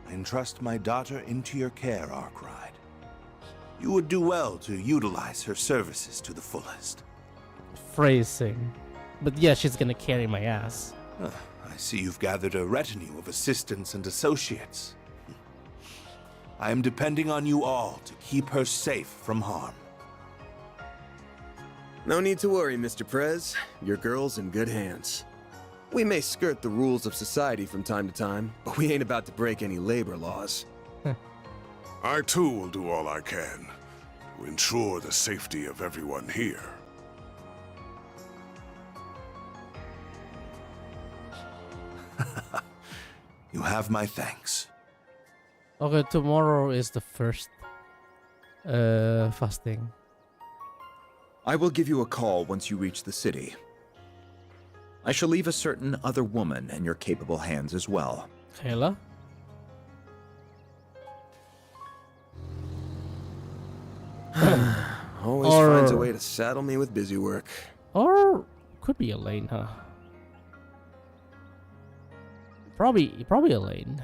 Speaker 17: I entrust my daughter into your care, Arkwright. You would do well to utilize her services to the fullest.
Speaker 1: Phrasing. But yeah, she's gonna carry my ass.
Speaker 17: I see you've gathered a retinue of assistants and associates. I am depending on you all to keep her safe from harm.
Speaker 2: No need to worry, Mr. Prez. Your girl's in good hands. We may skirt the rules of society from time to time, but we ain't about to break any labor laws.
Speaker 11: I too will do all I can to ensure the safety of everyone here.
Speaker 17: You have my thanks.
Speaker 1: Okay, tomorrow is the first fasting.
Speaker 16: I will give you a call once you reach the city. I shall leave a certain other woman in your capable hands as well.
Speaker 1: Kayla?
Speaker 2: Always finds a way to saddle me with busy work.
Speaker 1: Or could be Elaine, huh? Probably Elaine.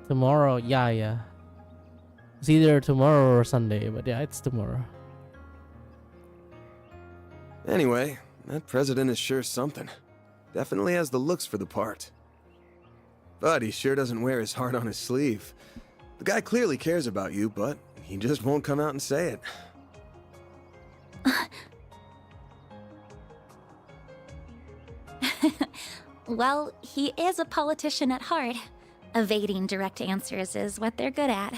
Speaker 1: Tomorrow, yeah. It's either tomorrow or Sunday, but yeah, it's tomorrow.
Speaker 2: Anyway, that president is sure something. Definitely has the looks for the part. But he sure doesn't wear his heart on his sleeve. The guy clearly cares about you, but he just won't come out and say it.
Speaker 10: Well, he is a politician at heart. Evading direct answers is what they're good at.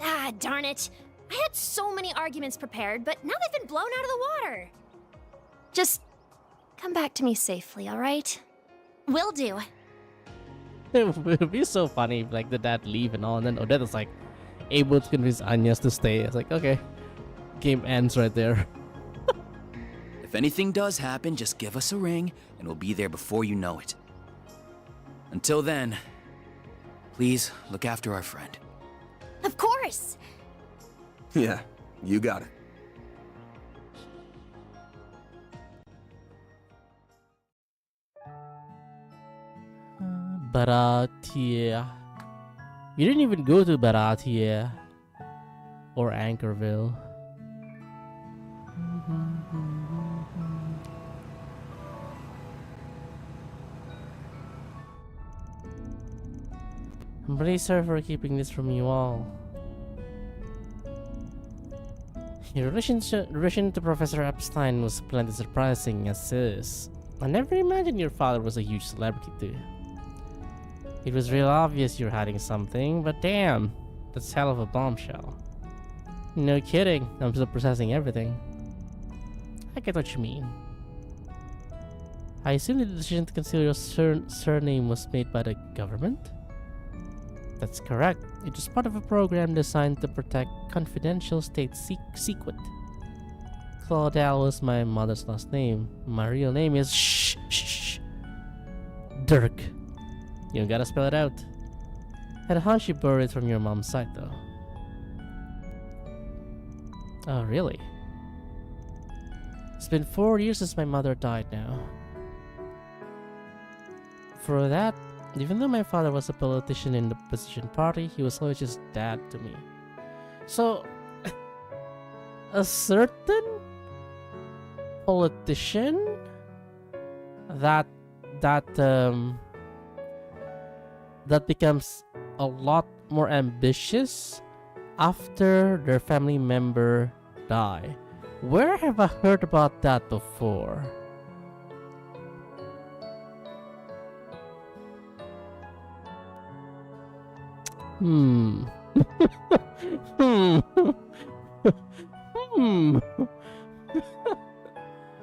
Speaker 15: Ah, darn it. I had so many arguments prepared, but now they've been blown out of the water. Just come back to me safely, all right?
Speaker 10: Will do.
Speaker 1: It would be so funny if like the dad leave and all, and then Odette is like able to convince Agnes to stay. It's like, okay, game ends right there.
Speaker 14: If anything does happen, just give us a ring, and we'll be there before you know it. Until then, please look after our friend.
Speaker 15: Of course!
Speaker 2: Yeah, you got it.
Speaker 1: Baratia. You didn't even go to Baratia or Anchorville. I'm really sorry for keeping this from you all. Your relation to Professor Epstein was plenty surprising as is. I never imagined your father was a huge celebrity too. It was real obvious you're hiding something, but damn, that's hell of a bombshell. No kidding, I'm still processing everything. I get what you mean. I assume the decision to conceal your surname was made by the government? That's correct. It was part of a program designed to protect confidential state secret. Claudel was my mother's last name. My real name is shh. Dirk. You gotta spell it out. Had a hunch you borrowed it from your mom's side, though. Oh, really? It's been 4 years since my mother died now. For that, even though my father was a politician in the opposition party, he was always just dad to me. So, a certain politician that becomes a lot more ambitious after their family member die. Where have I heard about that before? Hmm.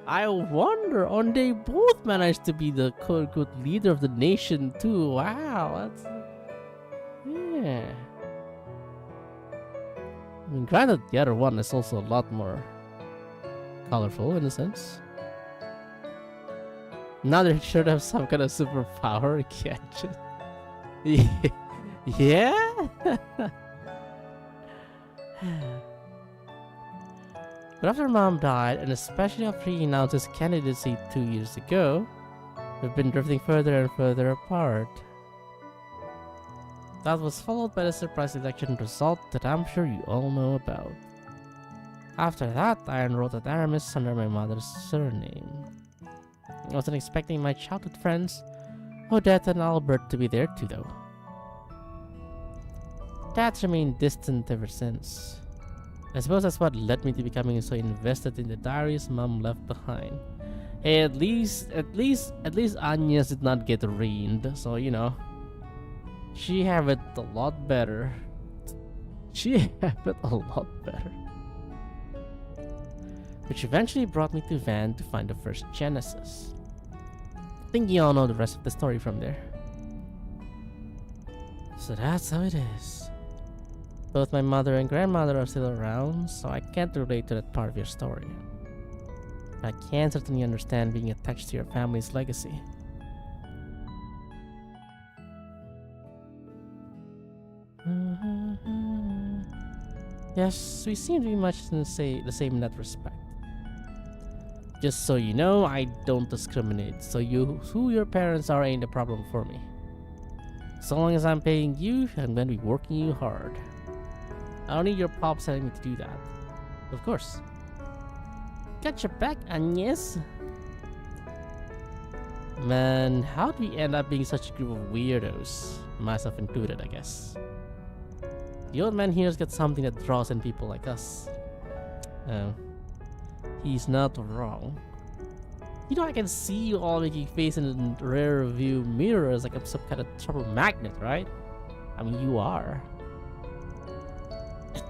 Speaker 1: I wonder, and they both managed to be the quote-unquote leader of the nation too. Wow, that's... yeah. I mean, granted, the other one is also a lot more colorful in a sense. Now they should have some kind of superpower, can't you? Yeah? But after Mom died, and especially after he announced his candidacy 2 years ago, we've been drifting further and further apart. That was followed by the surprise election result that I'm sure you all know about. After that, I enrolled at Aramis under my mother's surname. I wasn't expecting my childhood friends, Odette and Albert, to be there too, though. Dad's remained distant ever since. I suppose that's what led me to becoming so invested in the diaries Mom left behind. Hey, at least Agnes did not get ruined, so you know. She have it a lot better. Which eventually brought me to Van to find the first Genesis. I think you all know the rest of the story from there. So that's how it is. Both my mother and grandmother are still around, so I can't relate to that part of your story. I can certainly understand being attached to your family's legacy. Yes, we seem to be much the same in that respect. Just so you know, I don't discriminate, so who your parents are ain't a problem for me. So long as I'm paying you, I'm gonna be working you hard. I don't need your pops telling me to do that. Of course. Got your back, Agnes. Man, how do we end up being such a group of weirdos? Myself included, I guess. The old man here's got something that draws in people like us. He's not wrong. You know, I can see you all making face in the rear view mirrors like I'm some kind of trouble magnet, right? I mean, you are.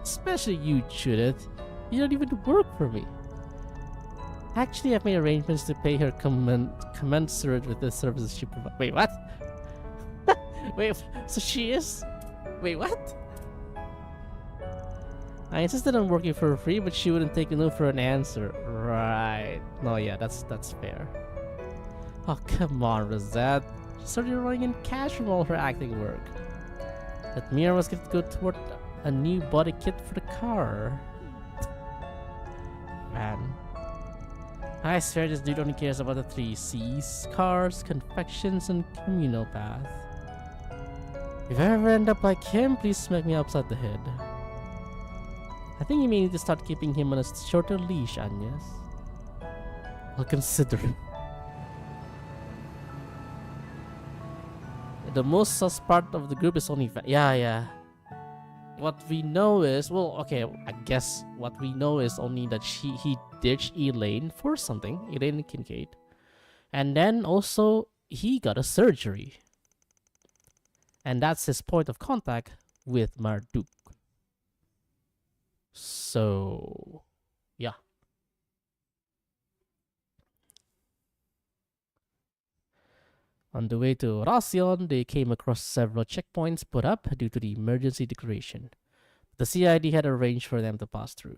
Speaker 1: Especially you, Judith. You don't even work for me. Actually, I've made arrangements to pay her commensurate with the services she provides. Wait, what? Wait, so she is? Wait, what? I insisted on working for free, but she wouldn't take a no for an answer. Right. No, yeah, that's fair. Oh, come on, Rosette. She started rolling in cash from all her acting work. That Mira was going to go toward a new body kit for the car. Man. I swear this dude only cares about the 3 C's: cars, confections, and communal path. If I ever end up like him, please smack me upside the head. I think you may need to start keeping him on a shorter leash, Agnes. I'll consider it. The most sus part of the group is only yeah. What we know is, well, okay, I guess what we know is only that he ditched Elaine for something, Elaine Kincaid. And then also, he got a surgery. And that's his point of contact with Marduk. So, yeah. On the way to Racion, they came across several checkpoints put up due to the emergency declaration. The CID had arranged for them to pass through.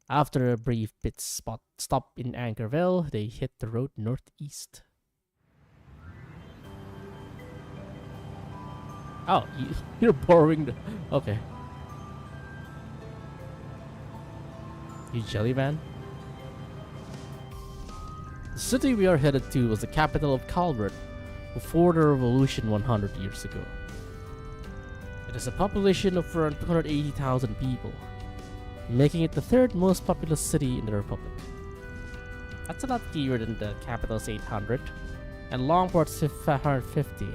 Speaker 1: After a brief stop in Anchorville, they hit the road northeast. Oh, you're borrowing the... Okay. You jelly man? The city we are headed to was the capital of Calvert before the revolution 100 years ago. It has a population of around 280,000 people, making it the third most populous city in the Republic. That's a lot fewer than the capital's 800, and Longport's 550.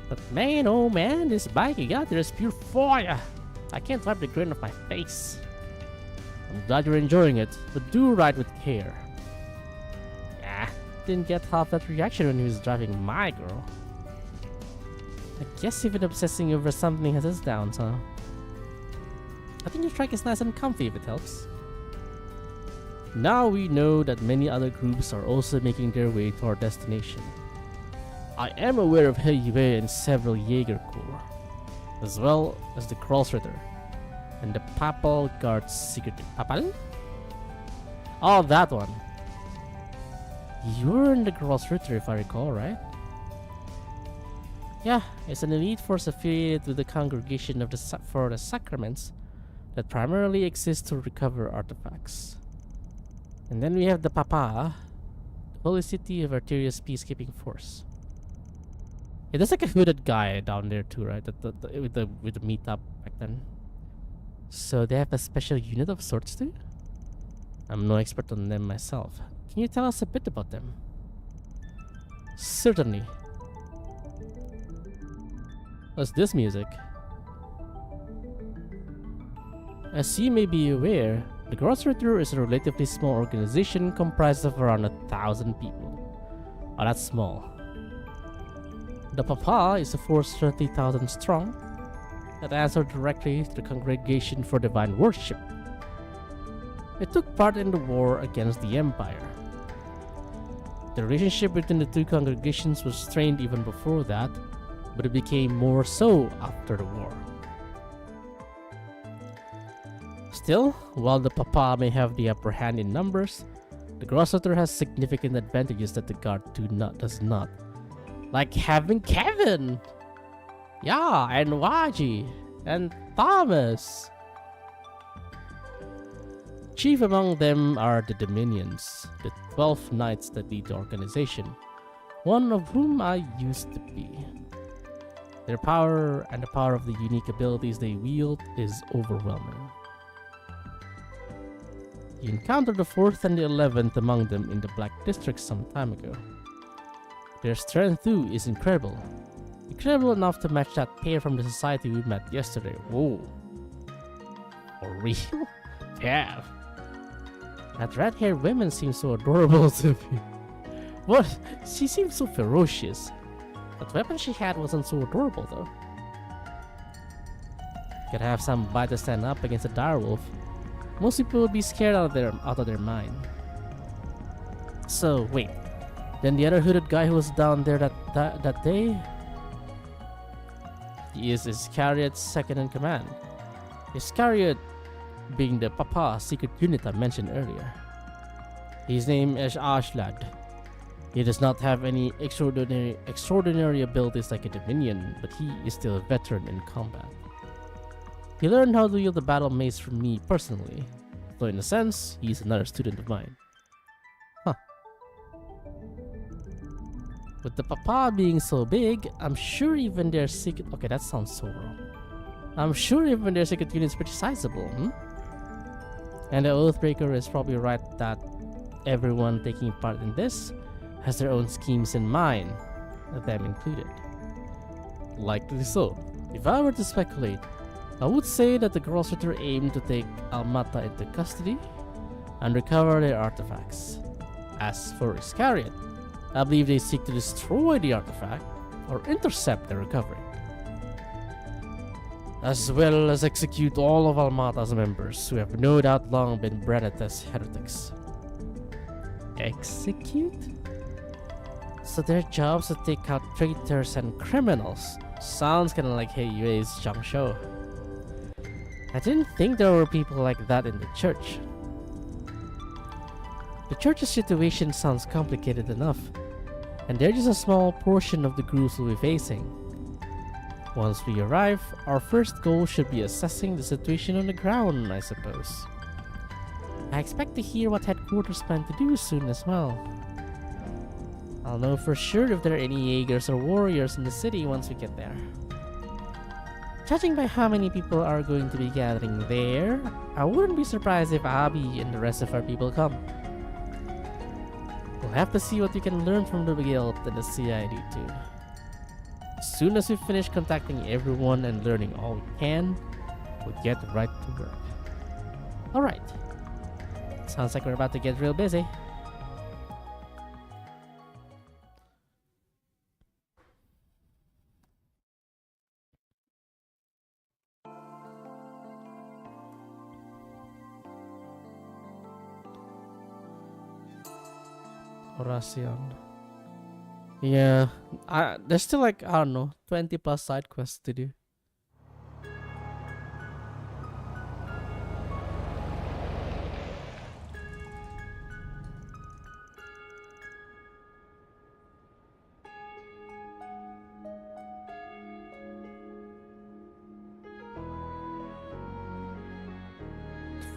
Speaker 1: But man, oh man, this bike you got there is pure fire! I can't wipe the grin off my face. I'm glad you're enjoying it, but do ride with care. Ah, didn't get half that reaction when he was driving my girl. I guess even obsessing over something has its downs, huh? I think your trike is nice and comfy if it helps. Now we know that many other groups are also making their way to our destination. I am aware of Yearrrr and several Jaeger Corps, as well as the Crossritter and the Papal Guard's secret... Papal? Oh, that one. You're in the Crossritter if I recall, right? Yeah, it's an elite force affiliated with the Congregation of for the Sacraments that primarily exists to recover artifacts. And then we have the Papa, the Holy City of Arteria's peacekeeping force. Yeah, there's like a hooded guy down there too, right? With the meetup back then. So they have a special unit of sorts too? I'm no expert on them myself. Can you tell us a bit about them? Certainly. What's this music? As you may be aware, the Crossritter is a relatively small organization comprised of around 1,000 people. Oh, that's small. The Papa is a force 30,000 strong that answered directly to the Congregation for Divine Worship. It took part in the war against the Empire. The relationship between the two congregations was strained even before that, but it became more so after the war. Still, while the Papa may have the upper hand in numbers, the Crossritter has significant advantages that the Guard does not. Like having Kevin! Yeah, and Waji, and Thomas! Chief among them are the Dominions, the 12 knights that lead the organization, one of whom I used to be. Their power and the power of the unique abilities they wield is overwhelming. You encountered the 4th and the 11th among them in the Black District some time ago. Their strength too is incredible. Incredible enough to match that pair from the society we met yesterday. Whoa. For real? Yeah. That red-haired woman seems so adorable to me. What? She seems so ferocious. That weapon she had wasn't so adorable though. Could have some bite to stand up against a direwolf. Most people would be scared out of their mind. So wait, then the other hooded guy who was down there that day? He is Iscariot's second in command. Iscariot being the Papa secret unit I mentioned earlier. His name is Ashlad. He does not have any extraordinary abilities like a Dominion, but he is still a veteran in combat. He learned how to wield the battle mace from me personally, though in a sense, he is another student of mine. Huh. With the Papa being so big, I'm sure even their secret... Okay, that sounds so wrong. I'm sure even their secret unit is pretty sizable, And the Oathbreaker is probably right that everyone taking part in this has their own schemes in mind, them included. Likely so. If I were to speculate, I would say that the Crossritter aimed to take Almata into custody and recover their artifacts. As for Iscariot, I believe they seek to destroy the artifact or intercept the recovery, as well as execute all of Almata's members who have no doubt long been branded as heretics. Execute? So their job's to take out traitors and criminals. Sounds kinda like Yearrr's junk show. I didn't think there were people like that in the church. The church's situation sounds complicated enough, and they're just a small portion of the groups we'll be facing. Once we arrive, our first goal should be assessing the situation on the ground, I suppose. I expect to hear what headquarters plan to do soon as well. I'll know for sure if there are any Jaegers or warriors in the city once we get there. Judging by how many people are going to be gathering there, I wouldn't be surprised if Abby and the rest of our people come. We'll have to see what we can learn from the guild and the CID too. As soon as we finish contacting everyone and learning all we can, we'll get right to work. Alright. Sounds like we're about to get real busy. Oracion. Yeah, there's still like, I don't know, 20 plus side quests to do.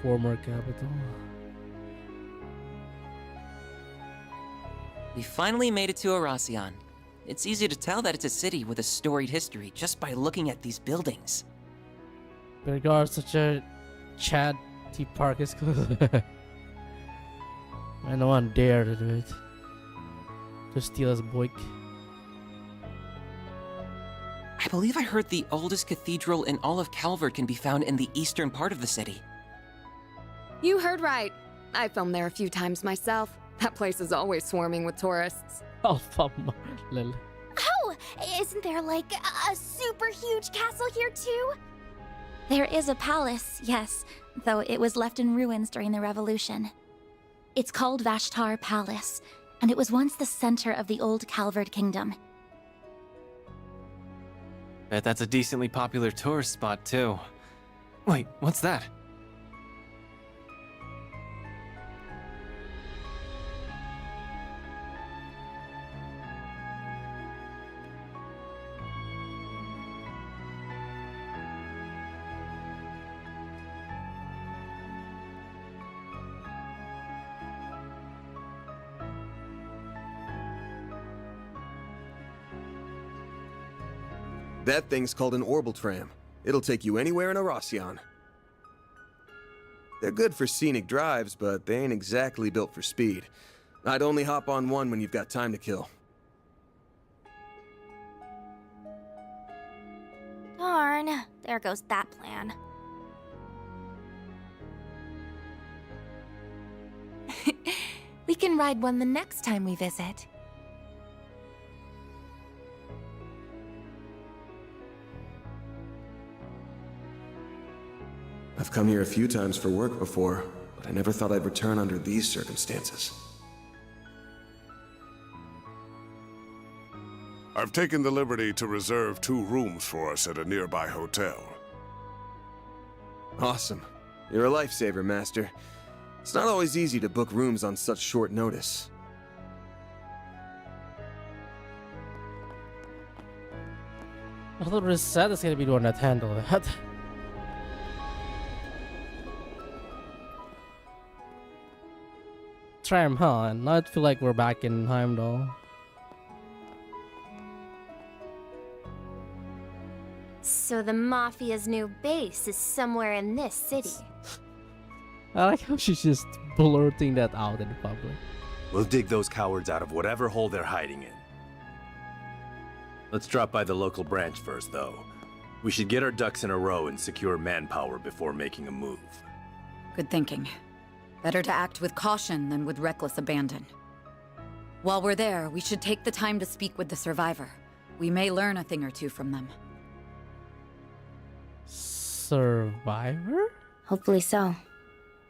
Speaker 1: Former capital.
Speaker 6: We finally made it to Oracion. It's easy to tell that it's a city with a storied history just by looking at these buildings.
Speaker 1: Regards such a Chad T. Park is close. And no one dare to do it. To steal his boik.
Speaker 6: I believe I heard the oldest cathedral in all of Calvert can be found in the eastern part of the city.
Speaker 3: You heard right. I filmed there a few times myself. That place is always swarming with tourists.
Speaker 1: Oh, Lil.
Speaker 10: Oh, isn't there like a super huge castle here too? There is a palace, yes, though it was left in ruins during the revolution. It's called Vashtar Palace, and it was once the center of the old Calvard Kingdom.
Speaker 7: Bet that's a decently popular tourist spot too. Wait, what's that?
Speaker 2: That thing's called an orbital tram. It'll take you anywhere in Oracion. They're good for scenic drives, but they ain't exactly built for speed. I'd only hop on one when you've got time to kill.
Speaker 15: Darn, there goes that plan.
Speaker 8: We can ride one the next time we visit.
Speaker 2: I've come here a few times for work before, but I never thought I'd return under these circumstances.
Speaker 11: I've taken the liberty to reserve 2 rooms for us at a nearby hotel.
Speaker 2: Awesome. You're a lifesaver, Master. It's not always easy to book rooms on such short notice.
Speaker 1: I thought Reset is gonna be the one that handled that. Tram, huh? And now I feel like we're back in Heimdall.
Speaker 15: So the Mafia's new base is somewhere in this city.
Speaker 1: I like how she's just blurting that out in public.
Speaker 12: We'll dig those cowards out of whatever hole they're hiding in. Let's drop by the local branch first, though. We should get our ducks in a row and secure manpower before making a move.
Speaker 18: Good thinking. Better to act with caution than with reckless abandon. While we're there, we should take the time to speak with the survivor. We may learn a thing or two from them.
Speaker 1: Survivor?
Speaker 15: Hopefully so.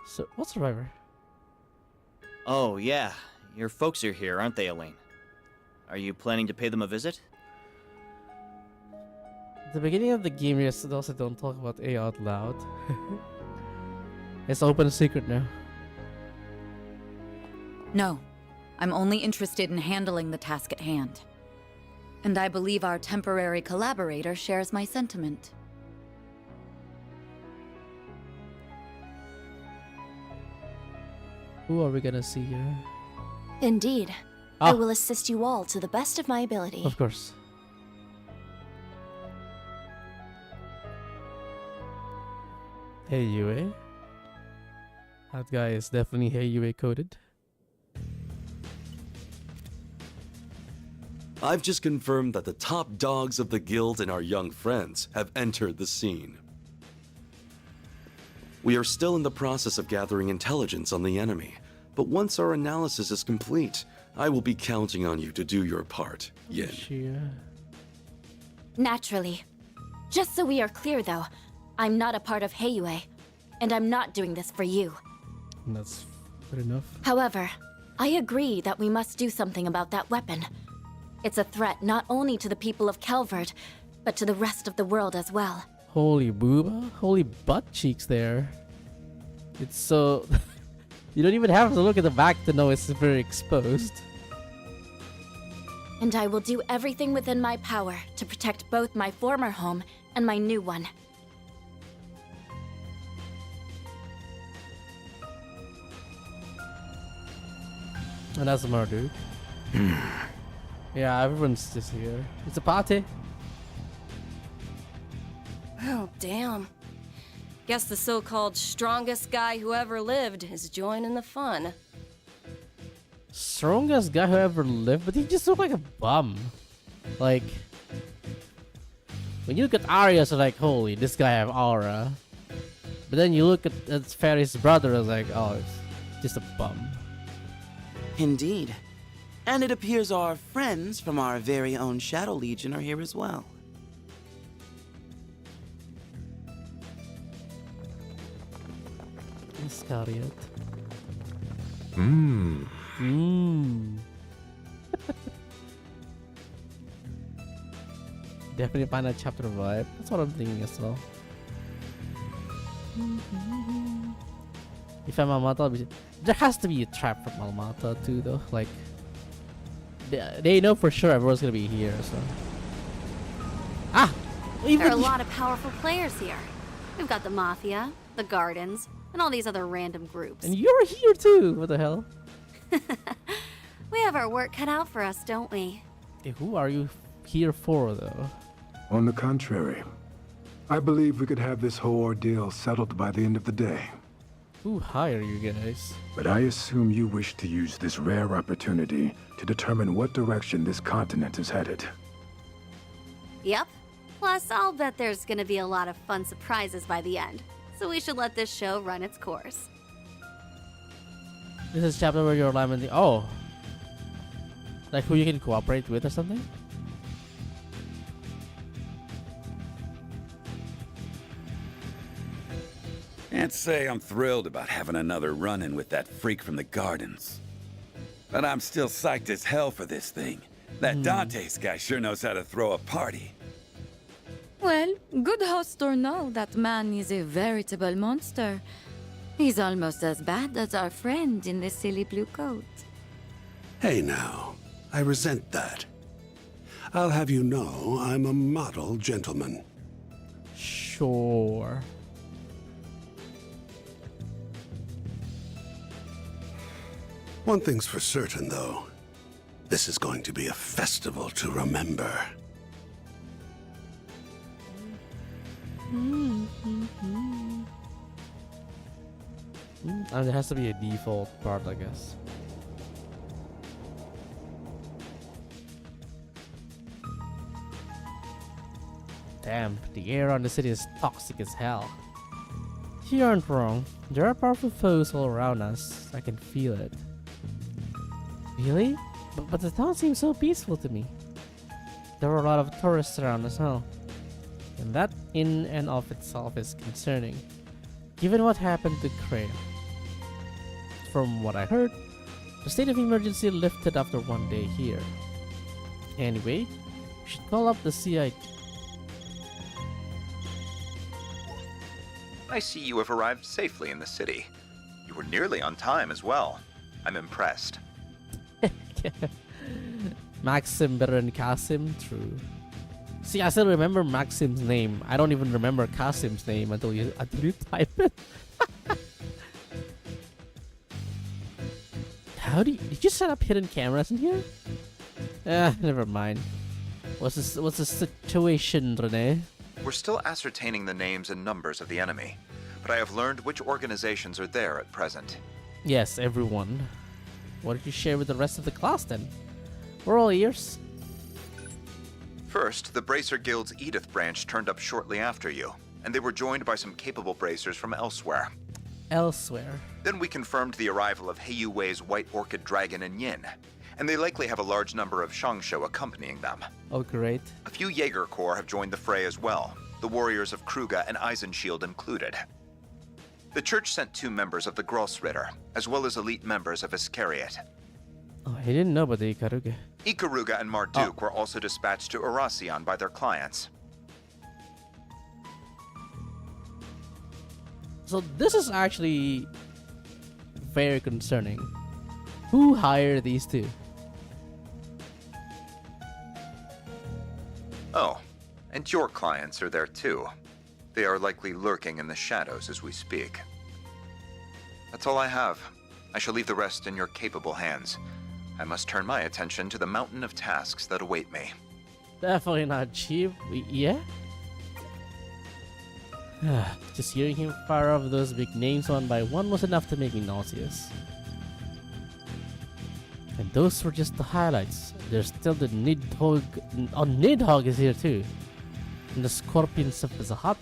Speaker 1: So, what survivor?
Speaker 14: Oh, yeah. Your folks are here, aren't they, Elaine? Are you planning to pay them a visit?
Speaker 1: the beginning of the game, you also don't talk about A out loud. It's open secret now.
Speaker 18: No, I'm only interested in handling the task at hand. And I believe our temporary collaborator shares my sentiment.
Speaker 1: Who are we gonna see here?
Speaker 15: Indeed. I will assist you all to the best of my ability.
Speaker 1: Of course. Hey Yue. That guy is definitely Hey Yue coded.
Speaker 19: I've just confirmed that the top dogs of the guild and our young friends have entered the scene. We are still in the process of gathering intelligence on the enemy, but once our analysis is complete, I will be counting on you to do your part, Yin.
Speaker 10: Naturally. Just so we are clear, though, I'm not a part of Heiyue, and I'm not doing this for you.
Speaker 1: That's good enough.
Speaker 10: However, I agree that we must do something about that weapon. It's a threat not only to the people of Calvert, but to the rest of the world as well.
Speaker 1: Holy booba, holy butt cheeks there. It's so... You don't even have to look at the back to know it's very exposed.
Speaker 10: And I will do everything within my power to protect both my former home and my new one.
Speaker 1: And that's Marduk. Yeah, everyone's just here. It's a party.
Speaker 20: Oh, damn. Guess the so-called strongest guy who ever lived is joining the fun.
Speaker 1: Strongest guy who ever lived, but he just looked like a bum. Like, when you look at Arya, it's like, holy, this guy have aura. But then you look at Fairy's brother, it's like, oh, it's just a bum.
Speaker 21: Indeed. And it appears our friends from our very own Shadow Legion are here as well.
Speaker 1: Iscariot.
Speaker 11: Mmm.
Speaker 1: Mmm. Definitely find that chapter vibe. That's what I'm thinking as well. If I'm Almata, I'll be... There has to be a trap from Almata too, though. Like, they know for sure everyone's gonna be here, so. Ah!
Speaker 22: There are a lot of powerful players here. We've got the Mafia, the Gardens, and all these other random groups.
Speaker 1: And you're here too! What the hell?
Speaker 22: We have our work cut out for us, don't we?
Speaker 1: Hey, who are you here for, though?
Speaker 23: On the contrary, I believe we could have this whole ordeal settled by the end of the day.
Speaker 1: Who hired you guys?
Speaker 23: But I assume you wish to use this rare opportunity to determine what direction this continent is headed.
Speaker 22: Yep. Plus, I'll bet there's gonna be a lot of fun surprises by the end. So we should let this show run its course.
Speaker 1: This is chapter where you're lamenting. Oh! Like who you can cooperate with or something?
Speaker 24: Can't say I'm thrilled about having another run-in with that freak from the Gardens. But I'm still psyched as hell for this thing. That Dante's guy sure knows how to throw a party.
Speaker 9: Well, good host or no, that man is a veritable monster. He's almost as bad as our friend in the silly blue coat.
Speaker 13: Hey now, I resent that. I'll have you know I'm a model gentleman.
Speaker 1: Sure.
Speaker 13: One thing's for certain, though. This is going to be a festival to remember.
Speaker 1: And there has to be a default part, I guess. Damn, the air on the city is toxic as hell. You aren't wrong. There are powerful foes all around us. I can feel it. Really? But the town seems so peaceful to me. There were a lot of tourists around as well. And that in and of itself is concerning, given what happened to Cray. From what I heard, the state of emergency lifted after one day here. Anyway, we should call up the CID.
Speaker 4: I see you have arrived safely in the city. You were nearly on time as well. I'm impressed.
Speaker 1: Maxim better than Kasim? True. See, I still remember Maxim's name. I don't even remember Kasim's name until you type it. Did you set up hidden cameras in here? Never mind. What's the situation, Rene?
Speaker 4: We're still ascertaining the names and numbers of the enemy, but I have learned which organizations are there at present.
Speaker 1: Yes, everyone. What did you share with the rest of the class then? We're all ears.
Speaker 4: First, the Bracer Guild's Edith branch turned up shortly after you, and they were joined by some capable bracers from elsewhere.
Speaker 1: Elsewhere?
Speaker 4: Then we confirmed the arrival of Heiyu Wei's White Orchid Dragon and Yin, and they likely have a large number of Shangsho accompanying them.
Speaker 1: Oh, great.
Speaker 4: A few Jaeger Corps have joined the fray as well, the warriors of Kruga and Eisenshield included. The church sent 2 members of the Grossritter, as well as elite members of Iscariot.
Speaker 1: Oh, I didn't know about the Ikaruga.
Speaker 4: Ikaruga and Marduk were also dispatched to Erasion by their clients.
Speaker 1: So this is actually very concerning. Who hired these 2?
Speaker 4: Oh, and your clients are there too. They are likely lurking in the shadows as we speak. That's all I have. I shall leave the rest in your capable hands. I must turn my attention to the mountain of tasks that await me.
Speaker 1: Definitely not cheap. Yeah? Just hearing him fire off those big names one by one was enough to make me nauseous. And those were just the highlights. There's still the Nidhogg. Oh, Nidhogg is here too. And the Scorpions of Zahat.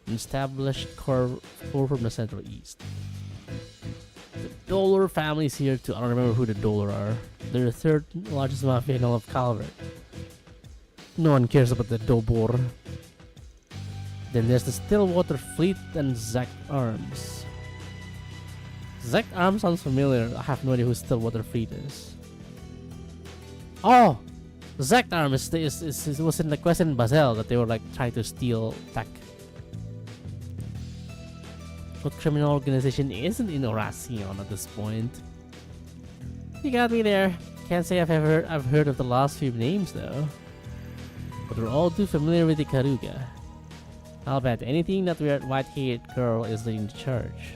Speaker 1: An established core from the Central East. The Dolor family is here too. I don't remember who the Dolor are. They're the 3rd largest mafia in all of Calvert. No one cares about the Dobor. Then there's the Stillwater Fleet and Zek Arms. Zek Arms sounds familiar. I have no idea who Stillwater Fleet is. Oh! Zek Arms was in the quest in Basel that they were like trying to steal tech. What criminal organization isn't in Erasion at this point? You got me there. Can't say I've heard of the last few names though. But we're all too familiar with the Ikaruga. I'll bet anything that weird white-haired girl is leading the charge.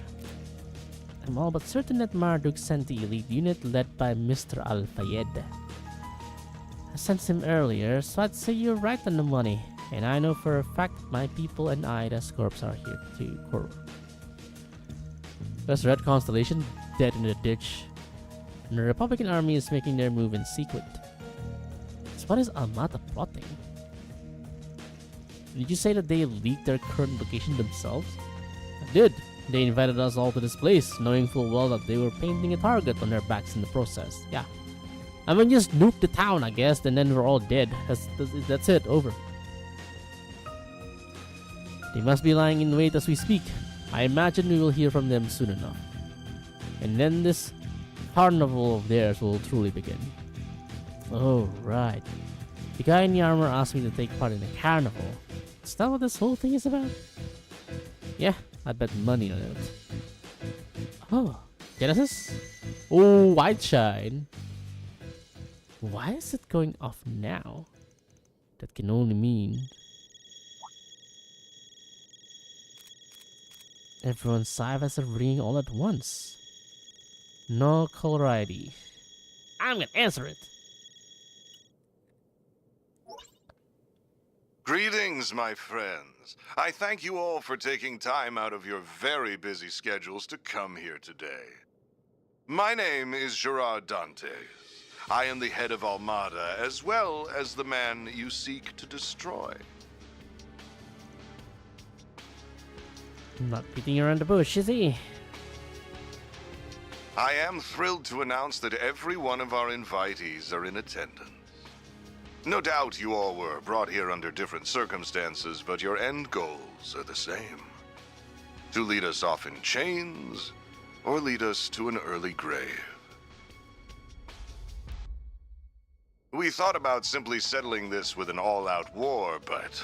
Speaker 1: I'm all but certain that Marduk sent the elite unit led by Mr. Al-Fayed. I sensed him earlier, so I'd say you're right on the money. And I know for a fact my people and Ida's corpse are here too. There's Red Constellation dead in the ditch. And the Republican army is making their move in secret. So what is Almata plotting? Did you say that they leaked their current location themselves? I did. They invited us all to this place, knowing full well that they were painting a target on their backs in the process. Yeah. I mean, just nuke the town, I guess, and then we're all dead. That's it, over. They must be lying in wait as we speak. I imagine we will hear from them soon enough. And then this carnival of theirs will truly begin. Oh, right. The guy in the armor asked me to take part in the carnival. Is that what this whole thing is about? Yeah, I bet money on it. Oh, Genesis? Oh, White Shine. Why is it going off now? That can only mean everyone's sirens are ringing all at once. No caller ID. I'm gonna answer it.
Speaker 11: Greetings, my friends. I thank you all for taking time out of your very busy schedules to come here today. My name is Gerard Dantes. I am the head of Almada, as well as the man you seek to destroy.
Speaker 1: Not beating around the bush, is he?
Speaker 11: I am thrilled to announce that every one of our invitees are in attendance. No doubt you all were brought here under different circumstances, but your end goals are the same. To lead us off in chains, or lead us to an early grave. We thought about simply settling this with an all-out war, but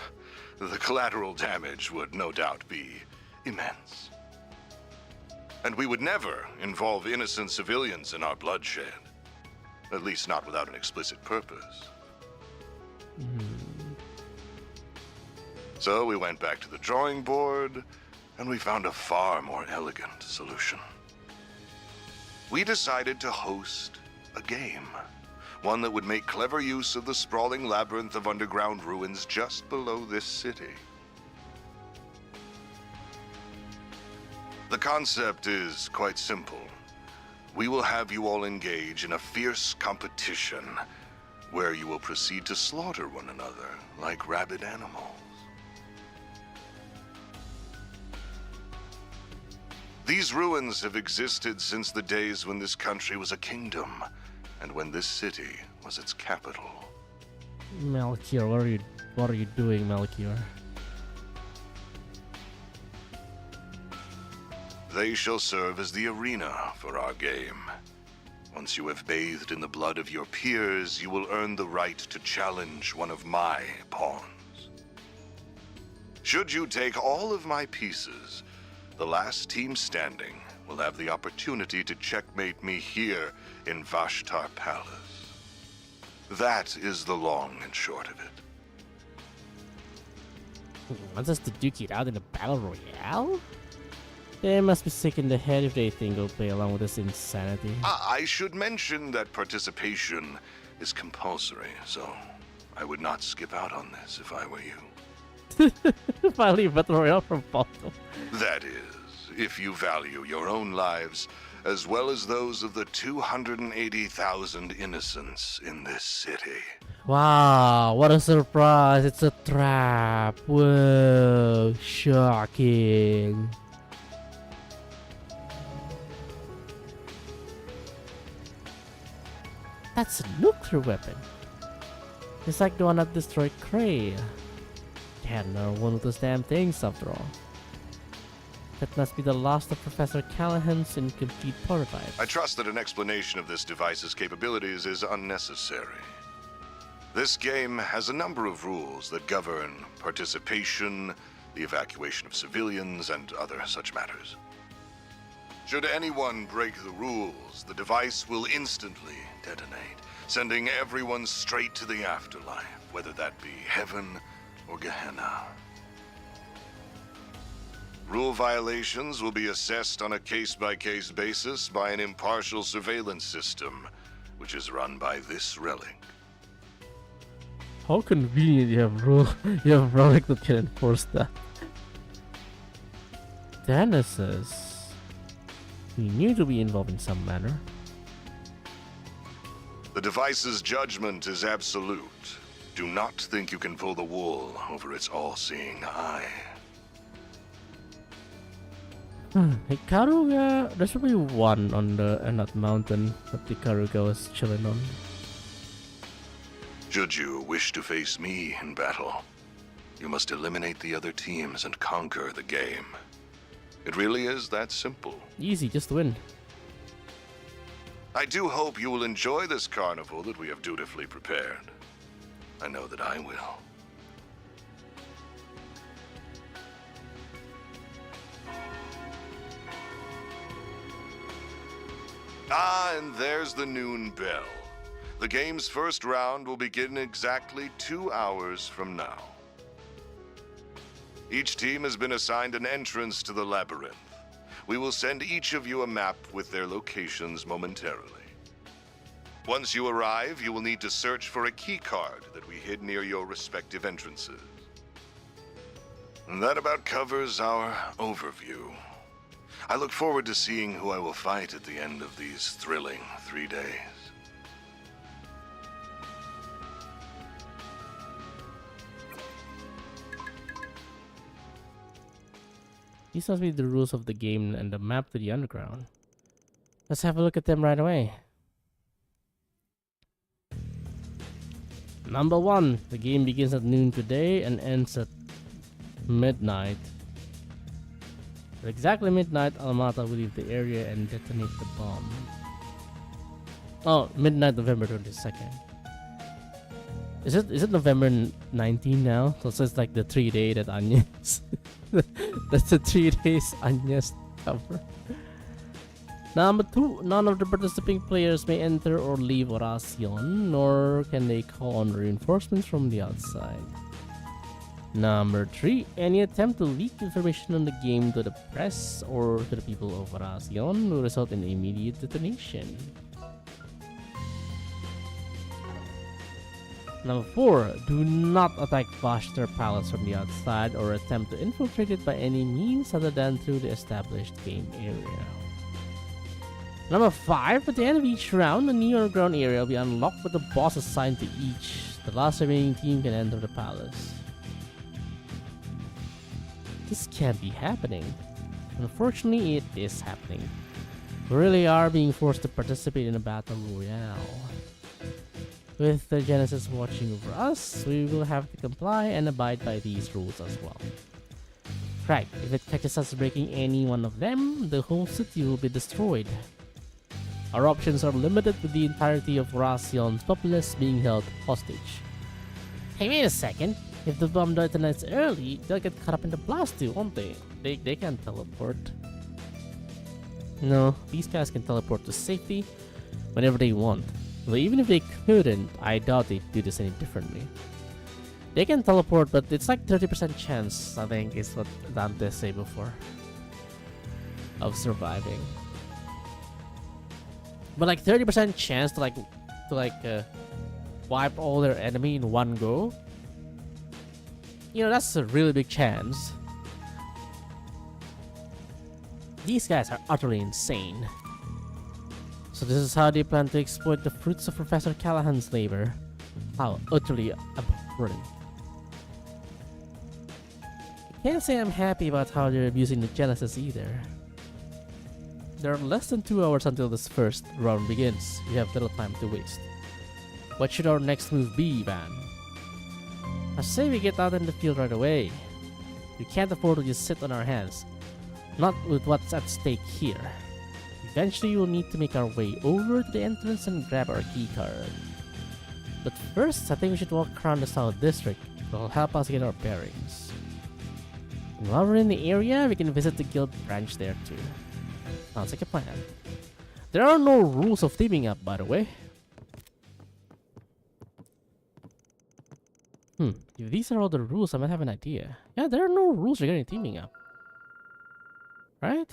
Speaker 11: the collateral damage would no doubt be
Speaker 5: immense. And we would never involve innocent civilians in our bloodshed. At least not without an explicit purpose. So we went back to the drawing board, and we found a far more elegant solution. We decided to host a game. One that would make clever use of the sprawling labyrinth of underground ruins just below this city. The concept is quite simple. We will have you all engage in a fierce competition where you will proceed to slaughter one another like rabid animals. These ruins have existed since the days when this country was a kingdom, and when this city was its capital.
Speaker 1: Melchior, what are you doing, Melchior?
Speaker 5: They shall serve as the arena for our game. Once you have bathed in the blood of your peers, you will earn the right to challenge one of my pawns. Should you take all of my pieces, the last team standing will have the opportunity to checkmate me here in Vashtar Palace. That is the long and short of it.
Speaker 1: Wants us to duke it out in a battle royale? They must be sick in the head if they think they'll play along with this insanity.
Speaker 5: I should mention that participation is compulsory, so I would not skip out on this if I were you.
Speaker 1: Finally, battle royale from Balto.
Speaker 5: That is, if you value your own lives, as well as those of the 280,000 innocents in this city.
Speaker 1: Wow, what a surprise! It's a trap! Whoa, shocking! That's a nuclear weapon. It's like the one that destroyed Cray. Had another one of those damn things after all. That must be the last of Professor Callahan's incomplete prototype.
Speaker 5: I trust that an explanation of this device's capabilities is unnecessary. This game has a number of rules that govern participation, the evacuation of civilians, and other such matters. Should anyone break the rules, the device will instantly detonate, sending everyone straight to the afterlife, whether that be heaven or Gehenna. Rule violations will be assessed on a case-by-case basis by an impartial surveillance system, which is run by this relic.
Speaker 1: How convenient you have a relic that can enforce that. Dennis's. He knew to be involved in some manner.
Speaker 5: The device's judgment is absolute. Do not think you can pull the wool over its all-seeing eye.
Speaker 1: Ikaruga, there's probably one on that mountain that the Ikaruga was chilling on.
Speaker 5: Should you wish to face me in battle, you must eliminate the other teams and conquer the game. It really is that simple.
Speaker 1: Easy, just win.
Speaker 5: I do hope you will enjoy this carnival that we have dutifully prepared. I know that I will. Ah, and there's the noon bell. The game's first round will begin exactly 2 hours from now. Each team has been assigned an entrance to the labyrinth. We will send each of you a map with their locations momentarily. Once you arrive, you will need to search for a key card that we hid near your respective entrances. And that about covers our overview. I look forward to seeing who I will fight at the end of these thrilling 3 days.
Speaker 1: These must be the rules of the game and the map to the underground. Let's have a look at them right away. Number 1. The game begins at noon today and ends at midnight. At exactly midnight, Almata will leave the area and detonate the bomb. Oh, midnight, November 22nd. Is it November 19 now? So it's like the 3 day that Anya is. That's a 3 days Agnes cover. Number 2, none of the participating players may enter or leave Oracion, nor can they call on reinforcements from the outside. Number 3, any attempt to leak information on the game to the press or to the people of Oracion will result in immediate detonation. Number 4, do not attack Vashtar Palace from the outside or attempt to infiltrate it by any means other than through the established game area. Number 5, at the end of each round, a new underground area will be unlocked with a boss assigned to each. The last remaining team can enter the palace. This can't be happening. Unfortunately, it is happening. We really are being forced to participate in a battle royale. With the Genesis watching over us, we will have to comply and abide by these rules as well. Right, if it catches us breaking any one of them, the whole city will be destroyed. Our options are limited with the entirety of Oracion's populace being held hostage. Hey, wait a second. If the bomb detonates early, they'll get caught up in the blast too, won't they? They can't teleport. No, these guys can teleport to safety whenever they want. Though even if they couldn't, I doubt they'd do this any differently. They can teleport, but it's like 30% chance, I think, is what Dante said before, of surviving. But like 30% chance to wipe all their enemy in one go. You know, that's a really big chance. These guys are utterly insane. So this is how they plan to exploit the fruits of Professor Callahan's labor. How utterly abhorrent. I can't say I'm happy about how they're abusing the Genesis either. There are less than 2 hours until this first round begins. We have little time to waste. What should our next move be, Van? I say we get out in the field right away. We can't afford to just sit on our hands. Not with what's at stake here. Eventually we'll need to make our way over to the entrance and grab our keycard. But first, I think we should walk around the South District. It'll help us get our bearings. And while we're in the area, we can visit the guild branch there too. Sounds like a plan. There are no rules of teaming up, by the way. If these are all the rules, I might have an idea. Yeah, there are no rules regarding teaming up. Right?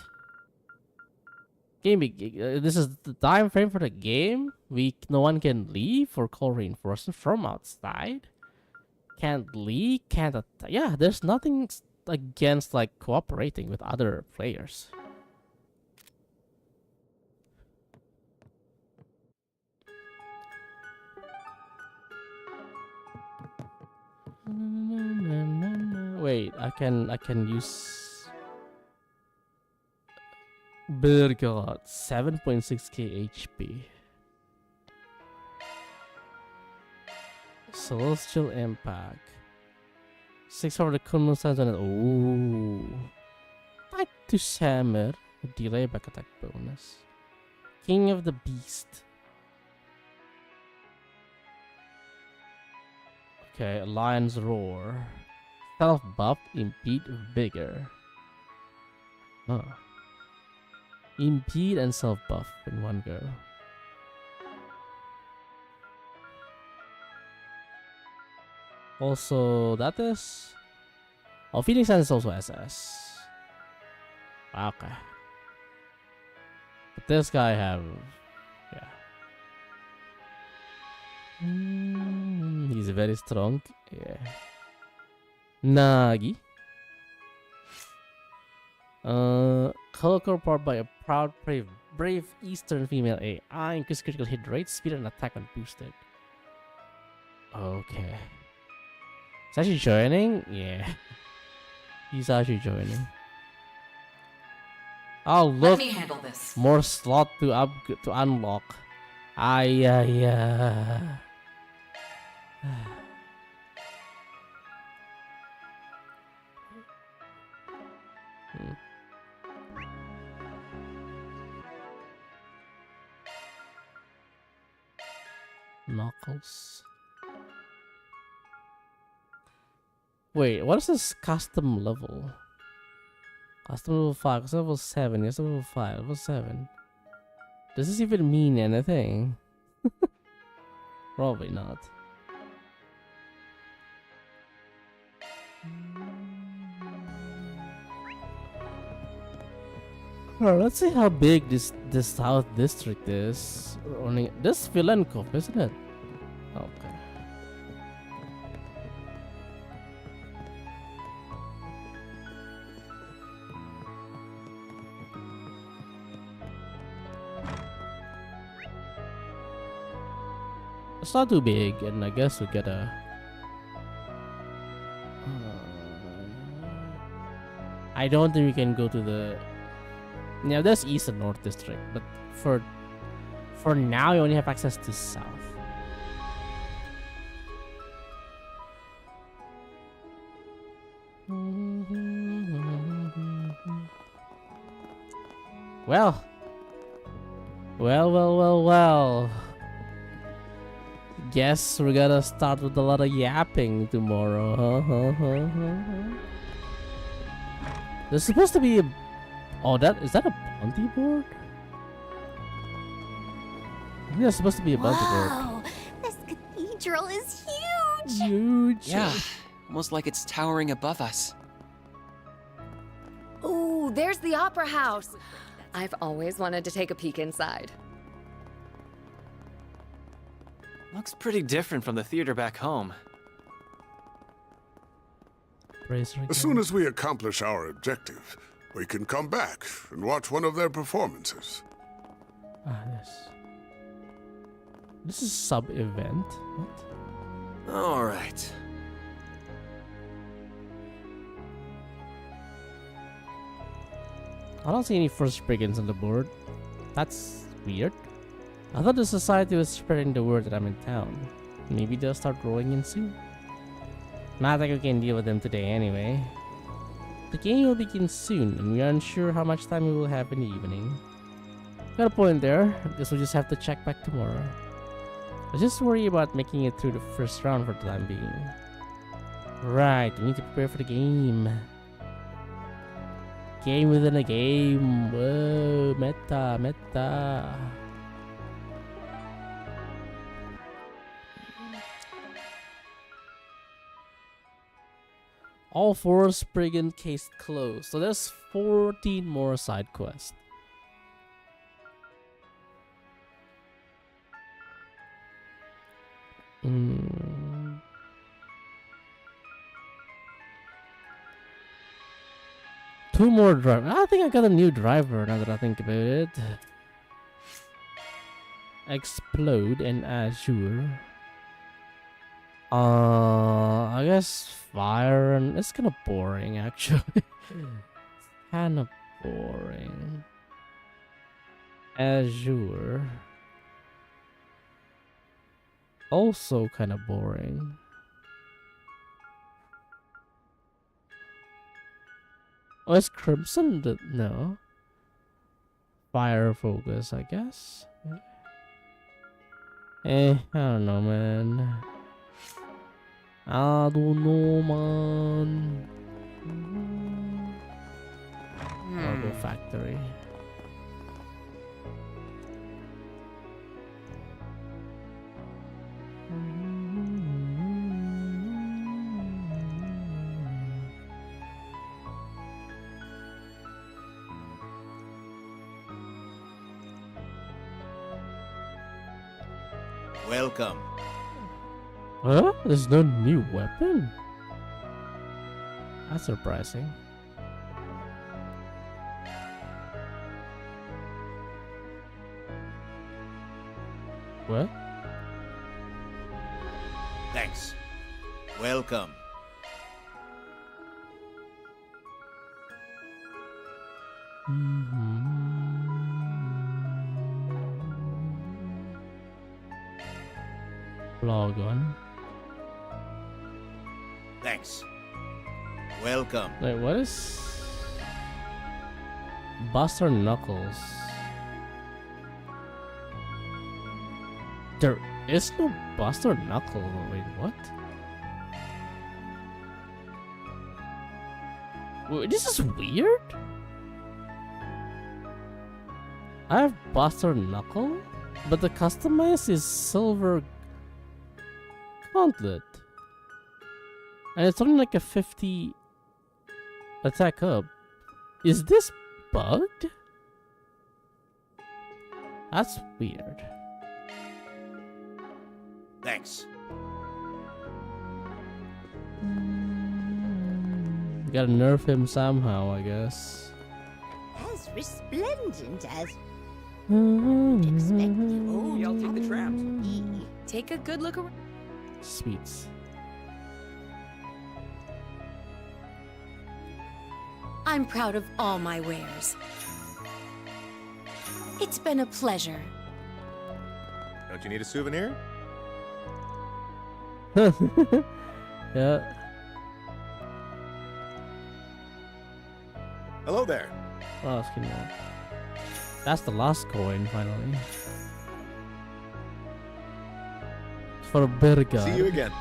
Speaker 1: This is the time frame for the game. No one can leave or call reinforcements from outside. Can't leave, can't attack. Yeah, there's nothing against like cooperating with other players. Wait, I can use Birgot 7.6k HP. Celestial Impact 600 Kunlun Sands on it. Ooh. Back to Sammer. Delay back attack bonus. King of the Beast. Okay, Lion's Roar. Self buff, impede, vigor. Huh. Impede and self buff in one go. Also, that is. Oh, Phoenix Sun is also SS. Okay. But this guy have. Yeah. He's very strong. Yeah. Nagi. Color powered by a proud, brave Eastern female AI. Increase critical hit rate, speed, and attack when boosted. Okay. Is actually joining? Yeah. He's actually joining. Oh look!
Speaker 18: Let me handle this.
Speaker 1: More slot to unlock. Knuckles. Wait, what is this custom level? Custom level 5, custom level 7, custom level 5, level 7. Does this even mean anything? Probably not. Alright, let's see how big this South District is. Only this Vilenkov, isn't it? Okay. It's not too big, and I guess we get a. I don't think we can go to the. Yeah, there's East and North District, but for now, you only have access to South. Well. Guess we're gonna start with a lot of yapping tomorrow, huh? There's supposed to be a. Oh, is that a bounty board? I think there's supposed to be a bounty board.
Speaker 22: Whoa, this cathedral is huge!
Speaker 1: Huge.
Speaker 14: Yeah, almost like it's towering above us.
Speaker 3: Ooh, there's the opera house. I've always wanted to take a peek inside.
Speaker 7: Looks pretty different from the theater back home.
Speaker 11: As soon as we accomplish our objective, we can come back and watch one of their performances.
Speaker 1: This is sub-event. What?
Speaker 2: All right.
Speaker 1: I don't see any first brigands on the board. That's weird. I thought the society was spreading the word that I'm in town. Maybe they'll start rolling in soon. Not like we can deal with them today anyway. The game will begin soon, and we are unsure how much time we will have in the evening. Got a point there. I guess we'll just have to check back tomorrow. I just worry about making it through the first round for the time being. Right, we need to prepare for the game. Game within a game. Whoa, meta. All 4 brigand case closed. So there's 14 more side quests. Two more drivers. I think I got a new driver now that I think about it. Explode and Azure. I guess fire, and it's kind of boring actually. Kind of boring. Azure. Also kind of boring. Oh, it's Crimson? No. Fire focus, I guess. I don't know, man. I don't know, man. Cargo factory.
Speaker 14: Welcome.
Speaker 1: Huh? There's no new weapon? That's surprising. What?
Speaker 14: Thanks. Welcome.
Speaker 1: Log on.
Speaker 14: Thanks. Welcome.
Speaker 1: Wait, what is Buster Knuckles? There is no Buster Knuckles. Wait, what? Wait, this is weird. I have Buster Knuckle, but the customized is Silver Gauntlet. And it's only like a 50 attack up. Is this bugged? That's weird.
Speaker 6: Thanks.
Speaker 1: Gotta nerf him somehow, I guess.
Speaker 8: As resplendent as
Speaker 1: expected.
Speaker 8: Oh,
Speaker 20: I'll take the traps. Take a good look around.
Speaker 1: Sweets.
Speaker 16: I'm proud of all my wares. It's been a pleasure.
Speaker 6: Don't you need a souvenir?
Speaker 1: Yeah.
Speaker 6: Hello there.
Speaker 1: Oh, skin one. That's the last coin, finally. For a better guy.
Speaker 6: See you again.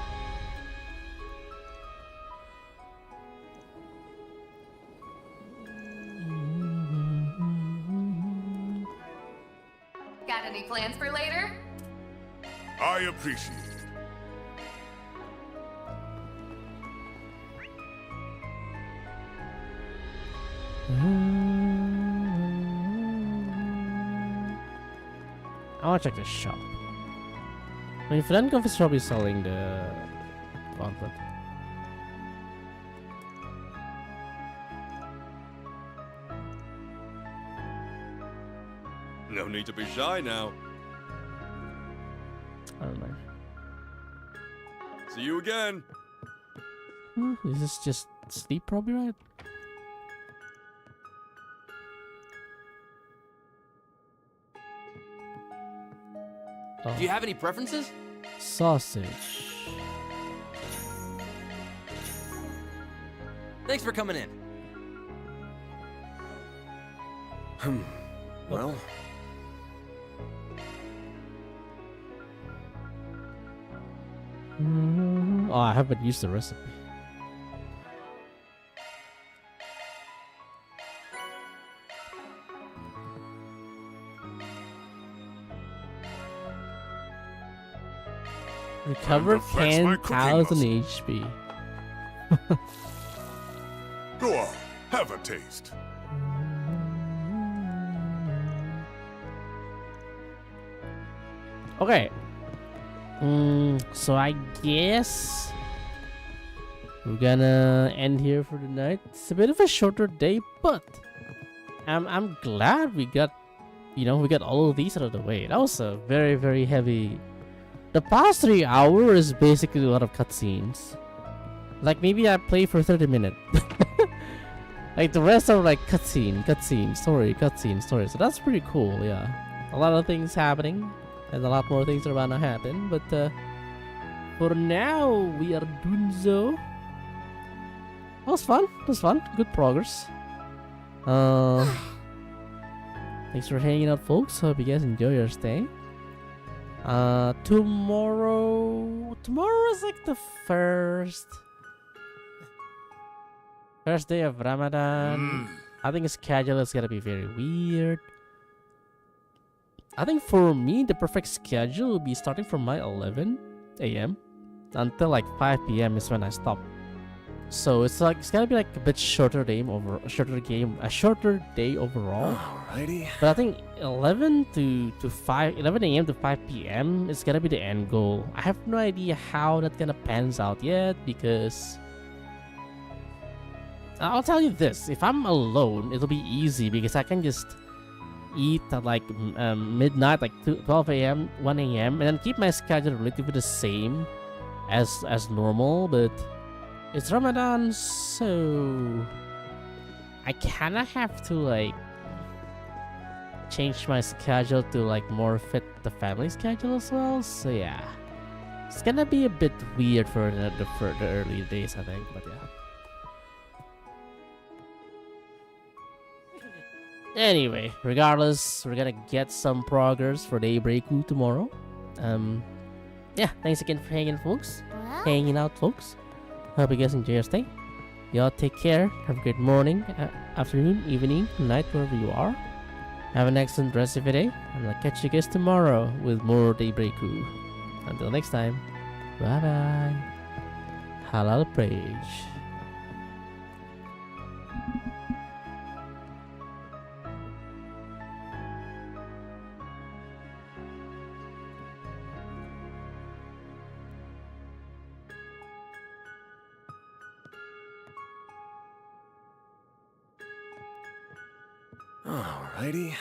Speaker 3: Got any plans for later?
Speaker 11: I appreciate it.
Speaker 1: I wanna check the shop. I mean, Flankov is probably selling the gauntlet.
Speaker 19: No need to be shy now.
Speaker 1: I don't know.
Speaker 19: See you again.
Speaker 1: Is this just sleep, probably, right? Oh.
Speaker 14: Do you have any preferences?
Speaker 1: Sausage.
Speaker 14: Thanks for coming in.
Speaker 2: Well.
Speaker 1: Oh, I haven't used the recipe. Recover
Speaker 11: flex my
Speaker 1: 10,000
Speaker 11: cooking
Speaker 1: HP.
Speaker 11: Go on, have a taste.
Speaker 1: Okay. So I guess we're gonna end here for the night. It's a bit of a shorter day, but I'm glad we got, we got all of these out of the way. That was a very, very heavy. The past 3 hours is basically a lot of cutscenes. Like maybe I play for 30 minutes. Like the rest are like cutscene, story. So that's pretty cool, yeah. A lot of things happening. And a lot more things are about to happen, but for now we are doing so. That was fun. Good progress. Thanks for hanging out, folks. Hope you guys enjoy your stay. Tomorrow is like the first day of Ramadan. I think the schedule is gonna be very weird. I think for me, the perfect schedule will be starting from my 11 a.m. until like 5 p.m. is when I stop. So it's gonna be like a bit shorter day overall.
Speaker 2: Alrighty.
Speaker 1: But I think 11 a.m. to 5 p.m. is gonna be the end goal. I have no idea how that's gonna pans out yet because I'll tell you this: if I'm alone, it'll be easy because I can just eat at like midnight, like 12 a.m., 1 a.m., and then keep my schedule relatively the same as normal. But it's Ramadan, so I kind of have to like change my schedule to like more fit the family schedule as well. So yeah, it's gonna be a bit weird for the early days, I think. But yeah. Anyway, regardless, we're gonna get some progress for Daybreak tomorrow. Yeah, thanks again for hanging out, folks. Hope you guys enjoy your stay. Y'all take care. Have a great morning, afternoon, evening, night, wherever you are. Have an excellent rest of your day, and I'll catch you guys tomorrow with more Daybreak. Until next time, bye bye. Halal Page.
Speaker 2: Alrighty.